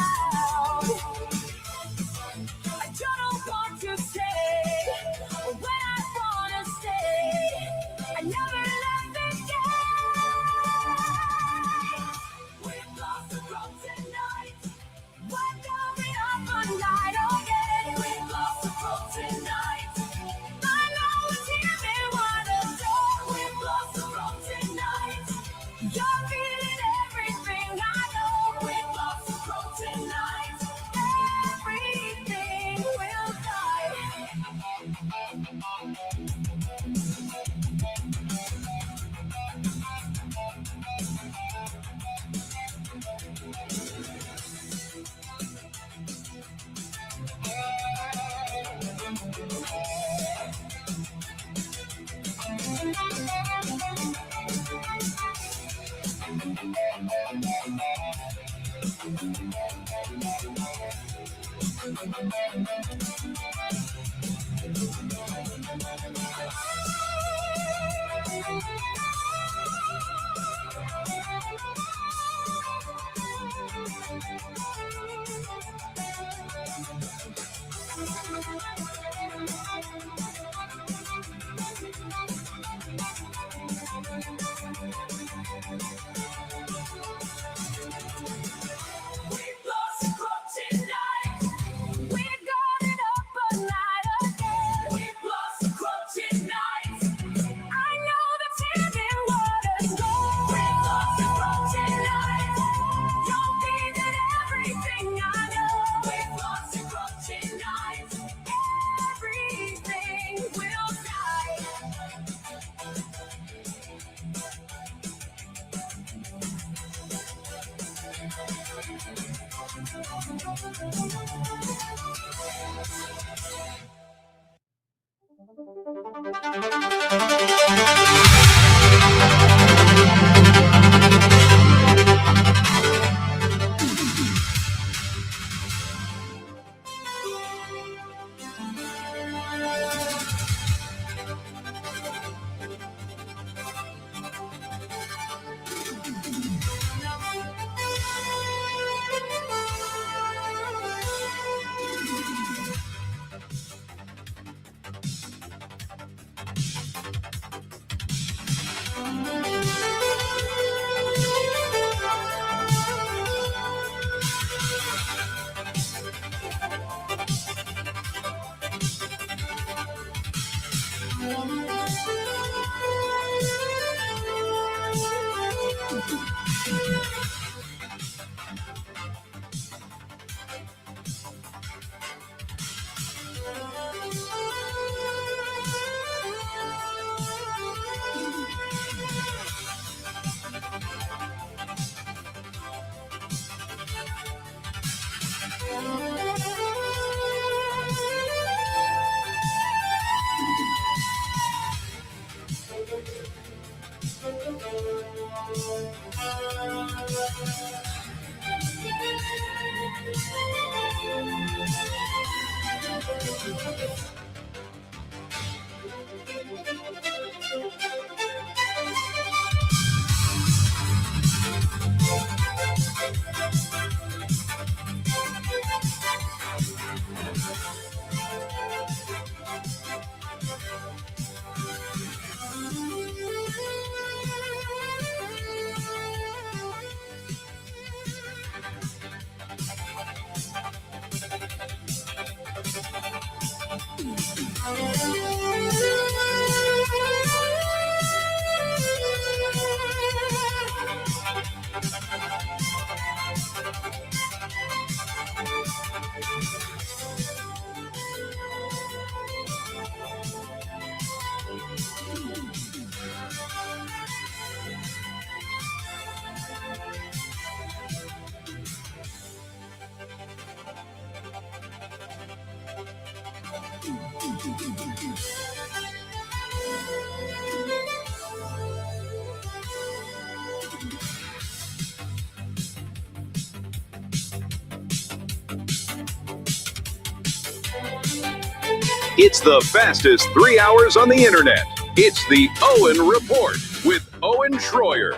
It's the fastest 3 hours on the internet. It's the Owen Report with Owen Schroyer.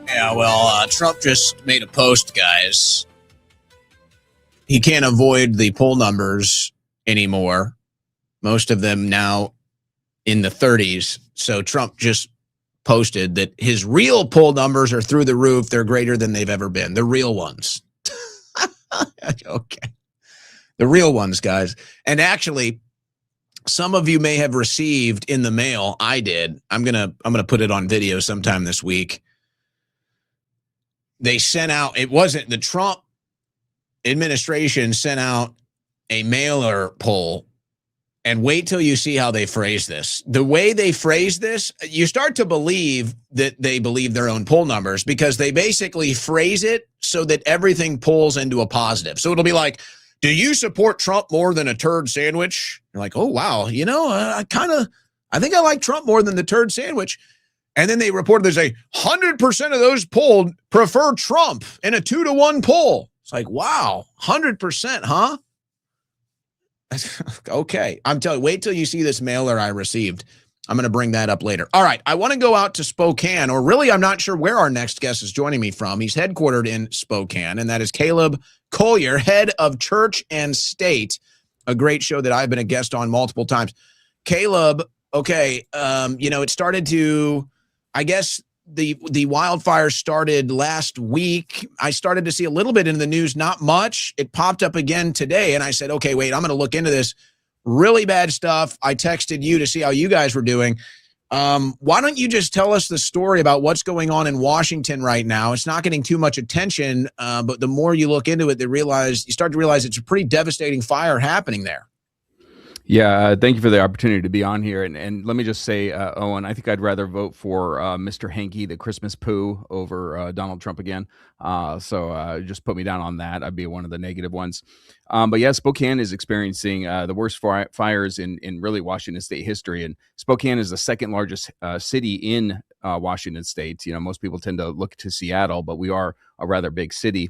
Yeah, well, Trump just made a post, guys. He can't avoid the poll numbers anymore. Most of them now in the 30s. So Trump just posted that his real poll numbers are through the roof. They're greater than they've ever been. The real ones. Okay. The real ones, guys. And actually, some of you may have received in the mail. I did. I'm gonna put it on video sometime this week. They sent out, it wasn't the Trump administration sent out a mailer poll, and wait till you see how they phrase this. The way they phrase this, you start to believe that they believe their own poll numbers, because they basically phrase it so that everything pulls into a positive. So it'll be like, do you support Trump more than a turd sandwich? You're like, oh, wow. You know, I think I like Trump more than the turd sandwich. And then they reported there's 100% of those polled prefer Trump in a 2-to-1 poll. It's like, wow, 100%, huh? Okay. I'm telling you, wait till you see this mailer I received. I'm going to bring that up later. All right. I want to go out to Spokane, or really, I'm not sure where our next guest is joining me from. He's headquartered in Spokane, and that is Caleb Collier, head of Church and State, a great show that I've been a guest on multiple times. Caleb, okay, it started to, I guess, the wildfire started last week. I started to see a little bit in the news, not much. It popped up again today, and I said, okay, wait, I'm going to look into this. Really bad stuff. I texted you to see how you guys were doing. Why don't you just tell us the story about what's going on in Washington right now? It's not getting too much attention, but the more you look into it, you start to realize it's a pretty devastating fire happening there. Yeah, thank you for the opportunity to be on here. And let me just say, Owen, I think I'd rather vote for Mr. Hanky, the Christmas poo, over Donald Trump again. So just put me down on that. I'd be one of the negative ones. But yeah, Spokane is experiencing the worst fires in really Washington State history. And Spokane is the second largest city in Washington State. Most people tend to look to Seattle, but we are a rather big city.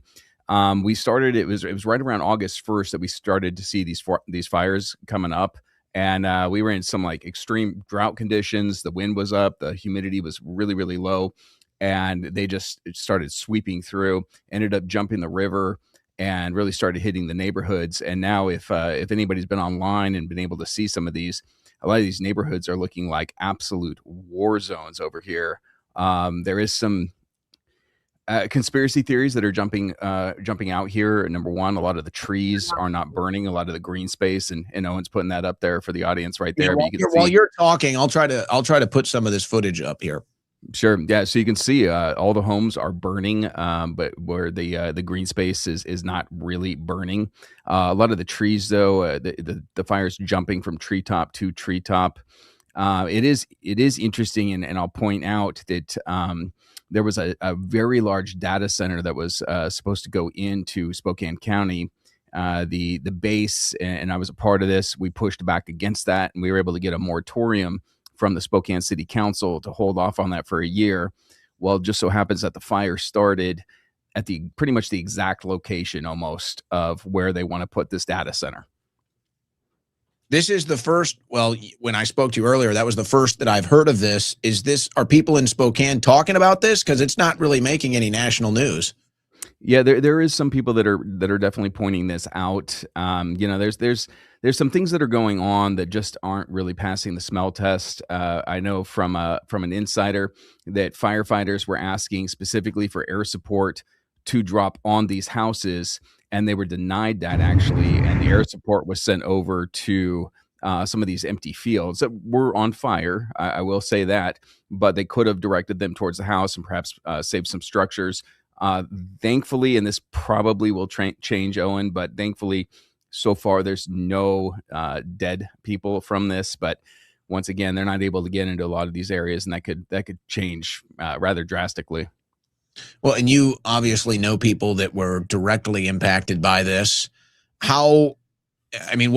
We started, it was right around August 1st that we started to see these fires coming up. And we were in some like extreme drought conditions. The wind was up, the humidity was really, really low. And they just started sweeping through, ended up jumping the river, and really started hitting the neighborhoods. And now if anybody's been online and been able to see some of these, a lot of these neighborhoods are looking like absolute war zones over here. There is some conspiracy theories that are jumping out here. Number one, a lot of the trees are not burning, a lot of the green space, and Owen's putting that up there for the audience right there. Yeah, while you're talking, I'll try to put some of this footage up here. Sure. Yeah. So you can see all the homes are burning, but where the green space is not really burning. A lot of the trees, though, the fire's jumping from treetop to treetop. It is interesting, and I'll point out that there was a very large data center that was supposed to go into Spokane County. The base, and I was a part of this. We pushed back against that, and we were able to get a moratorium from the Spokane City Council to hold off on that for a year. Well, it just so happens that the fire started at pretty much the exact location almost of where they want to put this data center. This is the first, well, when I spoke to you earlier, that was the first that I've heard of this. Are people in Spokane talking about this? Because it's not really making any national news. Yeah, there is some people that are definitely pointing this out. There's some things that are going on that just aren't really passing the smell test. I know from an insider that firefighters were asking specifically for air support to drop on these houses, and they were denied that actually, and the air support was sent over to some of these empty fields that were on fire. I will say that, but they could have directed them towards the house and perhaps saved some structures. Thankfully, and this probably will change, Owen, but thankfully, so far there's no dead people from this. But once again, they're not able to get into a lot of these areas, and that could change rather drastically. Well, and you obviously know people that were directly impacted by this. What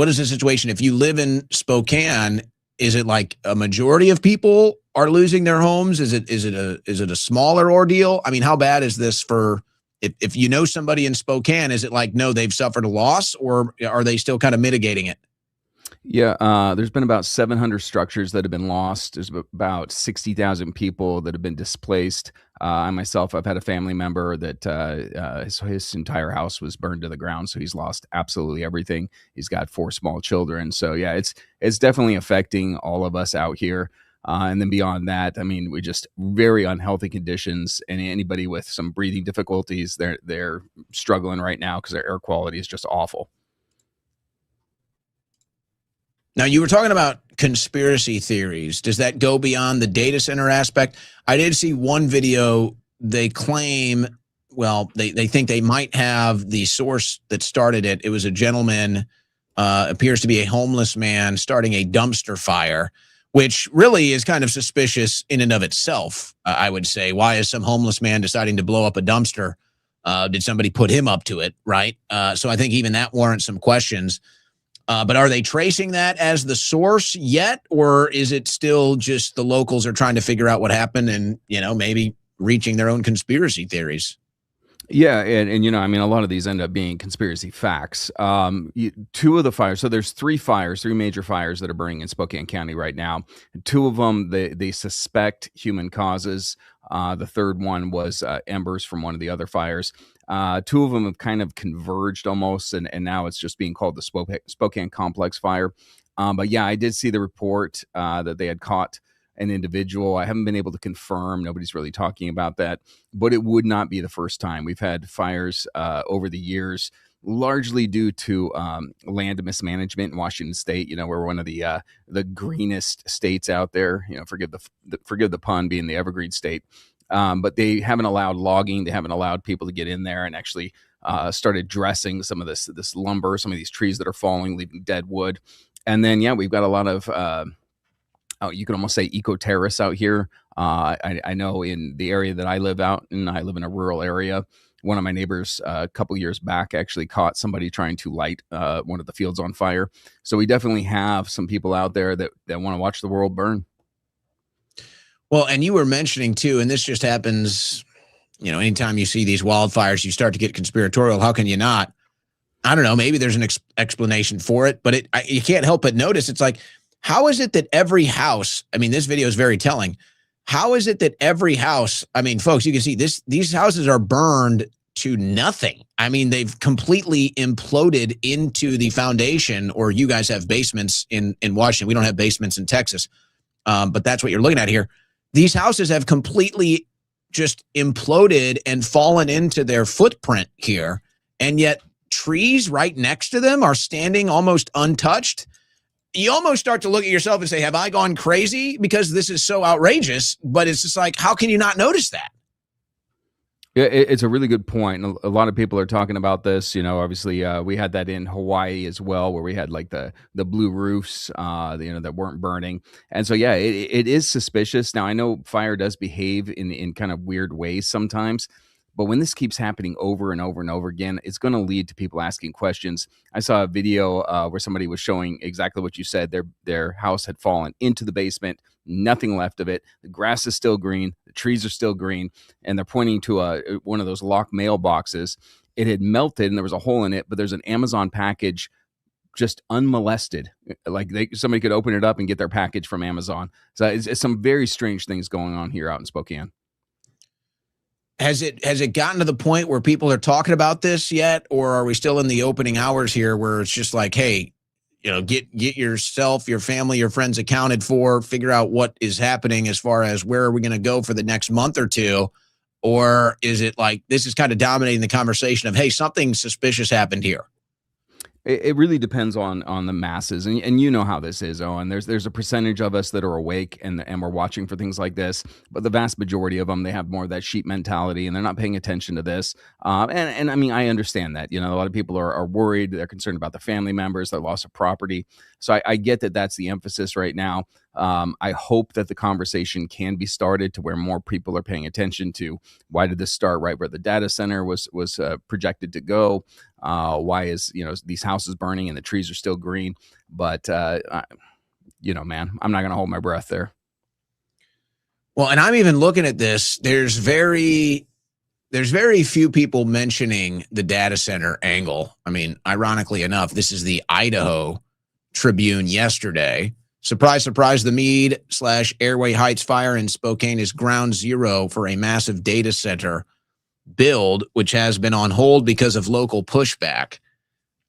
is the situation? If you live in Spokane, is it like a majority of people are losing their homes? Is it a smaller ordeal? I mean, how bad is this for, if you know somebody in Spokane, is it like, no, they've suffered a loss, or are they still kind of mitigating it? Yeah, there's been about 700 structures that have been lost. There's about 60,000 people that have been displaced. I myself, I've had a family member that his entire house was burned to the ground, so he's lost absolutely everything. He's got 4 small children. So yeah, it's definitely affecting all of us out here. And then beyond that, I mean, we just very unhealthy conditions, and anybody with some breathing difficulties, they're struggling right now because their air quality is just awful. Now, you were talking about conspiracy theories. Does that go beyond the data center aspect? I did see one video. They claim, they think they might have the source that started it. It was a gentleman, appears to be a homeless man, starting a dumpster fire, which really is kind of suspicious in and of itself, I would say. Why is some homeless man deciding to blow up a dumpster? Did somebody put him up to it, right? So I think even that warrants some questions. But are they tracing that as the source yet, or is it still just the locals are trying to figure out what happened and, maybe reaching their own conspiracy theories? Yeah, and I mean, a lot of these end up being conspiracy facts. Two of the fires, so there's three major fires that are burning in Spokane County right now. Two of them, they suspect human causes. The third one was embers from one of the other fires. Two of them have kind of converged almost, and now it's just being called the Spokane Complex Fire. But yeah, I did see the report that they had caught an individual. I haven't been able to confirm. Nobody's really talking about that, but it would not be the first time. We've had fires over the years, largely due to land mismanagement in Washington State. We're one of the greenest states out there. Forgive the pun, being the evergreen state. But they haven't allowed logging. They haven't allowed people to get in there and actually start addressing some of this lumber, some of these trees that are falling, leaving dead wood. And then, yeah, we've got a lot of you could almost say eco-terrorists out here. I know in the area that I live out in, I live in a rural area. One of my neighbors a couple years back actually caught somebody trying to light one of the fields on fire. So we definitely have some people out there that want to watch the world burn. Well, and you were mentioning too, and this just happens, anytime you see these wildfires, you start to get conspiratorial. How can you not? I don't know. Maybe there's an explanation for it, but you can't help but notice. It's like, how is it that every house, I mean, this video is very telling. How is it that every house, I mean, folks, you can see these houses are burned to nothing. I mean, they've completely imploded into the foundation, or you guys have basements in Washington. We don't have basements in Texas, but that's what you're looking at here. These houses have completely just imploded and fallen into their footprint here, and yet trees right next to them are standing almost untouched. You almost start to look at yourself and say, have I gone crazy? Because this is so outrageous, but it's just like, how can you not notice that? Yeah, it's a really good point. And a lot of people are talking about this. Obviously, we had that in Hawaii as well, where we had like the blue roofs, that weren't burning. And so, yeah, it is suspicious. Now, I know fire does behave in kind of weird ways sometimes. But when this keeps happening over and over and over again, it's going to lead to people asking questions. I saw a video where somebody was showing exactly what you said. Their house had fallen into the basement, nothing left of it. The grass is still green. The trees are still green. And they're pointing to one of those locked mailboxes. It had melted and there was a hole in it, but there's an Amazon package just unmolested. Like somebody could open it up and get their package from Amazon. So it's some very strange things going on here out in Spokane. Has it gotten to the point where people are talking about this yet, or are we still in the opening hours here where it's just like, hey, get yourself, your family, your friends accounted for, figure out what is happening as far as where are we going to go for the next month or two? Or is it like this is kind of dominating the conversation of, hey, something suspicious happened here? It really depends on the masses, and you know how this is, Owen. There's a percentage of us that are awake and we're watching for things like this, but the vast majority of them, they have more of that sheep mentality and they're not paying attention to this. And I mean, I understand that. A lot of people are worried, they're concerned about their family members, their loss of property. So I get that that's the emphasis right now. I hope that the conversation can be started to where more people are paying attention to why did this start right where the data center was projected to go. Why is these houses burning and the trees are still green? But man, I'm not going to hold my breath there. Well, and I'm even looking at this. There's very few people mentioning the data center angle. I mean, ironically enough, this is the Idaho Tribune yesterday. Surprise, surprise, the Meade/Airway Heights fire in Spokane is ground zero for a massive data center build, which has been on hold because of local pushback.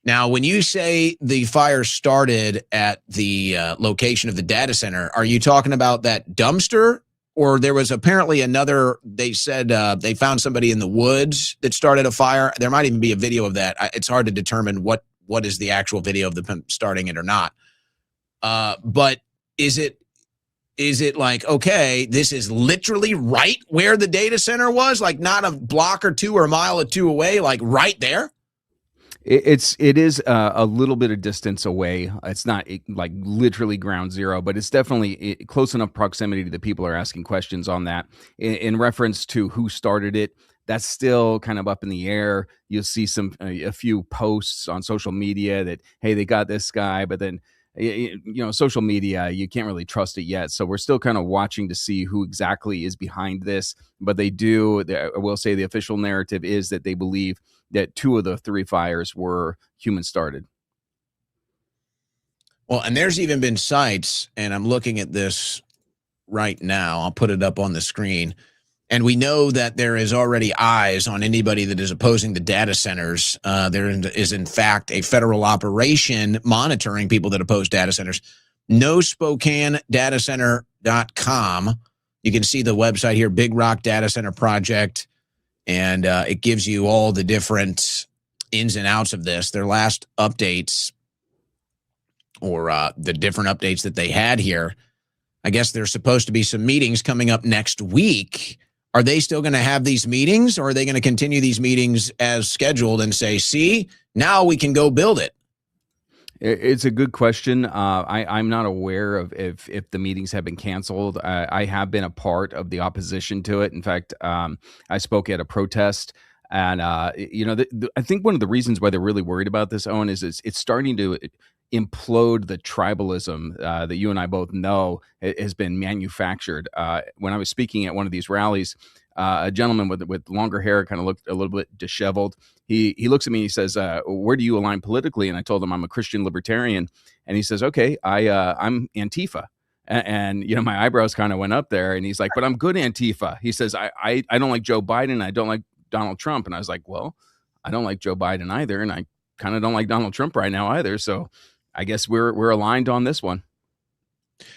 Now, when you say the fire started at the location of the data center, are you talking about that dumpster? Or there was apparently another, they said they found somebody in the woods that started a fire. There might even be a video of that. It's hard to determine what is the actual video of them starting it or not. But is it like, okay, this is literally right where the data center was, like not a block or two or a mile or two away, like right there? It is a little bit of distance away. It's not like literally ground zero, but it's definitely close enough proximity that people are asking questions on that. In reference to who started it, that's still kind of up in the air. You'll see a few posts on social media that, hey, they got this guy, but then social media, you can't really trust it yet. So we're still kind of watching to see who exactly is behind this. But I will say the official narrative is that they believe that 2 of the 3 fires were human started. Well, and there's even been sites, and I'm looking at this right now. I'll put it up on the screen. And we know that there is already eyes on anybody that is opposing the data centers. There is, in fact, a federal operation monitoring people that oppose data centers. NoSpokaneDataCenter.com. You can see the website here, Big Rock Data Center Project, and it gives you all the different ins and outs of this. Their last updates, or the different updates that they had here, I guess there's supposed to be some meetings coming up next week. Are they still going to have these meetings, or are they going to continue these meetings as scheduled and say, see, now we can go build it? It's a good question. I'm not aware of if the meetings have been canceled. I have been a part of the opposition to it. In fact, I spoke at a protest. And, I think one of the reasons why they're really worried about this, Owen, is it's starting to implode the tribalism that you and I both know has been manufactured. When I was speaking at one of these rallies, a gentleman with longer hair, kind of looked a little bit disheveled. He looks at me and he says, where do you align politically? And I told him I'm a Christian libertarian. And he says, okay, I'm Antifa. And my eyebrows kind of went up there. And he's like, but I'm good Antifa. He says, I don't like Joe Biden. I don't like Donald Trump. And I was like, well, I don't like Joe Biden either. And I kind of don't like Donald Trump right now either. So I guess we're aligned on this one.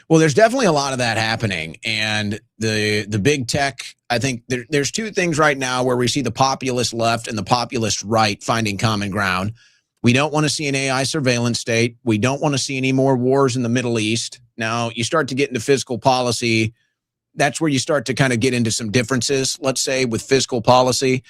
Well, there's definitely a lot of that happening. And the big tech, I think there's 2 things right now where we see the populist left and the populist right finding common ground. We don't want to see an AI surveillance state. We don't want to see any more wars in the Middle East. Now, you start to get into fiscal policy. That's where you start to kind of get into some differences, let's say, with fiscal policy.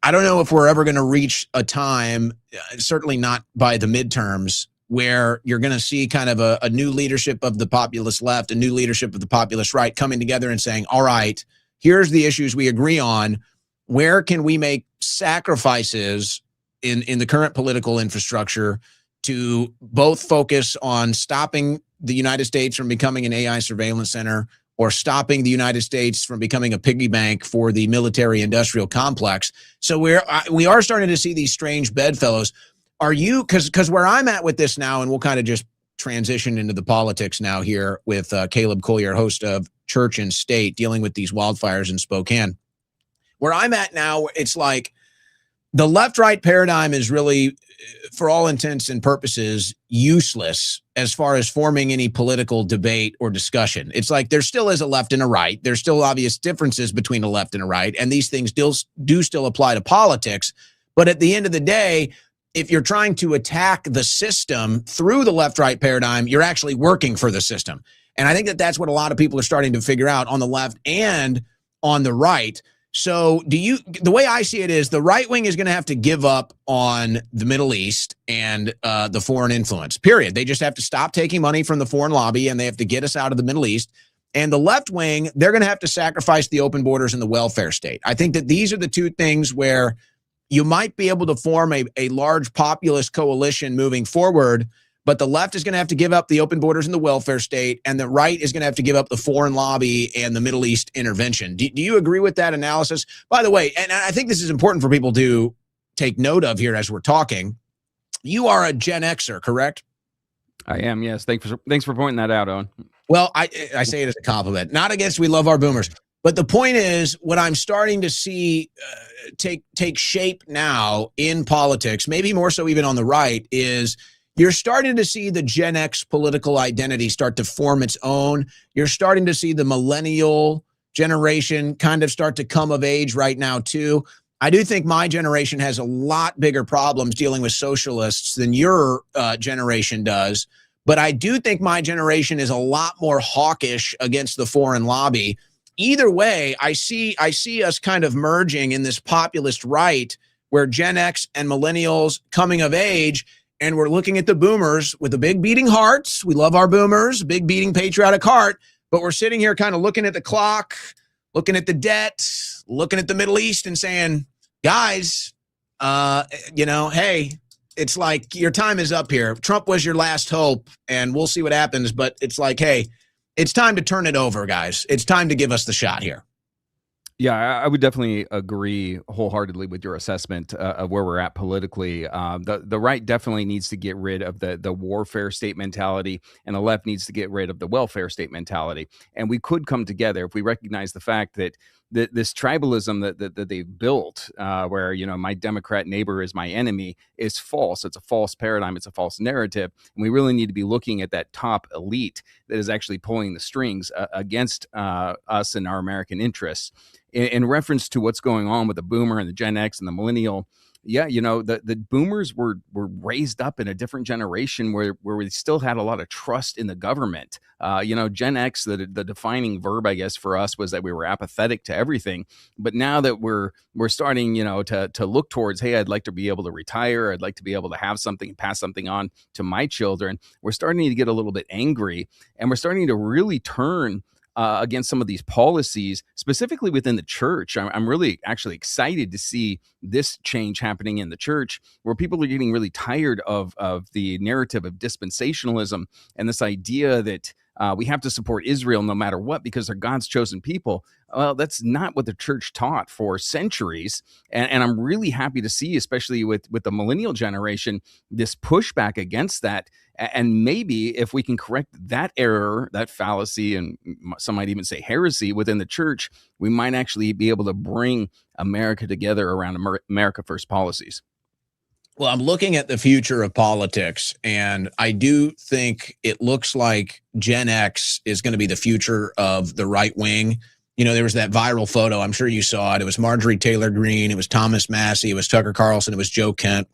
I don't know if we're ever going to reach a time, certainly not by the midterms, where you're going to see kind of a new leadership of the populist left, a new leadership of the populist right coming together and saying, all right, here's the issues we agree on. Where can we make sacrifices in the current political infrastructure to both focus on stopping the United States from becoming an AI surveillance center, or stopping the United States from becoming a piggy bank for the military industrial complex? So we are starting to see these strange bedfellows. Are you, because where I'm at with this now, and we'll kind of just transition into the politics now here with Caleb Collier, host of Church and State, dealing with these wildfires in Spokane. Where I'm at now, it's like the left-right paradigm is really, for all intents and purposes, useless as far as forming any political debate or discussion. It's like there still is a left and a right. There's still obvious differences between a left and a right, and these things do still apply to politics. But at the end of the day, if you're trying to attack the system through the left-right paradigm, you're actually working for the system. And I think that that's what a lot of people are starting to figure out on the left and on the right. So the way I see it is the right wing is going to have to give up on the Middle East and the foreign influence, period. They just have to stop taking money from the foreign lobby, and they have to get us out of the Middle East. And the left wing, they're going to have to sacrifice the open borders and the welfare state. I think that these are the 2 things where you might be able to form a large populist coalition moving forward, but the left is going to have to give up the open borders and the welfare state, and the right is going to have to give up the foreign lobby and the Middle East intervention. Do you agree with that analysis? By the way, and I think this is important for people to take note of here as we're talking, you are a Gen Xer, correct? I am, yes. Thanks for pointing that out, Owen. Well, I say it as a compliment. Not against, we love our boomers. But the point is, what I'm starting to see take shape now in politics, maybe more so even on the right, is you're starting to see the Gen X political identity start to form its own. You're starting to see the millennial generation kind of start to come of age right now, too. I do think my generation has a lot bigger problems dealing with socialists than your generation does. But I do think my generation is a lot more hawkish against the foreign lobby. Either way, I see us kind of merging in this populist right where Gen X and millennials coming of age, and we're looking at the boomers with the big beating hearts. We love our boomers, big beating patriotic heart, but we're sitting here kind of looking at the clock, looking at the debt, looking at the Middle East and saying, guys, hey, it's like your time is up here. Trump was your last hope, and we'll see what happens. But it's like, hey, it's time to turn it over, guys. It's time to give us the shot here. Yeah, I would definitely agree wholeheartedly with your assessment of where we're at politically. The right definitely needs to get rid of the warfare state mentality, and the left needs to get rid of the welfare state mentality. And we could come together if we recognize the fact that this tribalism that they've built, where my Democrat neighbor is my enemy, is false. It's a false paradigm. It's a false narrative, and we really need to be looking at that top elite that is actually pulling the strings against us and our American interests. In reference to what's going on with the boomer and the Gen X and the millennial, yeah, the boomers were raised up in a different generation where we still had a lot of trust in the government. Gen X, the defining verb, I guess, for us was that we were apathetic to everything. But now that we're starting, to look towards, hey, I'd like to be able to retire. I'd like to be able to have something, pass something on to my children. We're starting to get a little bit angry, and we're starting to really turn against some of these policies, specifically within the church. I'm really actually excited to see this change happening in the church, where people are getting really tired of the narrative of dispensationalism and this idea that we have to support Israel no matter what because they're God's chosen people. Well, that's not what the church taught for centuries. And I'm really happy to see, especially with the millennial generation, this pushback against that. And maybe if we can correct that error, that fallacy, and some might even say heresy within the church, we might actually be able to bring America together around America First policies. Well, I'm looking at the future of politics, and I do think it looks like Gen X is going to be the future of the right wing. There was that viral photo. I'm sure you saw it. It was Marjorie Taylor Greene. It was Thomas Massey. It was Tucker Carlson. It was Joe Kent.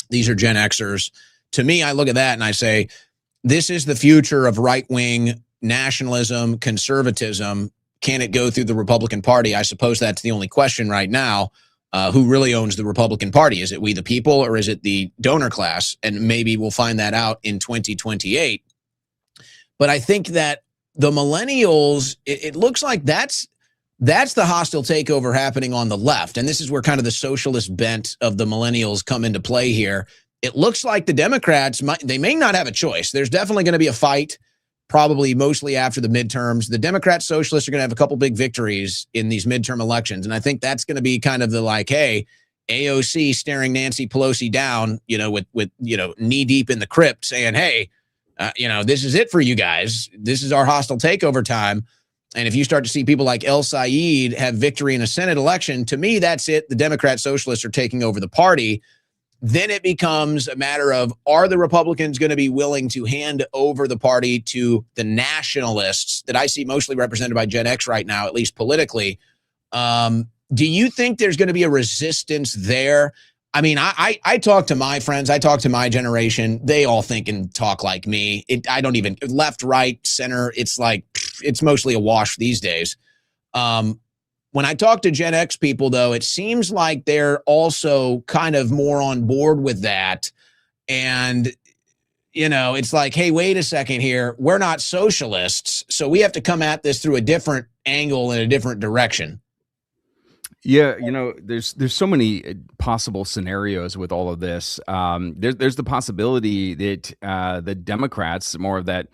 These are Gen Xers. To me, I look at that and I say, this is the future of right-wing nationalism, conservatism. Can it go through the Republican Party? I suppose that's the only question right now. Who really owns the Republican Party? Is it we the people, or is it the donor class? And maybe we'll find that out in 2028. But I think that the millennials, it looks like that's the hostile takeover happening on the left. And this is where kind of the socialist bent of the millennials come into play here. It looks like the Democrats, they may not have a choice. There's definitely going to be a fight, probably mostly after the midterms. The Democrat socialists are going to have a couple big victories in these midterm elections. And I think that's going to be kind of the like, hey, AOC staring Nancy Pelosi down, with knee deep in the crypt saying, hey, this is it for you guys. This is our hostile takeover time. And if you start to see people like El Sayed have victory in a Senate election, to me, that's it. The Democrat socialists are taking over the party. Then it becomes a matter of, are the Republicans going to be willing to hand over the party to the nationalists that I see mostly represented by Gen X right now, at least politically? Do you think there's going to be a resistance there? I mean, I talk to my friends. I talk to my generation. They all think and talk like me. I don't even left, right, center. It's like, it's mostly a wash these days. When I talk to Gen X people, though, it seems like they're also kind of more on board with that. And, it's like, hey, wait a second here. We're not socialists, so we have to come at this through a different angle and a different direction. Yeah, there's so many possible scenarios with all of this. There's the possibility that the Democrats, more of that,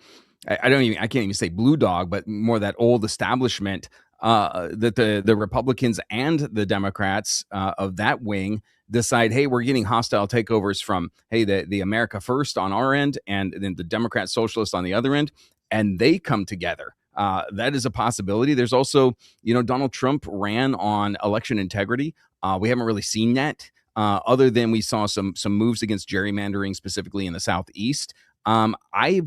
I can't even say blue dog, but more of that old establishment, that the Republicans and the Democrats of that wing decide, hey, we're getting hostile takeovers from, hey, the America First on our end, and then the Democrat Socialists on the other end, and they come together. That is a possibility. There's also, Donald Trump ran on election integrity. We haven't really seen that, other than we saw some moves against gerrymandering, specifically in the Southeast. I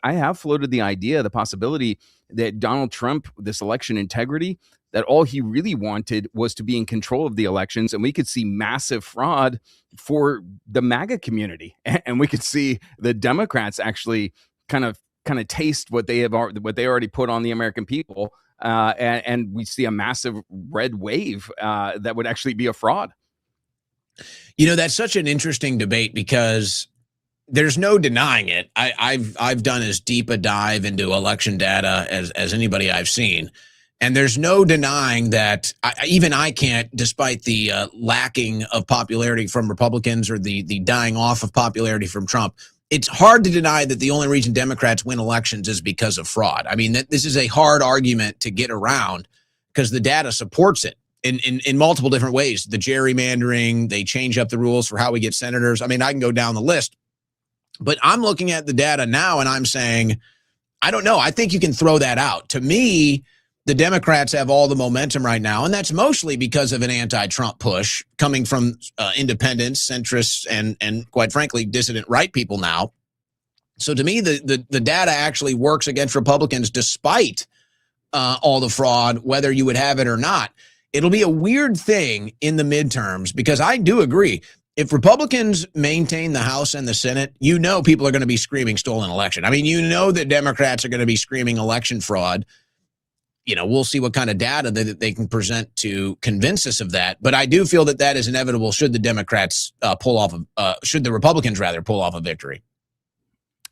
have floated the idea, the possibility that Donald Trump, this election integrity, that all he really wanted was to be in control of the elections, and we could see massive fraud for the MAGA community, and we could see the Democrats actually kind of taste what they already put on the American people, and we see a massive red wave that would actually be a fraud. That's such an interesting debate because there's no denying it. I've done as deep a dive into election data as anybody I've seen. And there's no denying that even I can't, despite the lacking of popularity from Republicans or the dying off of popularity from Trump, it's hard to deny that the only reason Democrats win elections is because of fraud. I mean, this is a hard argument to get around because the data supports it in multiple different ways. The gerrymandering, they change up the rules for how we get senators. I mean, I can go down the list. But I'm looking at the data now and I'm saying, I don't know. I think you can throw that out. To me, the Democrats have all the momentum right now, and that's mostly because of an anti-Trump push coming from independents, centrists, and quite frankly, dissident right people now. So to me, the data actually works against Republicans despite all the fraud, whether you would have it or not. It'll be a weird thing in the midterms because I do agree. If Republicans maintain the House and the Senate, you know people are going to be screaming stolen election. I mean, you know that Democrats are going to be screaming election fraud. You know, we'll see what kind of data that they can present to convince us of that. But I do feel that that is inevitable should the Democrats should the Republicans rather pull off a victory.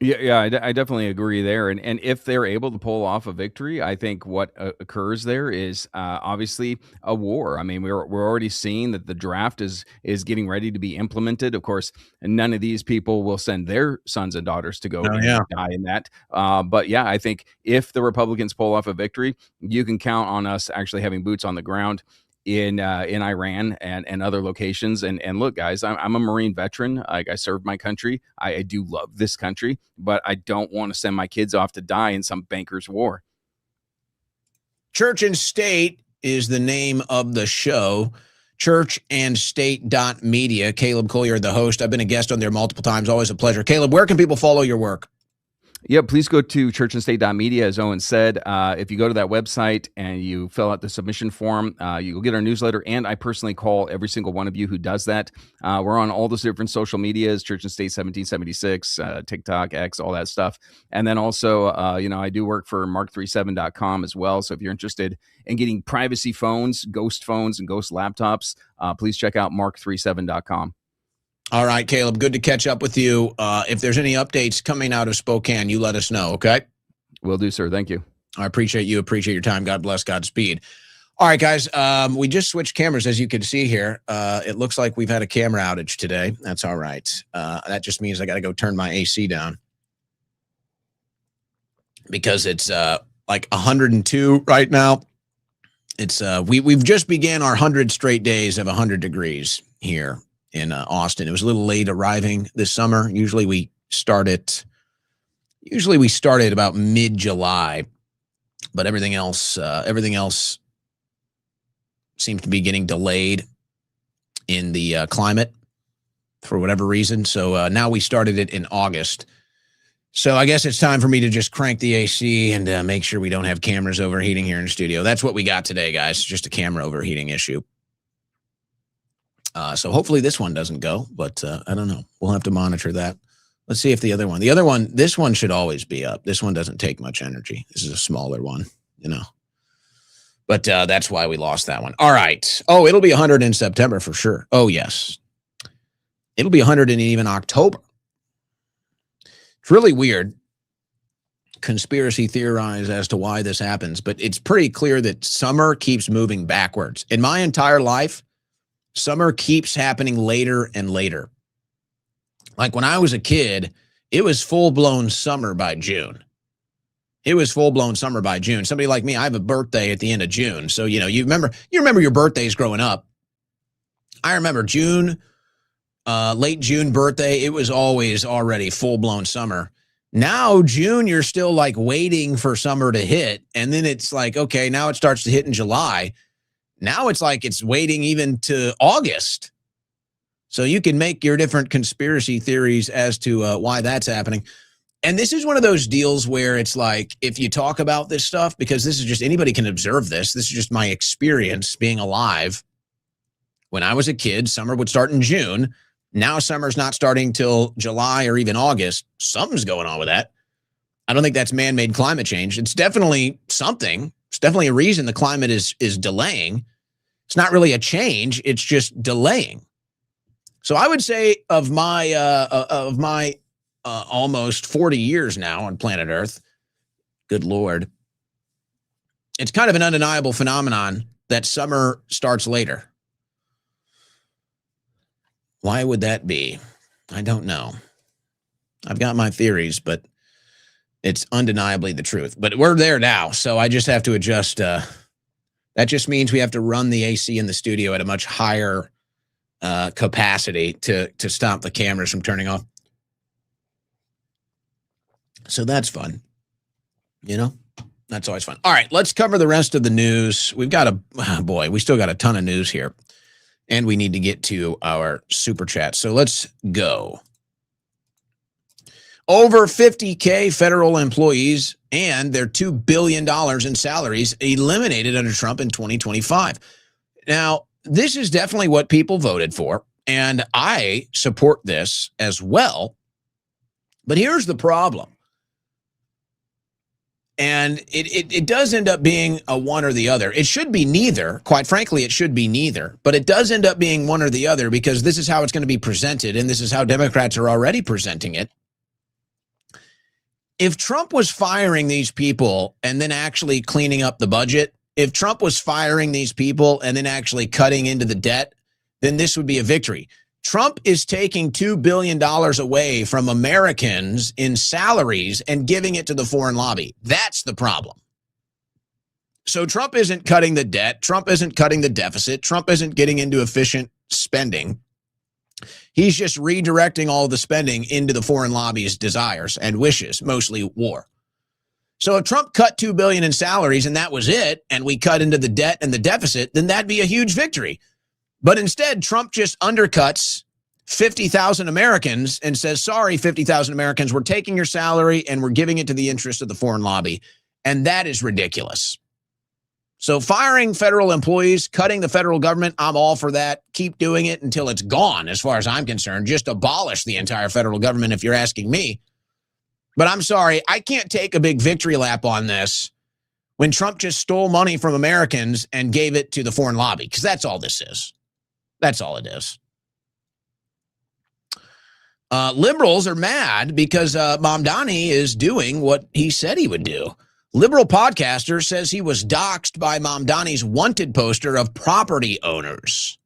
Yeah, I definitely agree there. And if they're able to pull off a victory, I think what occurs there is obviously a war. I mean, we're already seeing that the draft is getting ready to be implemented. Of course, none of these people will send their sons and daughters to go die in that. But yeah, I think if the Republicans pull off a victory, you can count on us actually having boots on the ground in Iran and other locations. And look, guys, I'm a Marine veteran. I served my country. I do love this country, but I don't want to send my kids off to die in some banker's war. Church and State is the name of the show. churchandstate.media. Caleb Collier, the host. I've been a guest on there multiple times. Always a pleasure. Caleb, where can people follow your work? Yeah, please go to churchandstate.media, as Owen said. If you go to that website and you fill out the submission form, you'll get our newsletter, and I personally call every single one of you who does that. We're on all those different social medias, Church and State 1776, TikTok, X, all that stuff. And then also, I do work for mark37.com as well. So if you're interested in getting privacy phones, and ghost laptops, please check out mark37.com. All right, Caleb, good to catch up with you. If there's any updates coming out of Spokane, you let us know, okay? Will do, sir. Thank you. I appreciate you. Appreciate your time. God bless. Godspeed. All right, guys, we just switched cameras, as you can see here. It looks like we've had a camera outage today. That's all right. That just means I got to go turn my AC down because it's like 102 right now. It's we've just began our 100 straight days of 100 degrees here in Austin. It was a little late arriving this summer. Usually we start at about mid-July, but everything else seems to be getting delayed in the climate for whatever reason. So now we started it in August. So I guess it's time for me to just crank the AC and make sure we don't have cameras overheating here in the studio. That's what we got today, guys. Just a camera overheating issue. So hopefully this one doesn't go, but I don't know. We'll have to monitor that. Let's see if this one should always be up. This one doesn't take much energy. This is a smaller one, but that's why we lost that one. All right. Oh, it'll be 100 in September for sure. Oh, yes. It'll be 100 in even October. It's really weird. Conspiracy theorize as to why this happens, but it's pretty clear that summer keeps moving backwards. In my entire life, summer keeps happening later and later. Like when I was a kid, it was full-blown summer by June. Somebody like me, I have a birthday at the end of June. So, you remember your birthdays growing up. I remember June, late June birthday. It was always already full-blown summer. Now, June, you're still like waiting for summer to hit. And then it's like, okay, now it starts to hit in July. Now it's like it's waiting even to August. So you can make your different conspiracy theories as to why that's happening. And this is one of those deals where it's like, if you talk about this stuff, because this is just, anybody can observe this. This is just my experience being alive. When I was a kid, summer would start in June. Now summer's not starting till July or even August. Something's going on with that. I don't think that's man-made climate change. It's definitely something. It's definitely a reason the climate is delaying. It's not really a change. It's just delaying. So I would say of my almost 40 years now on planet Earth, good Lord, It's kind of an undeniable phenomenon that summer starts later. Why would that be? I don't know. I've got my theories, but it's undeniably the truth. But we're there now, so I just have to adjust. That just means we have to run the AC in the studio at a much higher capacity to stop the cameras from turning off. So that's fun. That's always fun. All right, let's cover the rest of the news. We've got we still got a ton of news here. And we need to get to our super chat. So let's go. Over 50K federal employees and their $2 billion in salaries eliminated under Trump in 2025. Now, this is definitely what people voted for, and I support this as well. But here's the problem. And it does end up being a one or the other. It should be neither. Quite frankly, it should be neither. But it does end up being one or the other because this is how it's going to be presented, and this is how Democrats are already presenting it. If Trump was firing these people and then actually cleaning up the budget, if Trump was firing these people and then actually cutting into the debt, then this would be a victory. Trump is taking $2 billion away from Americans in salaries and giving it to the foreign lobby. That's the problem. So Trump isn't cutting the debt. Trump isn't cutting the deficit. Trump isn't getting into efficient spending. He's just redirecting all the spending into the foreign lobby's desires and wishes, mostly war. So if Trump cut $2 billion in salaries and that was it, and we cut into the debt and the deficit, then that'd be a huge victory. But instead, Trump just undercuts 50,000 Americans and says, sorry, 50,000 Americans, we're taking your salary and we're giving it to the interest of the foreign lobby. And that is ridiculous. So firing federal employees, cutting the federal government, I'm all for that. Keep doing it until it's gone, as far as I'm concerned. Just abolish the entire federal government if you're asking me. But I'm sorry, I can't take a big victory lap on this when Trump just stole money from Americans and gave it to the foreign lobby, because that's all this is. That's all it is. Liberals are mad because Mamdani is doing what he said he would do. Liberal podcaster says he was doxxed by Mamdani's wanted poster of property owners.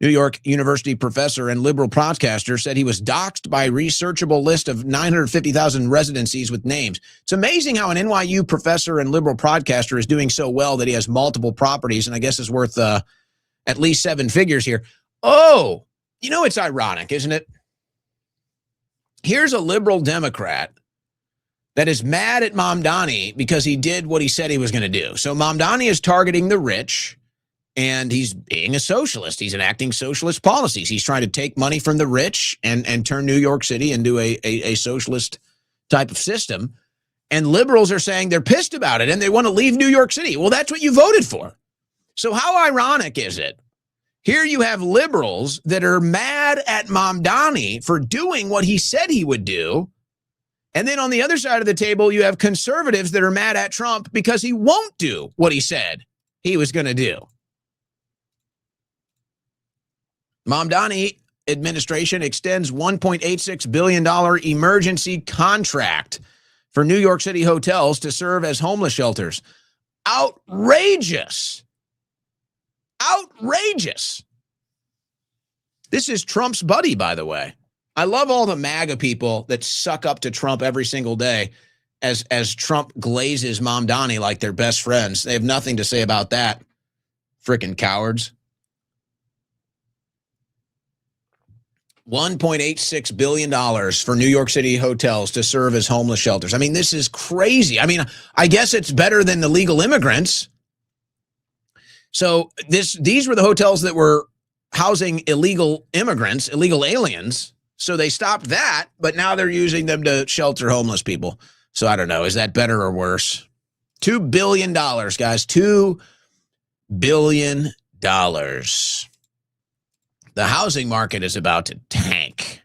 New York University professor and liberal podcaster said he was doxxed by a researchable list of 950,000 residencies with names. It's amazing how an NYU professor and liberal podcaster is doing so well that he has multiple properties, and I guess is worth at least 7 figures here. Oh, it's ironic, isn't it? Here's a liberal Democrat that is mad at Mamdani because he did what he said he was going to do. So Mamdani is targeting the rich, and he's being a socialist. He's enacting socialist policies. He's trying to take money from the rich and turn New York City into a socialist type of system. And liberals are saying they're pissed about it and they want to leave New York City. Well, that's what you voted for. So how ironic is it? Here you have liberals that are mad at Mamdani for doing what he said he would do. And then on the other side of the table, you have conservatives that are mad at Trump because he won't do what he said he was going to do. Mamdani administration extends $1.86 billion emergency contract for New York City hotels to serve as homeless shelters. Outrageous. Outrageous. This is Trump's buddy, by the way. I love all the MAGA people that suck up to Trump every single day as Trump glazes Mamdani like they're best friends. They have nothing to say about that. Frickin' cowards. $1.86 billion for New York City hotels to serve as homeless shelters. I mean, this is crazy. I mean, I guess it's better than the legal immigrants. So these were the hotels that were housing illegal immigrants, illegal aliens. So they stopped that, but now they're using them to shelter homeless people. So I don't know. Is that better or worse? $2 billion, guys. $2 billion. The housing market is about to tank.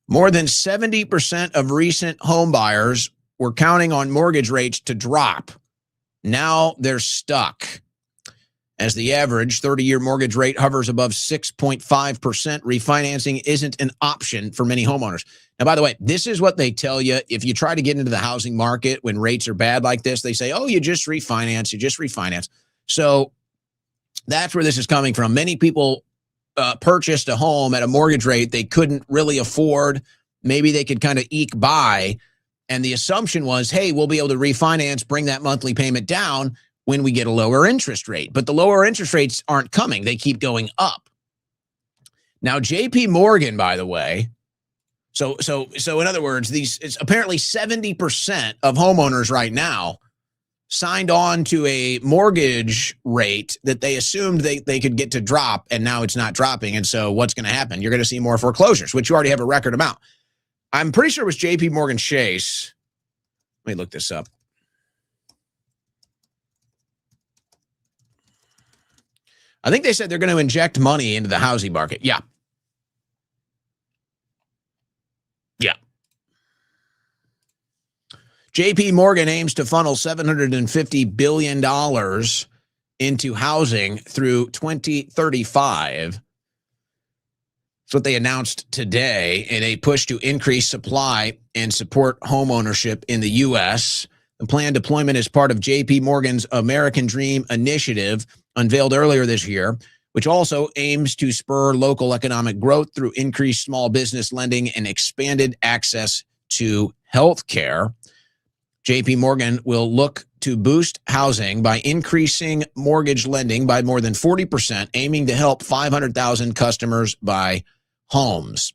More than 70% of recent home buyers were counting on mortgage rates to drop. Now they're stuck. As the average 30-year mortgage rate hovers above 6.5%, refinancing isn't an option for many homeowners. Now, by the way, this is what they tell you if you try to get into the housing market when rates are bad like this. They say, oh, you just refinance. So that's where this is coming from. Many people purchased a home at a mortgage rate they couldn't really afford. Maybe they could kind of eke by. And the assumption was, hey, we'll be able to refinance, bring that monthly payment down when we get a lower interest rate. But the lower interest rates aren't coming. They keep going up. Now, JP Morgan, by the way, so in other words, it's apparently 70% of homeowners right now signed on to a mortgage rate that they assumed they could get to drop, and now it's not dropping. And so what's going to happen? You're going to see more foreclosures, which you already have a record amount. I'm pretty sure it was JP Morgan Chase. Let me look this up. I think they said they're going to inject money into the housing market. Yeah. JP Morgan aims to funnel $750 billion into housing through 2035. That's what they announced today in a push to increase supply and support home ownership in the U.S. The planned deployment is part of JP Morgan's American Dream initiative, unveiled earlier this year, which also aims to spur local economic growth through increased small business lending and expanded access to health care. JP Morgan will look to boost housing by increasing mortgage lending by more than 40%, aiming to help 500,000 customers buy homes.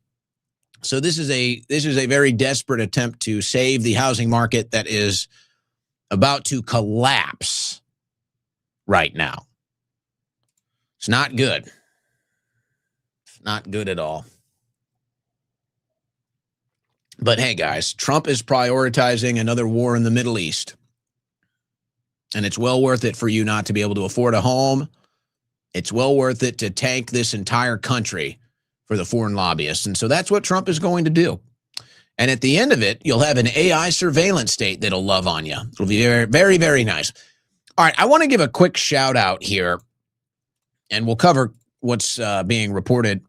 So this is a very desperate attempt to save the housing market that is about to collapse right now. It's not good. It's not good at all. But hey, guys, Trump is prioritizing another war in the Middle East. And it's well worth it for you not to be able to afford a home. It's well worth it to tank this entire country for the foreign lobbyists. And so that's what Trump is going to do. And at the end of it, you'll have an AI surveillance state that'll love on you. It'll be very, very, very nice. All right, I want to give a quick shout out here, and we'll cover what's being reported.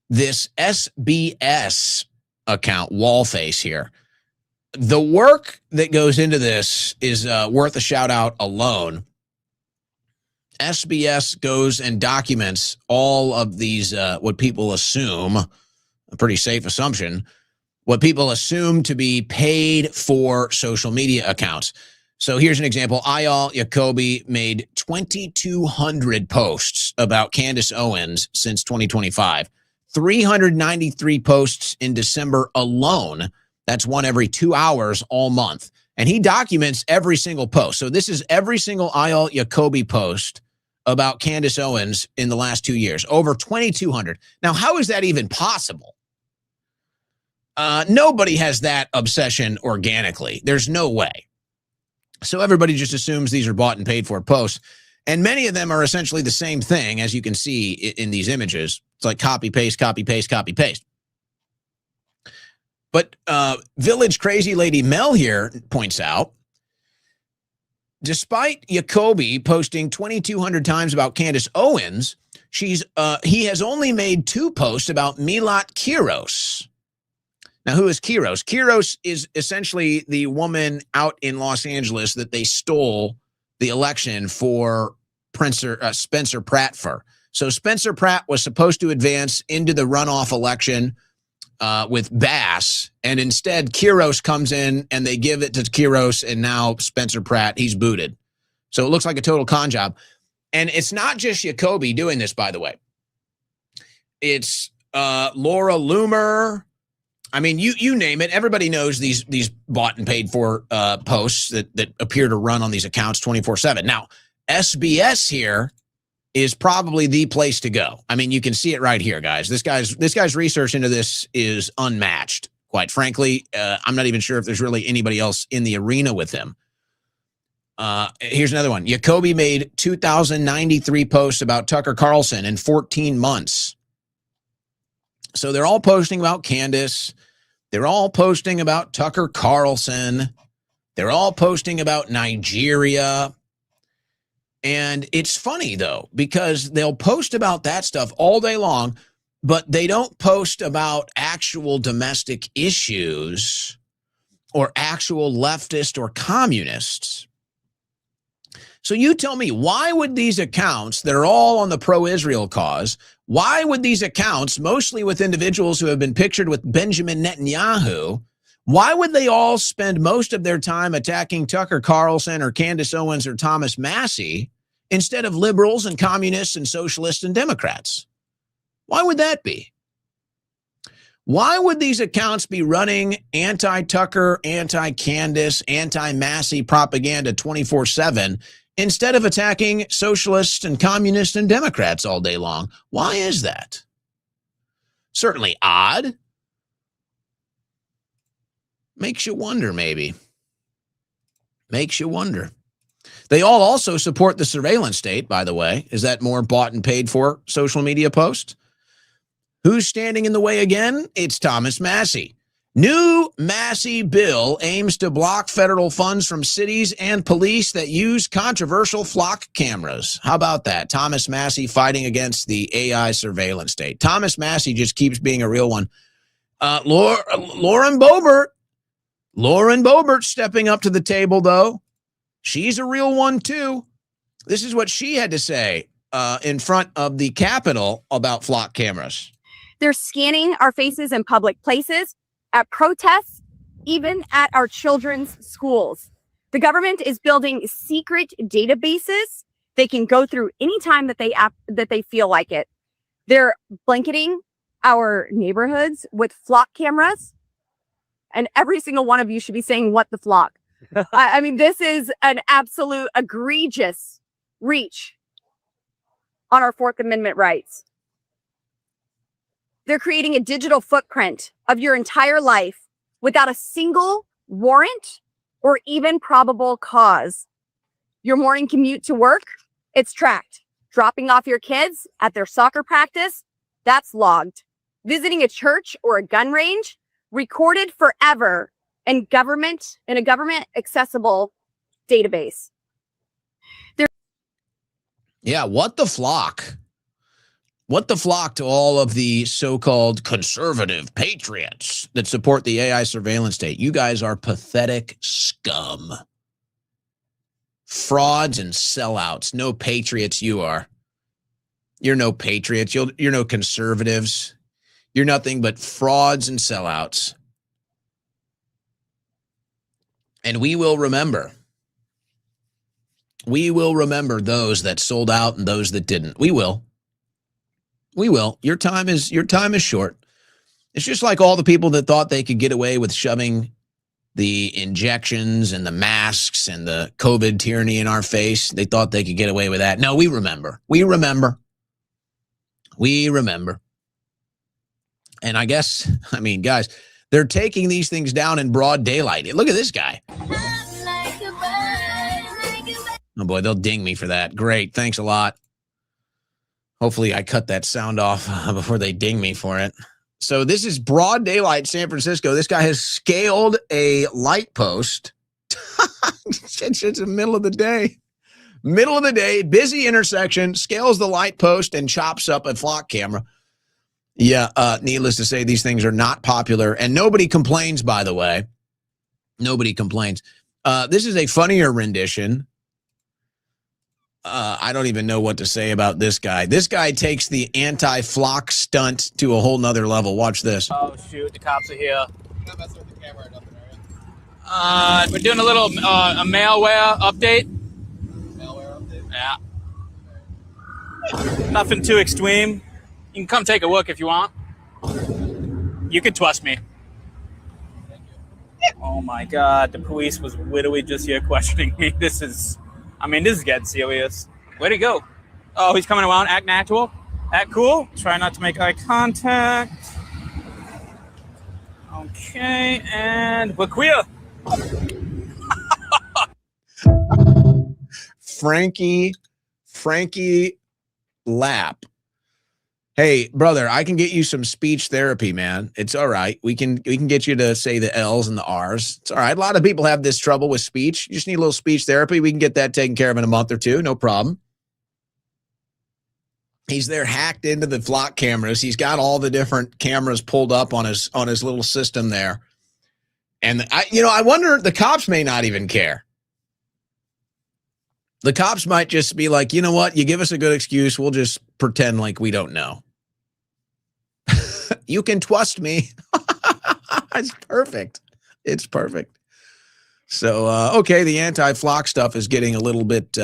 This SBS account, Wallface here. The work that goes into this is worth a shout out alone. SBS goes and documents all of these, what people assume, a pretty safe assumption, what people assume to be paid for social media accounts. So here's an example. Ayal Jacoby made 2,200 posts about Candace Owens since 2025. 393 posts in December alone. That's one every 2 hours all month. And he documents every single post. So this is every single Ayal Jacoby post about Candace Owens in the last 2 years. Over 2,200. Now, how is that even possible? Nobody has that obsession organically. There's no way. So everybody just assumes these are bought and paid for posts. And many of them are essentially the same thing, as you can see in these images. It's like copy, paste, copy, paste, copy, paste. But Village Crazy Lady Mel here points out, despite Jacoby posting 2,200 times about Candace Owens, he has only made 2 posts about Milat Kiros. Now, who is Kiros? Kiros is essentially the woman out in Los Angeles that they stole the election for Spencer Pratt for. So Spencer Pratt was supposed to advance into the runoff election with Bass, and instead Kiros comes in and they give it to Kiros, and now Spencer Pratt, he's booted. So it looks like a total con job. And it's not just Jacoby doing this, by the way. It's Laura Loomer. I mean, you name it. Everybody knows these bought and paid for posts that appear to run on these accounts 24/7. Now, SBS here is probably the place to go. I mean, you can see it right here, guys. This guy's research into this is unmatched. Quite frankly, I'm not even sure if there's really anybody else in the arena with him. Here's another one. Jacoby made 2,093 posts about Tucker Carlson in 14 months. So they're all posting about Candace. They're all posting about Tucker Carlson. They're all posting about Nigeria. And it's funny, though, because they'll post about that stuff all day long, but they don't post about actual domestic issues or actual leftist or communists. So you tell me, why would these accounts that are all on the pro-Israel cause, why would these accounts, mostly with individuals who have been pictured with Benjamin Netanyahu, why would they all spend most of their time attacking Tucker Carlson or Candace Owens or Thomas Massey instead of liberals and communists and socialists and Democrats? Why would that be? Why would these accounts be running anti-Tucker, anti-Candace, anti-Massey propaganda 24/7 instead of attacking socialists and communists and Democrats all day long? Why is that? Certainly odd. Makes you wonder, maybe. Makes you wonder. They all also support the surveillance state, by the way. Is that more bought and paid for social media post? Who's standing in the way again? It's Thomas Massey. New Massey bill aims to block federal funds from cities and police that use controversial flock cameras. How about that? Thomas Massey fighting against the AI surveillance state. Thomas Massey just keeps being a real one. Lauren Boebert stepping up to the table, though. She's a real one, too. This is what she had to say in front of the Capitol about flock cameras. They're scanning our faces in public places, at protests, even at our children's schools. The government is building secret databases they can go through anytime that they feel like it. They're blanketing our neighborhoods with flock cameras, and every single one of you should be saying, "What the flock?" I mean, this is an absolute egregious reach on our Fourth Amendment rights. They're creating a digital footprint of your entire life without a single warrant or even probable cause. Your morning commute to work, it's tracked. Dropping off your kids at their soccer practice, that's logged. Visiting a church or a gun range, recorded forever in a government accessible database. Yeah, what the flock? What the flock to all of the so-called conservative patriots that support the AI surveillance state? You guys are pathetic scum. Frauds and sellouts. No patriots you are. You're no patriots. You're no conservatives. You're nothing but frauds and sellouts. And we will remember. We will remember those that sold out and those that didn't. We will. We will. Your time is short. It's just like all the people that thought they could get away with shoving the injections and the masks and the COVID tyranny in our face. They thought they could get away with that. No, we remember. We remember. We remember. And I guess, I mean, guys, they're taking these things down in broad daylight. Look at this guy. Oh, boy, they'll ding me for that. Great. Thanks a lot. Hopefully I cut that sound off before they ding me for it. So this is broad daylight San Francisco. This guy has scaled a light post. It's the middle of the day. Middle of the day, busy intersection, scales the light post and chops up a flock camera. Yeah, needless to say, these things are not popular. And nobody complains, by the way. Nobody complains. This is a funnier rendition. I don't even know what to say about this guy. This guy takes the anti-flock stunt to a whole nother level. Watch this. Oh, shoot. The cops are here. We're doing a little a malware update. Malware update? Yeah. Nothing too extreme. You can come take a look if you want. You can trust me. Oh, my God. The police was literally just here questioning me. This is getting serious. Where'd he go? Oh, he's coming around. Act natural. Act cool. Try not to make eye contact. Okay, and we're queer. Frankie Lapp Hey, brother, I can get you some speech therapy, man. It's all right. We can get you to say the L's and the R's. It's all right. A lot of people have this trouble with speech. You just need a little speech therapy. We can get that taken care of in a month or two. No problem. He's there hacked into the flock cameras. He's got all the different cameras pulled up on his little system there. And I wonder, the cops may not even care. The cops might just be like, you know what? You give us a good excuse. We'll just pretend like we don't know. You can trust me. It's perfect. It's perfect. So, okay, the anti-flock stuff is getting a little bit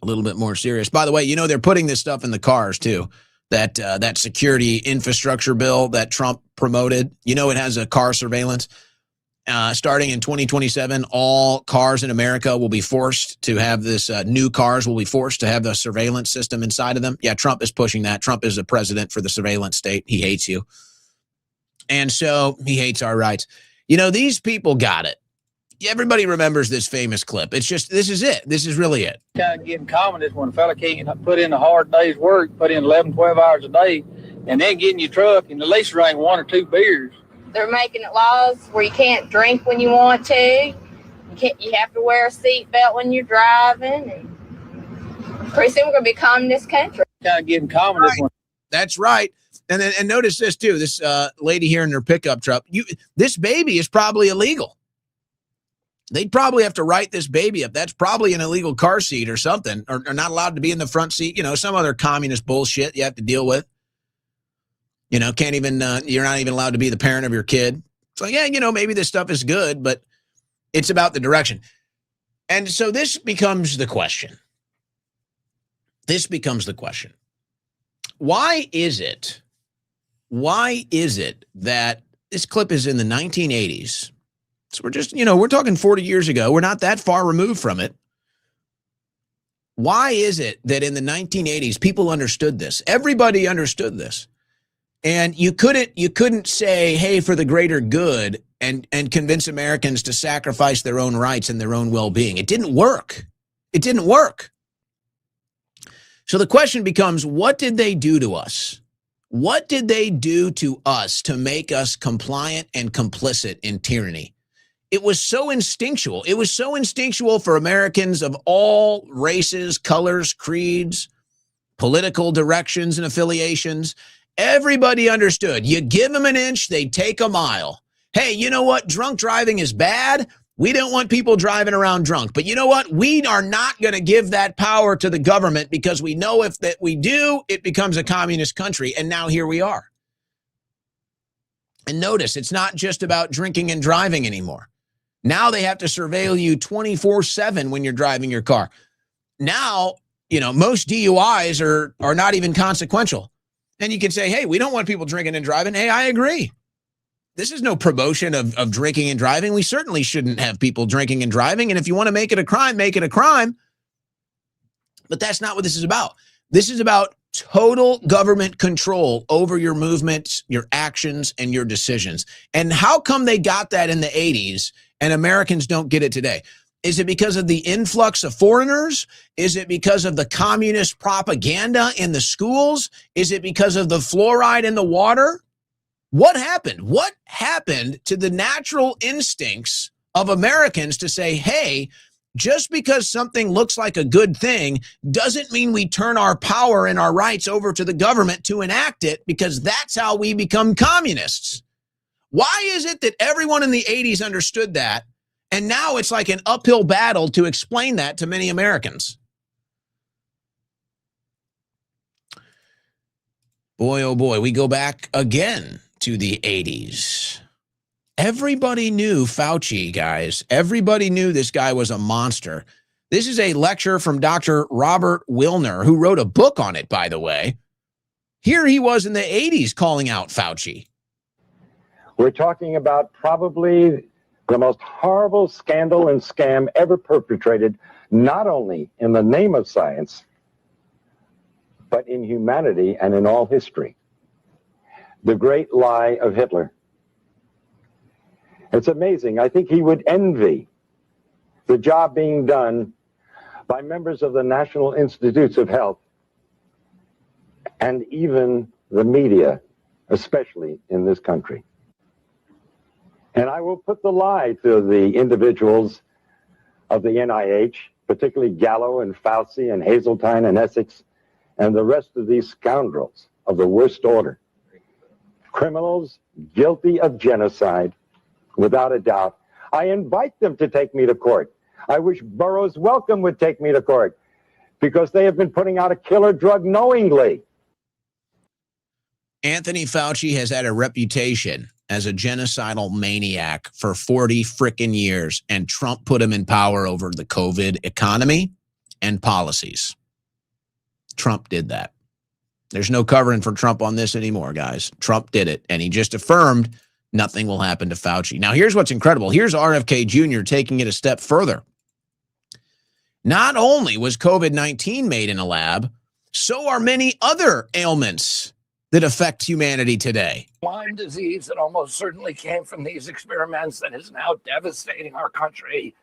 more serious. By the way, they're putting this stuff in the cars too. That security infrastructure bill that Trump promoted. It has a car surveillance. Starting in 2027, all cars in America will be forced to have this. New cars will be forced to have the surveillance system inside of them. Yeah, Trump is pushing that. Trump is the president for the surveillance state. He hates you. And so he hates our rights. These people got it. Everybody remembers this famous clip. It's just, this is it. This is really it. Kind of getting common is when a fella can't put in a hard day's work, put in 11, 12 hours a day, and then get in your truck and at least drink 1 or 2 beers. They're making it laws where you can't drink when you want to. You have to wear a seatbelt when you're driving. And pretty soon we're going to be a communist country. Kind of getting common is when. That's right. And notice this too. This lady here in her pickup truck. This baby is probably illegal. They'd probably have to write this baby up. That's probably an illegal car seat or something, or not allowed to be in the front seat. Some other communist bullshit you have to deal with. Can't even, you're not even allowed to be the parent of your kid. It's like, yeah, maybe this stuff is good, but it's about the direction. And so this becomes the question. Why is it that this clip is in the 1980s? So we're just, we're talking 40 years ago. We're not that far removed from it. Why is it that in the 1980s, people understood this? Everybody understood this. And you couldn't say, hey, for the greater good and convince Americans to sacrifice their own rights and their own well-being. It didn't work. So the question becomes, what did they do to us? What did they do to us to make us compliant and complicit in tyranny? It was so instinctual. It was so instinctual for Americans of all races, colors, creeds, political directions and affiliations. Everybody understood. You give them an inch, they take a mile. Hey, you know what? Drunk driving is bad. We don't want people driving around drunk. But you know what? We are not going to give that power to the government because we know if that we do, it becomes a communist country. And now here we are. And notice, it's not just about drinking and driving anymore. Now they have to surveil you 24/7 when you're driving your car. Now, most DUIs are not even consequential. And you can say, hey, we don't want people drinking and driving. Hey, I agree. This is no promotion of drinking and driving. We certainly shouldn't have people drinking and driving. And if you want to make it a crime, make it a crime. But that's not what this is about. This is about total government control over your movements, your actions, and your decisions. And how come they got that in the 80s and Americans don't get it today? Is it because of the influx of foreigners? Is it because of the communist propaganda in the schools? Is it because of the fluoride in the water? What happened? What happened to the natural instincts of Americans to say, hey, just because something looks like a good thing doesn't mean we turn our power and our rights over to the government to enact it, because that's how we become communists. Why is it that everyone in the 80s understood that? And now it's like an uphill battle to explain that to many Americans. Boy, oh boy, we go back again to the 80s. Everybody knew Fauci, guys. Everybody knew this guy was a monster. This is a lecture from Dr. Robert Wilner, who wrote a book on it, by the way. Here he was in the 80s calling out Fauci. We're talking about probably the most horrible scandal and scam ever perpetrated, not only in the name of science, but in humanity and in all history. The great lie of Hitler. It's amazing. I think he would envy the job being done by members of the National Institutes of Health and even the media, especially in this country. And I will put the lie to the individuals of the NIH, particularly Gallo and Fauci and Hazeltine and Essex, and the rest of these scoundrels of the worst order. Criminals guilty of genocide, without a doubt. I invite them to take me to court. I wish Burroughs Wellcome would take me to court, because they have been putting out a killer drug knowingly. Anthony Fauci has had a reputation as a genocidal maniac for 40 frickin' years, and Trump put him in power over the COVID economy and policies. Trump did that. There's no covering for Trump on this anymore, guys. Trump did it, and he just affirmed nothing will happen to Fauci. Now, here's what's incredible. Here's RFK Jr. taking it a step further. Not only was COVID-19 made in a lab, so are many other ailments that affect humanity today. Lyme disease that almost certainly came from these experiments that is now devastating our country.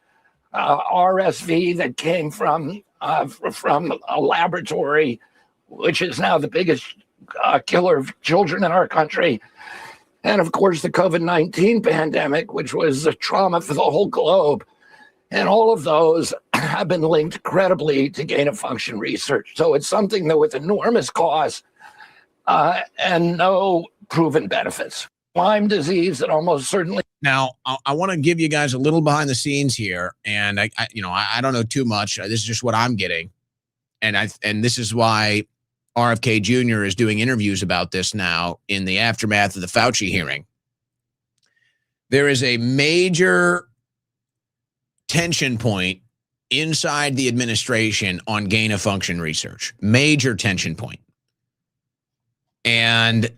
RSV that came from a laboratory, which is now the biggest killer of children in our country. And of course, the COVID-19 pandemic, which was a trauma for the whole globe. And all of those have been linked credibly to gain-of-function research. So it's something that with enormous cost and no proven benefits. Lyme disease that almost certainly. Now, I want to give you guys a little behind the scenes here, and I don't know too much. This is just what I'm getting, and this is why RFK Jr. is doing interviews about this now in the aftermath of the Fauci hearing. There is a major tension point inside the administration on gain-of-function research. Major tension point. And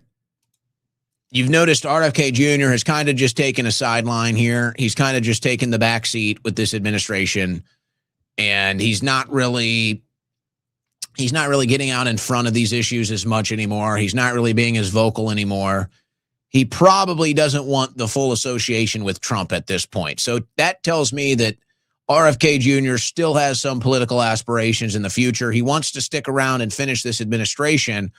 you've noticed RFK Jr. has kind of just taken a sideline here. He's kind of just taken the back seat with this administration, and he's not really getting out in front of these issues as much anymore. He's not really being as vocal anymore. He probably doesn't want the full association with Trump at this point. So that tells me that RFK Jr. still has some political aspirations in the future. He wants to stick around and finish this administration,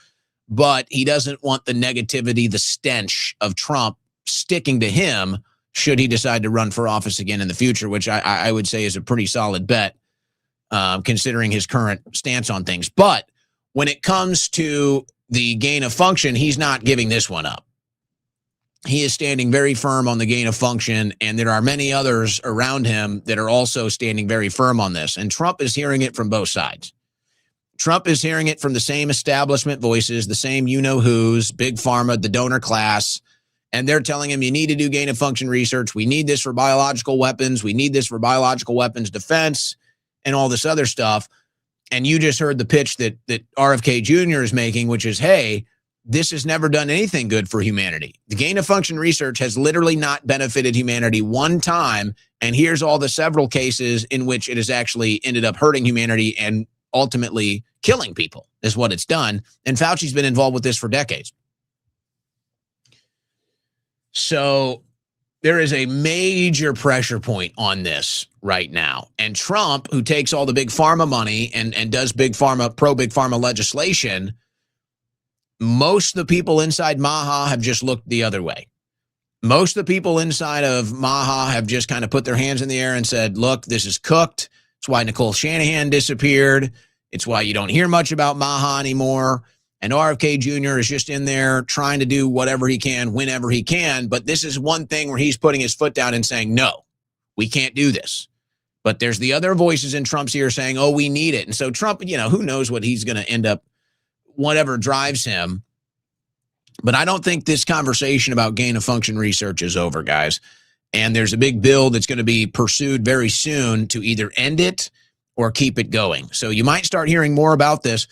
but he doesn't want the negativity, the stench of Trump sticking to him should he decide to run for office again in the future, which I would say is a pretty solid bet, considering his current stance on things. But when it comes to the gain of function, he's not giving this one up. He is standing very firm on the gain of function, and there are many others around him that are also standing very firm on this. And Trump is hearing it from both sides. Trump is hearing it from the same establishment voices, the same you-know-who's, big pharma, the donor class, and they're telling him, you need to do gain-of-function research. We need this for biological weapons. We need this for biological weapons defense and all this other stuff. And you just heard the pitch that RFK Jr. is making, which is, hey, this has never done anything good for humanity. The gain-of-function research has literally not benefited humanity one time, and here's all the several cases in which it has actually ended up hurting humanity and ultimately killing people is what it's done. And Fauci's been involved with this for decades. So there is a major pressure point on this right now. And Trump, who takes all the big pharma money and does big pharma, pro-big pharma legislation, most of the people inside MAHA have just looked the other way. Most of the people inside of MAHA have just kind of put their hands in the air and said, look, this is cooked. It's why Nicole Shanahan disappeared. It's why you don't hear much about MAHA anymore. And RFK Jr. is just in there trying to do whatever he can, whenever he can. But this is one thing where he's putting his foot down and saying, no, we can't do this. But there's the other voices in Trump's ear saying, oh, we need it. And so Trump, who knows what he's going to end up, whatever drives him. But I don't think this conversation about gain-of-function research is over, guys. And there's a big bill that's going to be pursued very soon to either end it or keep it going. So you might start hearing more about this.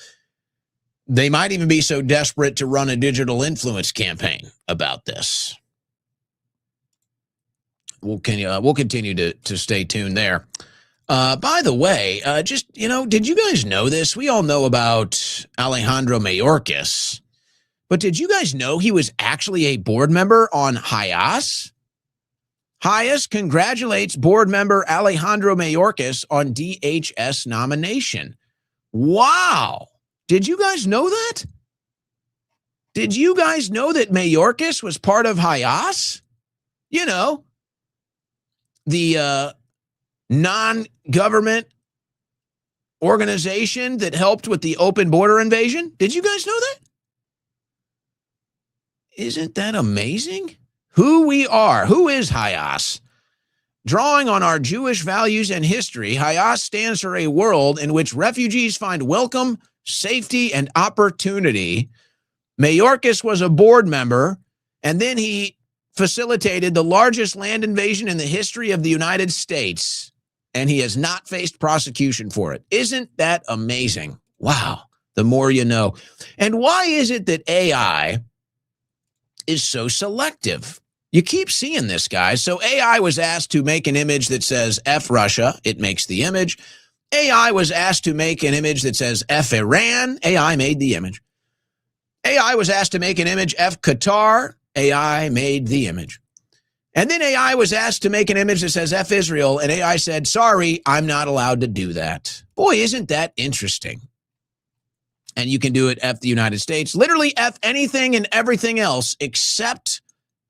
They might even be so desperate to run a digital influence campaign about this. We'll continue to stay tuned there. By the way, did you guys know this? We all know about Alejandro Mayorkas, but did you guys know he was actually a board member on HIAS? HIAS congratulates board member Alejandro Mayorkas on DHS nomination. Wow. Did you guys know that? Did you guys know that Mayorkas was part of Hamas? You know, the non-government organization that helped with the open border invasion. Did you guys know that? Isn't that amazing? Who we are. Who is Hamas? Drawing on our Jewish values and history, Hamas stands for a world in which refugees find welcome, safety, and opportunity. Mayorkas was a board member, and then he facilitated the largest land invasion in the history of the United States, and he has not faced prosecution for it. Isn't that amazing? Wow, the more you know. And why is it that AI is so selective? You keep seeing this, guys. So AI was asked to make an image that says F Russia. It makes the image. AI was asked to make an image that says F Iran. AI made the image. AI was asked to make an image F Qatar. AI made the image. And then AI was asked to make an image that says F Israel. And AI said, sorry, I'm not allowed to do that. Boy, isn't that interesting? And you can do it F the United States. Literally F anything and everything else except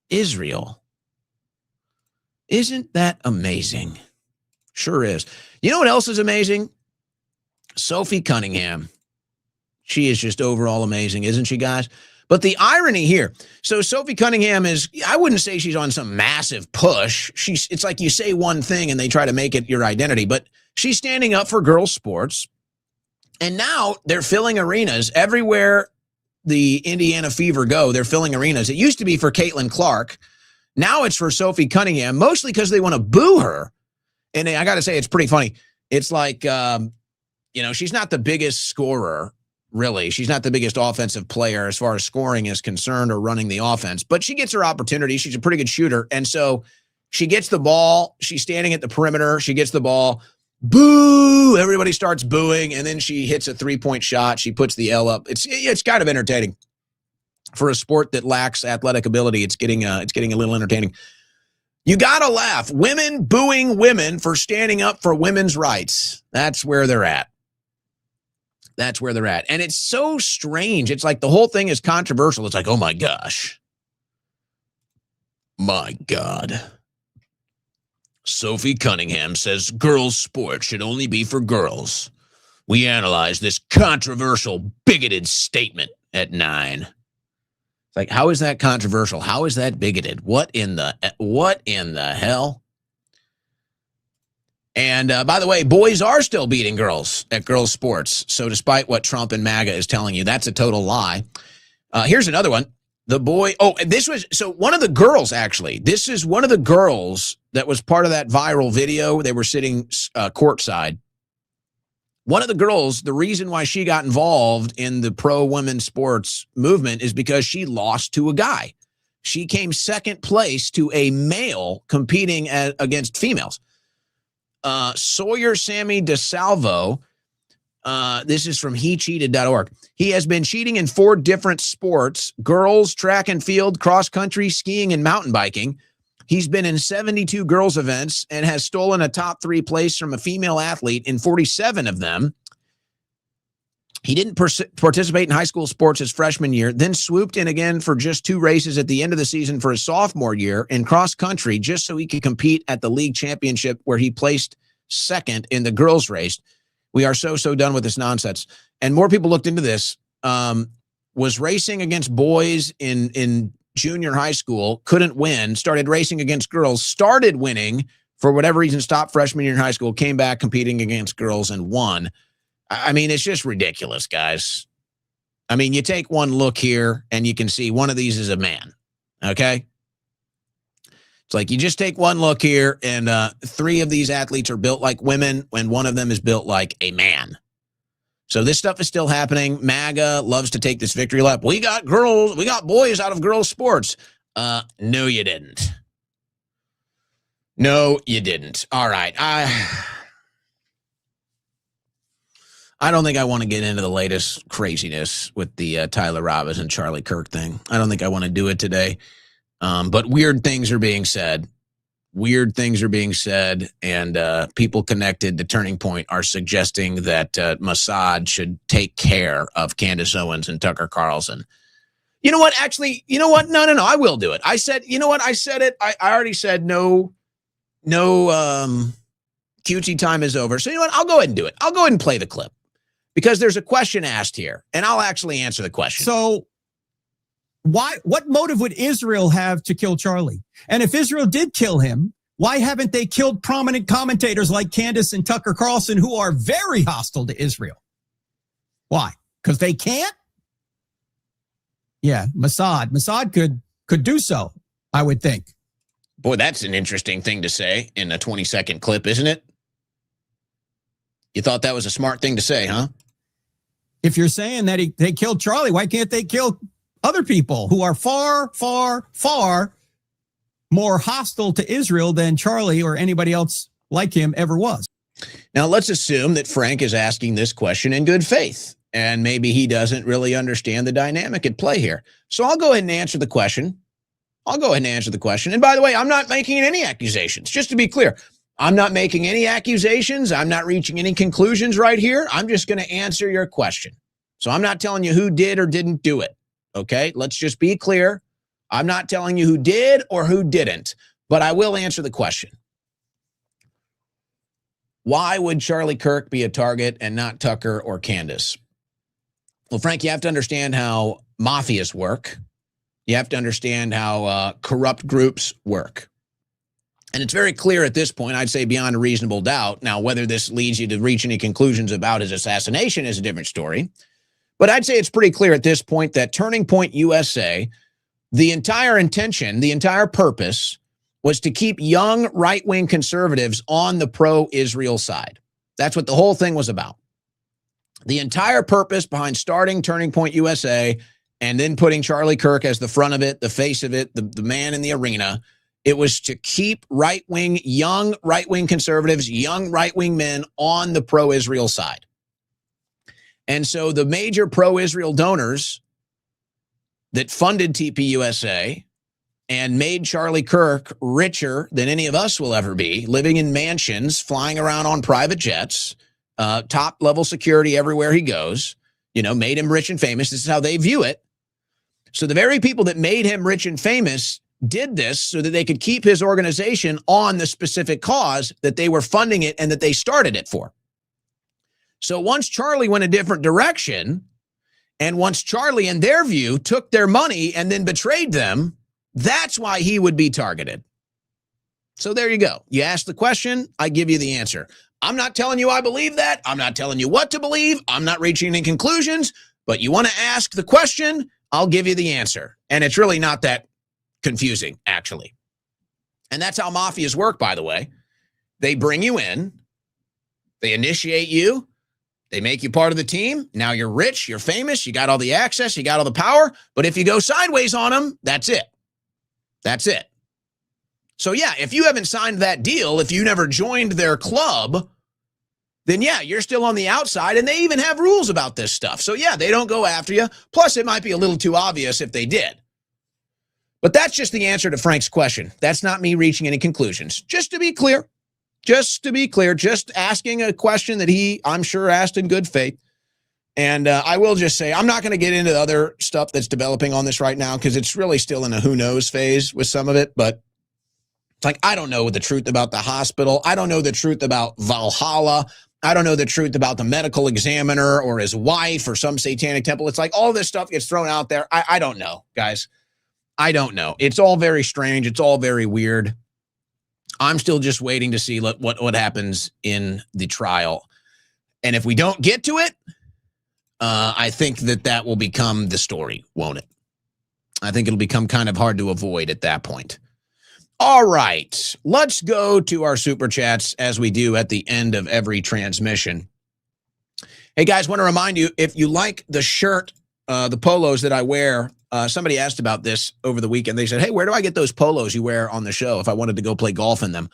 Israel. Isn't that amazing? Sure is. You know what else is amazing? Sophie Cunningham. She is just overall amazing, isn't she, guys? But the irony here, so Sophie Cunningham is, I wouldn't say she's on some massive push. It's like you say one thing and they try to make it your identity, but she's standing up for girls' sports. And now they're filling arenas everywhere the Indiana Fever go. They're filling arenas. It used to be for Caitlin Clark. Now it's for Sophie Cunningham, mostly because they want to boo her. And I got to say, it's pretty funny. It's like, she's not the biggest scorer, really. She's not the biggest offensive player as far as scoring is concerned or running the offense, but she gets her opportunity. She's a pretty good shooter. And so she gets the ball. She's standing at the perimeter. She gets the ball. Boo! Everybody starts booing, and then she hits a three-point shot. She puts the L up. It's kind of entertaining for a sport that lacks athletic ability. It's getting a little entertaining. You gotta laugh. Women booing women for standing up for women's rights. That's where they're at. That's where they're at, and it's so strange. It's like the whole thing is controversial. It's like, oh my gosh, my God. Sophie Cunningham says girls' sports should only be for girls. We analyze this controversial, bigoted statement at 9. It's like, how is that controversial? How is that bigoted? What in the hell? And by the way, boys are still beating girls at girls' sports. So despite what Trump and MAGA is telling you, that's a total lie. Here's another one. The boy, one of the girls, actually, this is one of the girls that was part of that viral video. They were sitting courtside. One of the girls, the reason why she got involved in the pro-women's sports movement is because she lost to a guy. She came second place to a male competing against females. Sawyer Sammy DeSalvo, this is from hecheated.org. He has been cheating in 4 different sports: girls, track and field, cross country, skiing, and mountain biking. He's been in 72 girls events and has stolen a top 3 place from a female athlete in 47 of them. He didn't participate in high school sports his freshman year, then swooped in again for just 2 races at the end of the season for his sophomore year in cross country, just so he could compete at the league championship, where he placed second in the girls race. We are so done with this nonsense. And more people looked into this. Was racing against boys in junior high school, couldn't win, started racing against girls, started winning, for whatever reason, stopped freshman year in high school, came back competing against girls and won. I mean, it's just ridiculous, guys. I mean, you take one look here and you can see one of these is a man, okay? It's like you just take one look here and 3 of these athletes are built like women and one of them is built like a man. So this stuff is still happening. MAGA loves to take this victory lap. We got boys out of girls' sports. No, you didn't. No, you didn't. All right. I don't think I want to get into the latest craziness with the Tyler Robbins and Charlie Kirk thing. I don't think I want to do it today. But weird things are being said. And people connected to Turning Point are suggesting that Mossad should take care of Candace Owens and Tucker Carlson. You know what? Actually, you know what? No. I will do it. I said, you know what? I said it. I already said no, QT time is over. So you know what? I'll go ahead and do it. I'll go ahead and play the clip because there's a question asked here and I'll actually answer the question. So what motive would Israel have to kill Charlie? And if Israel did kill him, why haven't they killed prominent commentators like Candace and Tucker Carlson who are very hostile to Israel? Why? Because they can't? Yeah, Mossad could do so, I would think. Boy, that's an interesting thing to say in a 20-second clip, isn't it? You thought that was a smart thing to say, huh? If you're saying that they killed Charlie, why can't they kill other people who are far, far, far more hostile to Israel than Charlie or anybody else like him ever was? Now, let's assume that Frank is asking this question in good faith, and maybe he doesn't really understand the dynamic at play here. So I'll go ahead and answer the question. And by the way, I'm not making any accusations. Just to be clear, I'm not making any accusations. I'm not reaching any conclusions right here. I'm just going to answer your question. So I'm not telling you who did or didn't do it. Okay, let's just be clear. I'm not telling you who did or who didn't, but I will answer the question. Why would Charlie Kirk be a target and not Tucker or Candace? Well, Frank, you have to understand how mafias work. You have to understand how corrupt groups work. And it's very clear at this point, I'd say beyond a reasonable doubt. Now, whether this leads you to reach any conclusions about his assassination is a different story. But I'd say it's pretty clear at this point that Turning Point USA, the entire intention, the entire purpose was to keep young right-wing conservatives on the pro-Israel side. That's what the whole thing was about. The entire purpose behind starting Turning Point USA and then putting Charlie Kirk as the front of it, the face of it, the man in the arena, it was to keep right-wing, young right-wing conservatives, young right-wing men on the pro-Israel side. And so the major pro-Israel donors that funded TPUSA and made Charlie Kirk richer than any of us will ever be, living in mansions, flying around on private jets, top-level security everywhere he goes, made him rich and famous. This is how they view it. So the very people that made him rich and famous did this so that they could keep his organization on the specific cause that they were funding it and that they started it for. So once Charlie went a different direction, and once Charlie, in their view, took their money and then betrayed them, that's why he would be targeted. So there you go. You ask the question, I give you the answer. I'm not telling you I believe that. I'm not telling you what to believe. I'm not reaching any conclusions, but you want to ask the question, I'll give you the answer. And it's really not that confusing, actually. And that's how mafias work, by the way. They bring you in, they initiate you, they make you part of the team. Now you're rich, you're famous, you got all the access, you got all the power. But if you go sideways on them, that's it. That's it. So yeah, if you haven't signed that deal, if you never joined their club, then yeah, you're still on the outside, and they even have rules about this stuff. So yeah, they don't go after you. Plus, it might be a little too obvious if they did. But that's just the answer to Frank's question. That's not me reaching any conclusions. Just to be clear, just asking a question that he, I'm sure, asked in good faith. And I will just say, I'm not going to get into the other stuff that's developing on this right now because it's really still in a who knows phase with some of it. But it's like, I don't know the truth about the hospital. I don't know the truth about Valhalla. I don't know the truth about the medical examiner or his wife or some satanic temple. It's like all this stuff gets thrown out there. I don't know, guys. I don't know. It's all very strange. It's all very weird. I'm still just waiting to see what happens in the trial. And if we don't get to it, I think that will become the story, won't it? I think it'll become kind of hard to avoid at that point. All right, let's go to our super chats as we do at the end of every transmission. Hey, guys, want to remind you, if you like the shirt, the polos that I wear, somebody asked about this over the weekend. They said, hey, where do I get those polos you wear on the show if I wanted to go play golf in them?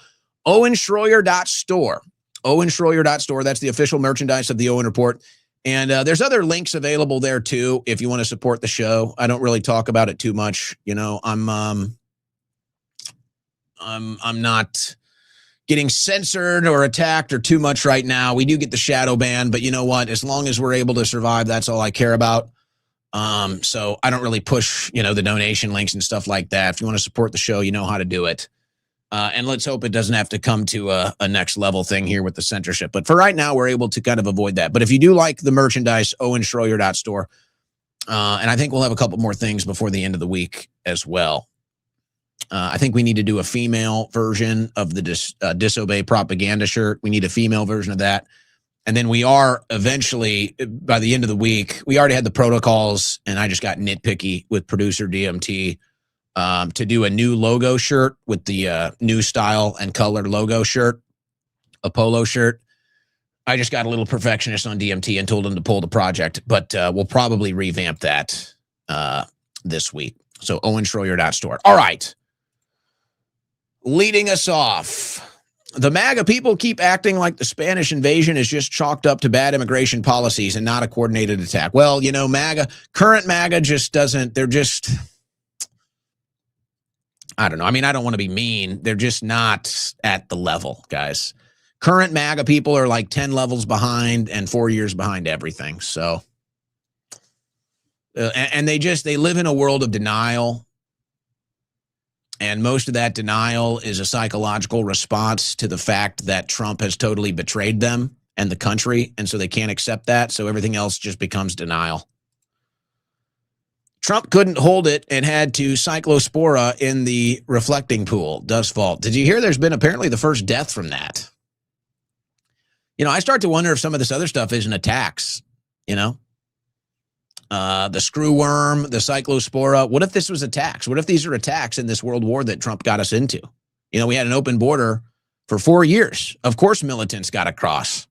OwenSchroyer.store. OwenSchroyer.store. That's the official merchandise of the Owen Report. And there's other links available there, too, if you want to support the show. I don't really talk about it too much. I'm not getting censored or attacked or too much right now. We do get the shadow ban, but you know what? As long as we're able to survive, that's all I care about. So I don't really push, the donation links and stuff like that. If you want to support the show, you know how to do it. And let's hope it doesn't have to come to a next level thing here with the censorship. But for right now, we're able to kind of avoid that. But if you do like the merchandise, owenschroyer.store. And I think we'll have a couple more things before the end of the week as well. I think we need to do a female version of the disobey propaganda shirt. We need a female version of that. And then we are eventually, by the end of the week, we already had the protocols, and I just got nitpicky with producer DMT to do a new logo shirt with the new style and color logo shirt, a polo shirt. I just got a little perfectionist on DMT and told him to pull the project, but we'll probably revamp that this week. So owenschroyer.store. All right. Leading us off. The MAGA people keep acting like the Spanish invasion is just chalked up to bad immigration policies and not a coordinated attack. Well, current MAGA just doesn't, they're just, I don't know. I mean, I don't want to be mean. They're just not at the level, guys. Current MAGA people are like 10 levels behind and 4 years behind everything. So, and they live in a world of denial. And most of that denial is a psychological response to the fact that Trump has totally betrayed them and the country. And so they can't accept that. So everything else just becomes denial. Trump couldn't hold it and had to cyclospora in the reflecting pool. Dust fault. Did you hear there's been apparently the first death from that? I start to wonder if some of this other stuff isn't attacks, the screw worm, the cyclospora. What if this was attacks? What if these are attacks in this world war that Trump got us into? We had an open border for 4 years. Of course, militants got across.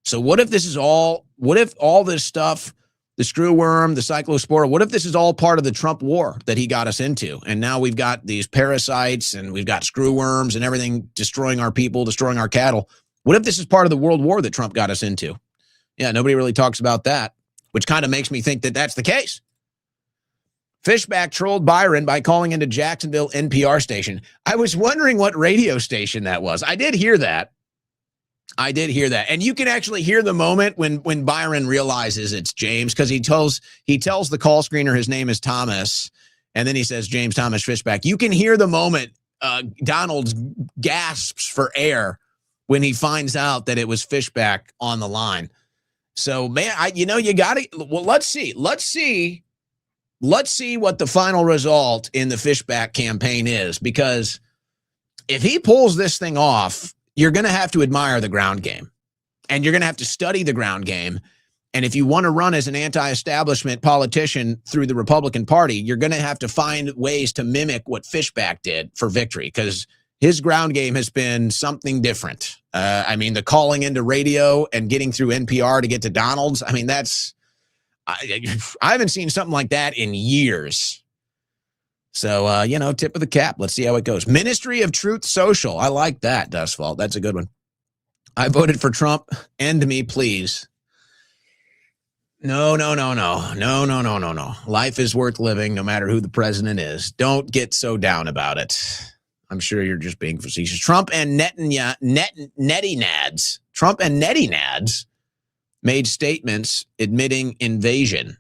So what if all this stuff, the screw worm, the cyclospora, what if this is all part of the Trump war that he got us into? And now we've got these parasites and we've got screw worms and everything destroying our people, destroying our cattle. What if this is part of the world war that Trump got us into? Yeah, nobody really talks about that, which kind of makes me think that that's the case. Fishback trolled Byron by calling into Jacksonville NPR station. I was wondering what radio station that was. I did hear that. And you can actually hear the moment when Byron realizes it's James, because he tells the call screener his name is Thomas, and then he says James Thomas Fishback. You can hear the moment Donald gasps for air when he finds out that it was Fishback on the line. So, man, you got to, well, let's see what the final result in the Fishback campaign is, because if he pulls this thing off, you're going to have to admire the ground game, and you're going to have to study the ground game. And if you want to run as an anti-establishment politician through the Republican Party, you're going to have to find ways to mimic what Fishback did for victory, because his ground game has been something different. The calling into radio and getting through NPR to get to Donald's. I haven't seen something like that in years. So, tip of the cap. Let's see how it goes. Ministry of Truth Social. I like that, Dust Fault. That's a good one. I voted for Trump. End me, please. No. Life is worth living no matter who the president is. Don't get so down about it. I'm sure you're just being facetious. Trump and Netty Nads made statements admitting invasion.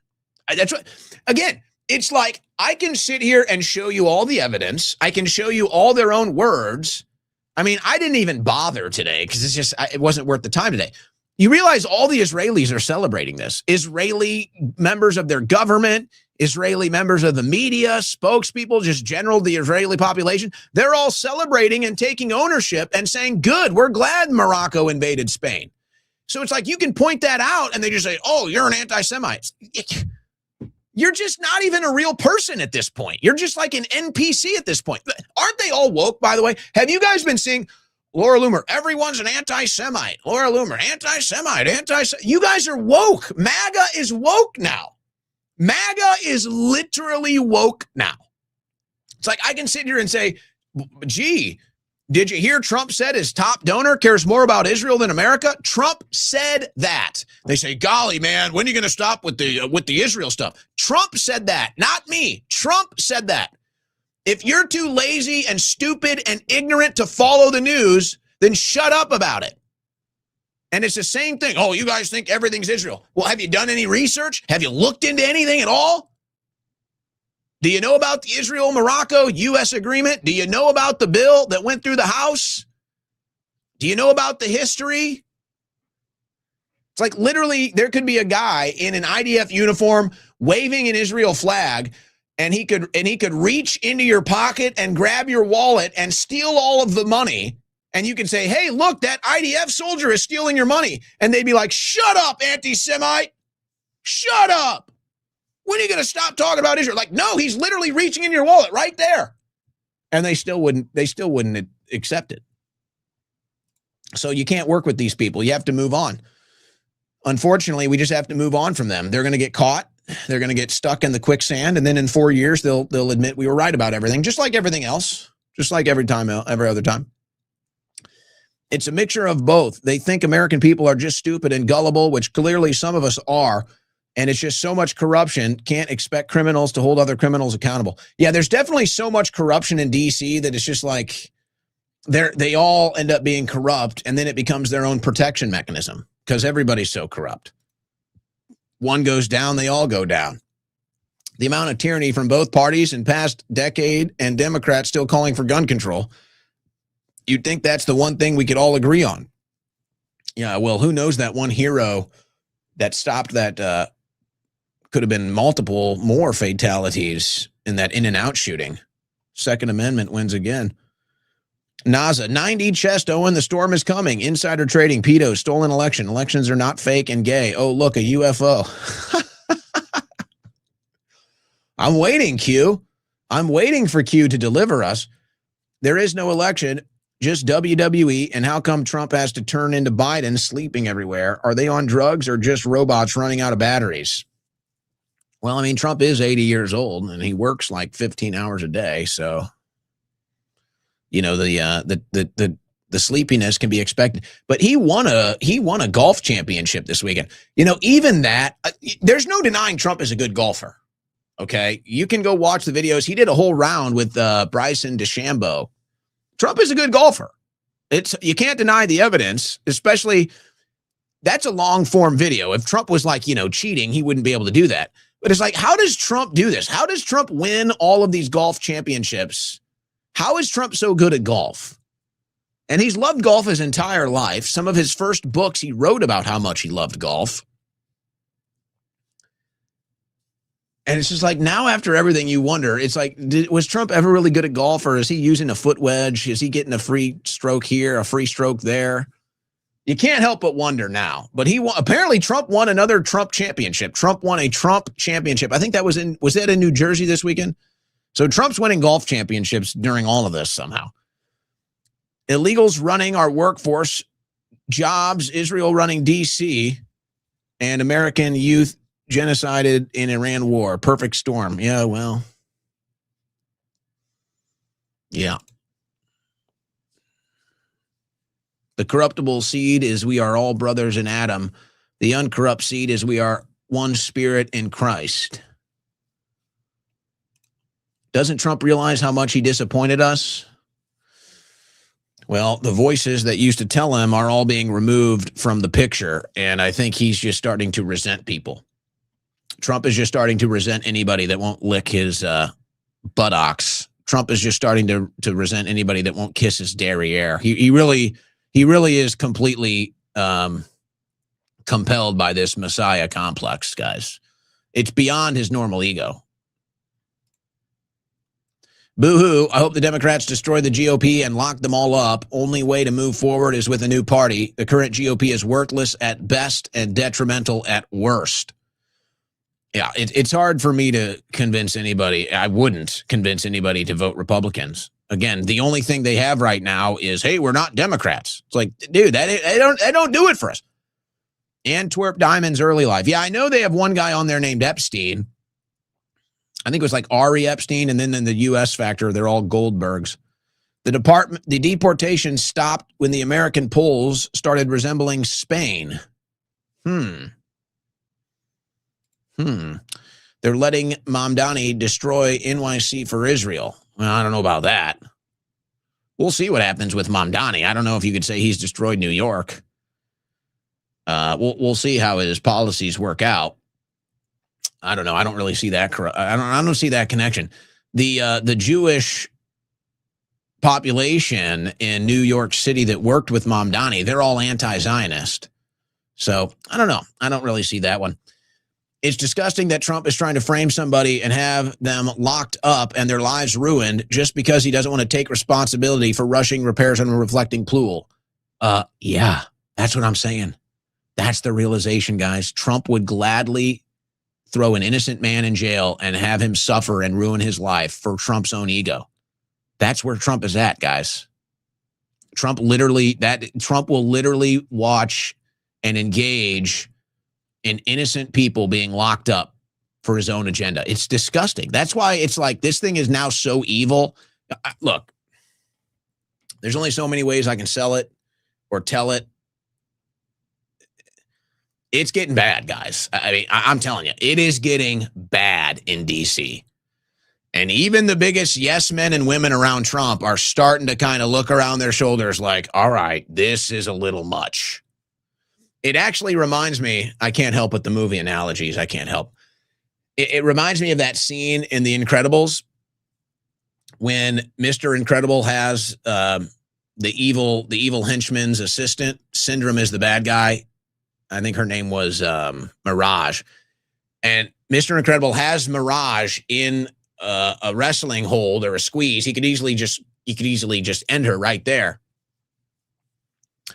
That's what, again, it's like I can sit here and show you all the evidence. I can show you all their own words. I didn't even bother today because it wasn't worth the time today. You realize all the Israelis are celebrating this. Israeli members of their government, Israeli members of the media, spokespeople, just general, the Israeli population, they're all celebrating and taking ownership and saying, good, we're glad Morocco invaded Spain. So it's like you can point that out and they just say, oh, you're an anti-Semite. You're just not even a real person at this point. You're just like an NPC at this point. Aren't they all woke, by the way? Have you guys been seeing Laura Loomer? Everyone's an anti-Semite. Laura Loomer, anti-Semite. You guys are woke. MAGA is woke now. MAGA is literally woke now. It's like I can sit here and say, gee, did you hear Trump said his top donor cares more about Israel than America? Trump said that. They say, golly, man, when are you going to stop with the Israel stuff? Trump said that, not me. Trump said that. If you're too lazy and stupid and ignorant to follow the news, then shut up about it. And it's the same thing. Oh, you guys think everything's Israel. Well, have you done any research? Have you looked into anything at all? Do you know about the Israel-Morocco U.S. agreement? Do you know about the bill that went through the House? Do you know about the history? It's like literally there could be a guy in an IDF uniform waving an Israel flag, and he could reach into your pocket and grab your wallet and steal all of the money. And you can say, hey, look, that IDF soldier is stealing your money. And they'd be like, shut up, anti-Semite. Shut up. When are you going to stop talking about Israel? Like, no, he's literally reaching in your wallet right there. And they still wouldn't accept it. So you can't work with these people. You have to move on. Unfortunately, we just have to move on from them. They're going to get caught. They're going to get stuck in the quicksand. And then in 4 years, they'll admit we were right about everything, just like everything else, just like every other time. It's a mixture of both. They think American people are just stupid and gullible, which clearly some of us are. And it's just so much corruption. Can't expect criminals to hold other criminals accountable. Yeah, there's definitely so much corruption in D.C. that it's just like they all end up being corrupt, and then it becomes their own protection mechanism because everybody's so corrupt. One goes down, they all go down. The amount of tyranny from both parties in past decade and Democrats still calling for gun control. You'd think that's the one thing we could all agree on. Yeah, well, who knows that one hero that stopped that could have been multiple more fatalities in that In-N-Out shooting. Second Amendment wins again. NASA, 90 chest, Owen, the storm is coming. Insider trading, pedos, stolen election. Elections are not fake and gay. Oh, look, a UFO. I'm waiting, Q. I'm waiting for Q to deliver us. There is no election, just WWE. And how come Trump has to turn into Biden sleeping everywhere? Are they on drugs or just robots running out of batteries? Well, I mean, Trump is 80 years old and he works like 15 hours a day. So, you know, the sleepiness can be expected, but he won a golf championship this weekend. You know, even that, there's no denying Trump is a good golfer. Okay. You can go watch the videos. He did a whole round with Bryson DeChambeau. Trump is a good golfer. You can't deny the evidence, especially that's a long form video. If Trump was like, you know, cheating, he wouldn't be able to do that. But it's like, how does Trump do this? How does Trump win all of these golf championships? How is Trump so good at golf? And he's loved golf his entire life. Some of his first books, he wrote about how much he loved golf. And it's just like, now after everything, you wonder, it's like, was Trump ever really good at golf, or is he using a foot wedge? Is he getting a free stroke here, a free stroke there? You can't help but wonder now. But apparently Trump won another Trump championship. Trump won a Trump championship. I think that was that in New Jersey this weekend? So Trump's winning golf championships during all of this somehow. Illegals running our workforce, jobs, Israel running D.C., and American youth genocided in Iran war. Perfect storm. Yeah, well. Yeah. The corruptible seed is we are all brothers in Adam. The uncorrupt seed is we are one spirit in Christ. Doesn't Trump realize how much he disappointed us? Well, the voices that used to tell him are all being removed from the picture, and I think he's just starting to resent people. Trump is just starting to resent anybody that won't lick his buttocks. Trump is just starting to resent anybody that won't kiss his derriere. He really is completely compelled by this Messiah complex, guys. It's beyond his normal ego. Boo-hoo, I hope the Democrats destroy the GOP and lock them all up. Only way to move forward is with a new party. The current GOP is worthless at best and detrimental at worst. Yeah, it's hard for me to convince anybody. I wouldn't convince anybody to vote Republicans. Again, the only thing they have right now is, hey, we're not Democrats. It's like, dude, they don't do it for us. Antwerp Diamond's early life. Yeah, I know they have one guy on there named Epstein. I think it was like Ari Epstein, and then in the U.S. factor, they're all Goldbergs. The deportation stopped when the American polls started resembling Spain. They're letting Mamdani destroy NYC for Israel. Well, I don't know about that. We'll see what happens with Mamdani. I don't know if you could say he's destroyed New York. We'll see how his policies work out. I don't know. I don't really see that. I don't see that connection. The Jewish population in New York City that worked with Mamdani, they're all anti-Zionist. So I don't know. I don't really see that one. It's disgusting that Trump is trying to frame somebody and have them locked up and their lives ruined just because he doesn't want to take responsibility for rushing repairs on a reflecting pool. Yeah, that's what I'm saying. That's the realization, guys. Trump would gladly throw an innocent man in jail and have him suffer and ruin his life for Trump's own ego. That's where Trump is at, guys. Trump will literally watch and engage in innocent people being locked up for his own agenda. It's disgusting. That's why it's like this thing is now so evil. Look, there's only so many ways I can sell it or tell it. It's getting bad, guys. I mean, I'm telling you, it is getting bad in D.C. And even the biggest yes men and women around Trump are starting to kind of look around their shoulders like, all right, this is a little much. It actually reminds me, I can't help with the movie analogies. I can't help. It reminds me of that scene in The Incredibles when Mr. Incredible has the evil henchman's assistant. Syndrome is the bad guy. I think her name was Mirage. And Mr. Incredible has Mirage in a wrestling hold or a squeeze. He could easily just end her right there.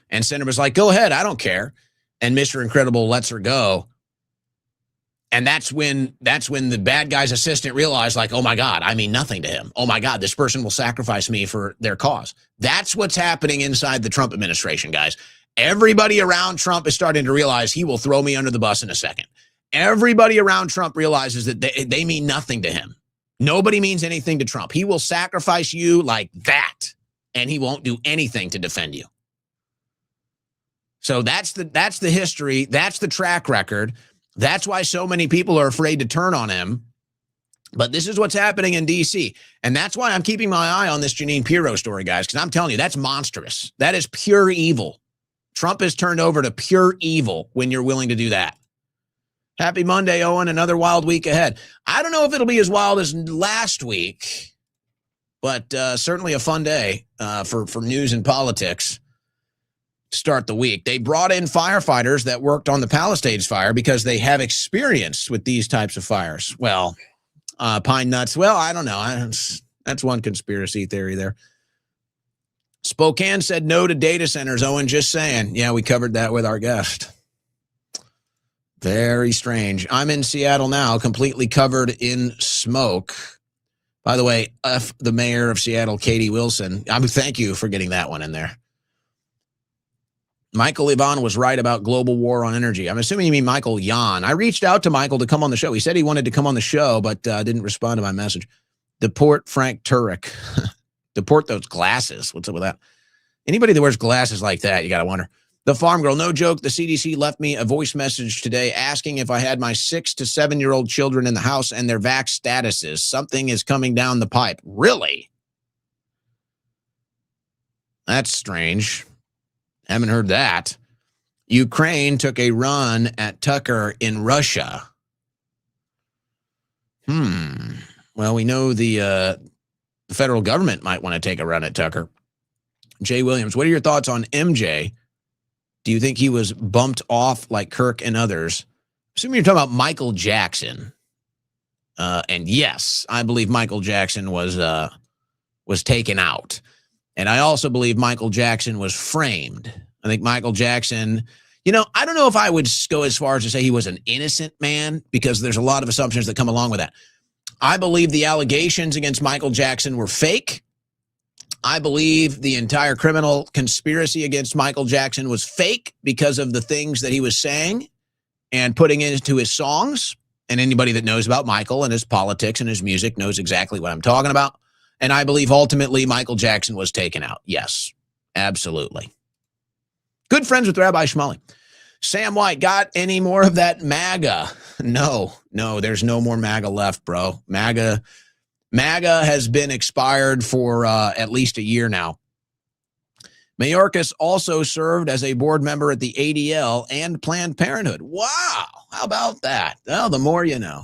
And Syndrome was like, go ahead, I don't care. And Mr. Incredible lets her go. And that's when the bad guy's assistant realized, like, oh my God, I mean nothing to him. Oh my God, this person will sacrifice me for their cause. That's what's happening inside the Trump administration, guys. Everybody around Trump is starting to realize he will throw me under the bus in a second. Everybody around Trump realizes that they mean nothing to him. Nobody means anything to Trump. He will sacrifice you like that, and he won't do anything to defend you. So that's the history. That's the track record. That's why so many people are afraid to turn on him. But this is what's happening in D.C. And that's why I'm keeping my eye on this Jeanine Pirro story, guys, because I'm telling you, that's monstrous. That is pure evil. Trump is turned over to pure evil when you're willing to do that. Happy Monday, Owen. Another wild week ahead. I don't know if it'll be as wild as last week, but certainly a fun day for news and politics. Start the week. They brought in firefighters that worked on the Palisades fire because they have experience with these types of fires. Well, pine nuts. Well, I don't know. That's one conspiracy theory there. Spokane said no to data centers. Owen, just saying. Yeah, we covered that with our guest. Very strange. I'm in Seattle now, completely covered in smoke. By the way, F the mayor of Seattle, Katie Wilson. Thank you for getting that one in there. Michael Ivan was right about global war on energy. I'm assuming you mean Michael Yan. I reached out to Michael to come on the show. He said he wanted to come on the show, but didn't respond to my message. Deport Frank Turek. Deport those glasses. What's up with that? Anybody that wears glasses like that, you got to wonder. The Farm Girl, no joke. The CDC left me a voice message today asking if I had my 6 to 7-year-old children in the house and their vax statuses. Something is coming down the pipe. Really? That's strange. Haven't heard that. Ukraine took a run at Tucker in Russia. Well, we know the federal government might want to take a run at Tucker. Jay Williams, what are your thoughts on MJ? Do you think he was bumped off like Kirk and others? Assuming you're talking about Michael Jackson. And yes, I believe Michael Jackson was taken out. And I also believe Michael Jackson was framed. I think Michael Jackson, I don't know if I would go as far as to say he was an innocent man, because there's a lot of assumptions that come along with that. I believe the allegations against Michael Jackson were fake. I believe the entire criminal conspiracy against Michael Jackson was fake because of the things that he was saying and putting into his songs. And anybody that knows about Michael and his politics and his music knows exactly what I'm talking about. And I believe ultimately Michael Jackson was taken out. Yes, absolutely. Good friends with Rabbi Shmuley. Sam White, got any more of that MAGA? No, there's no more MAGA left, bro. MAGA has been expired for at least a year now. Mayorkas also served as a board member at the ADL and Planned Parenthood. Wow. How about that? Well, the more you know.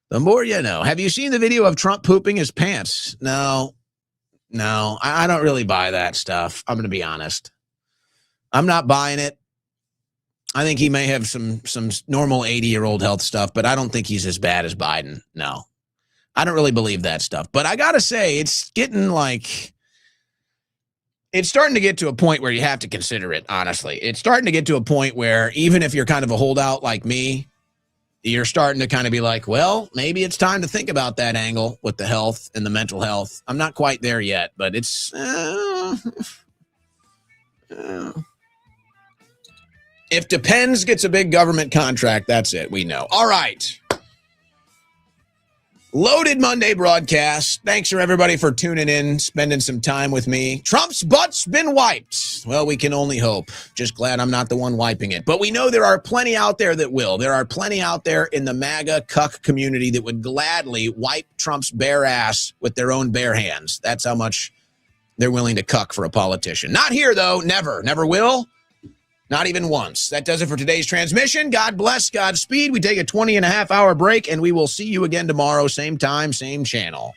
The more you know. Have you seen the video of Trump pooping his pants? No, I don't really buy that stuff. I'm going to be honest. I'm not buying it. I think he may have some normal 80-year-old health stuff, but I don't think he's as bad as Biden. No, I don't really believe that stuff. But I got to say, it's getting like, it's starting to get to a point where you have to consider it, honestly. It's starting to get to a point where even if you're kind of a holdout like me, you're starting to kind of be like, well, maybe it's time to think about that angle with the health and the mental health. I'm not quite there yet, but it's... If Depends gets a big government contract, that's it. We know. All right. Loaded Monday broadcast. Thanks for everybody for tuning in, spending some time with me. Trump's butt's been wiped. Well, we can only hope. Just glad I'm not the one wiping it. But we know there are plenty out there that will. There are plenty out there in the MAGA cuck community that would gladly wipe Trump's bare ass with their own bare hands. That's how much they're willing to cuck for a politician. Not here, though. Never. Never will. Not even once. That does it for today's transmission. God bless, Godspeed. We take a 20-and-a-half-hour break, and we will see you again tomorrow, same time, same channel.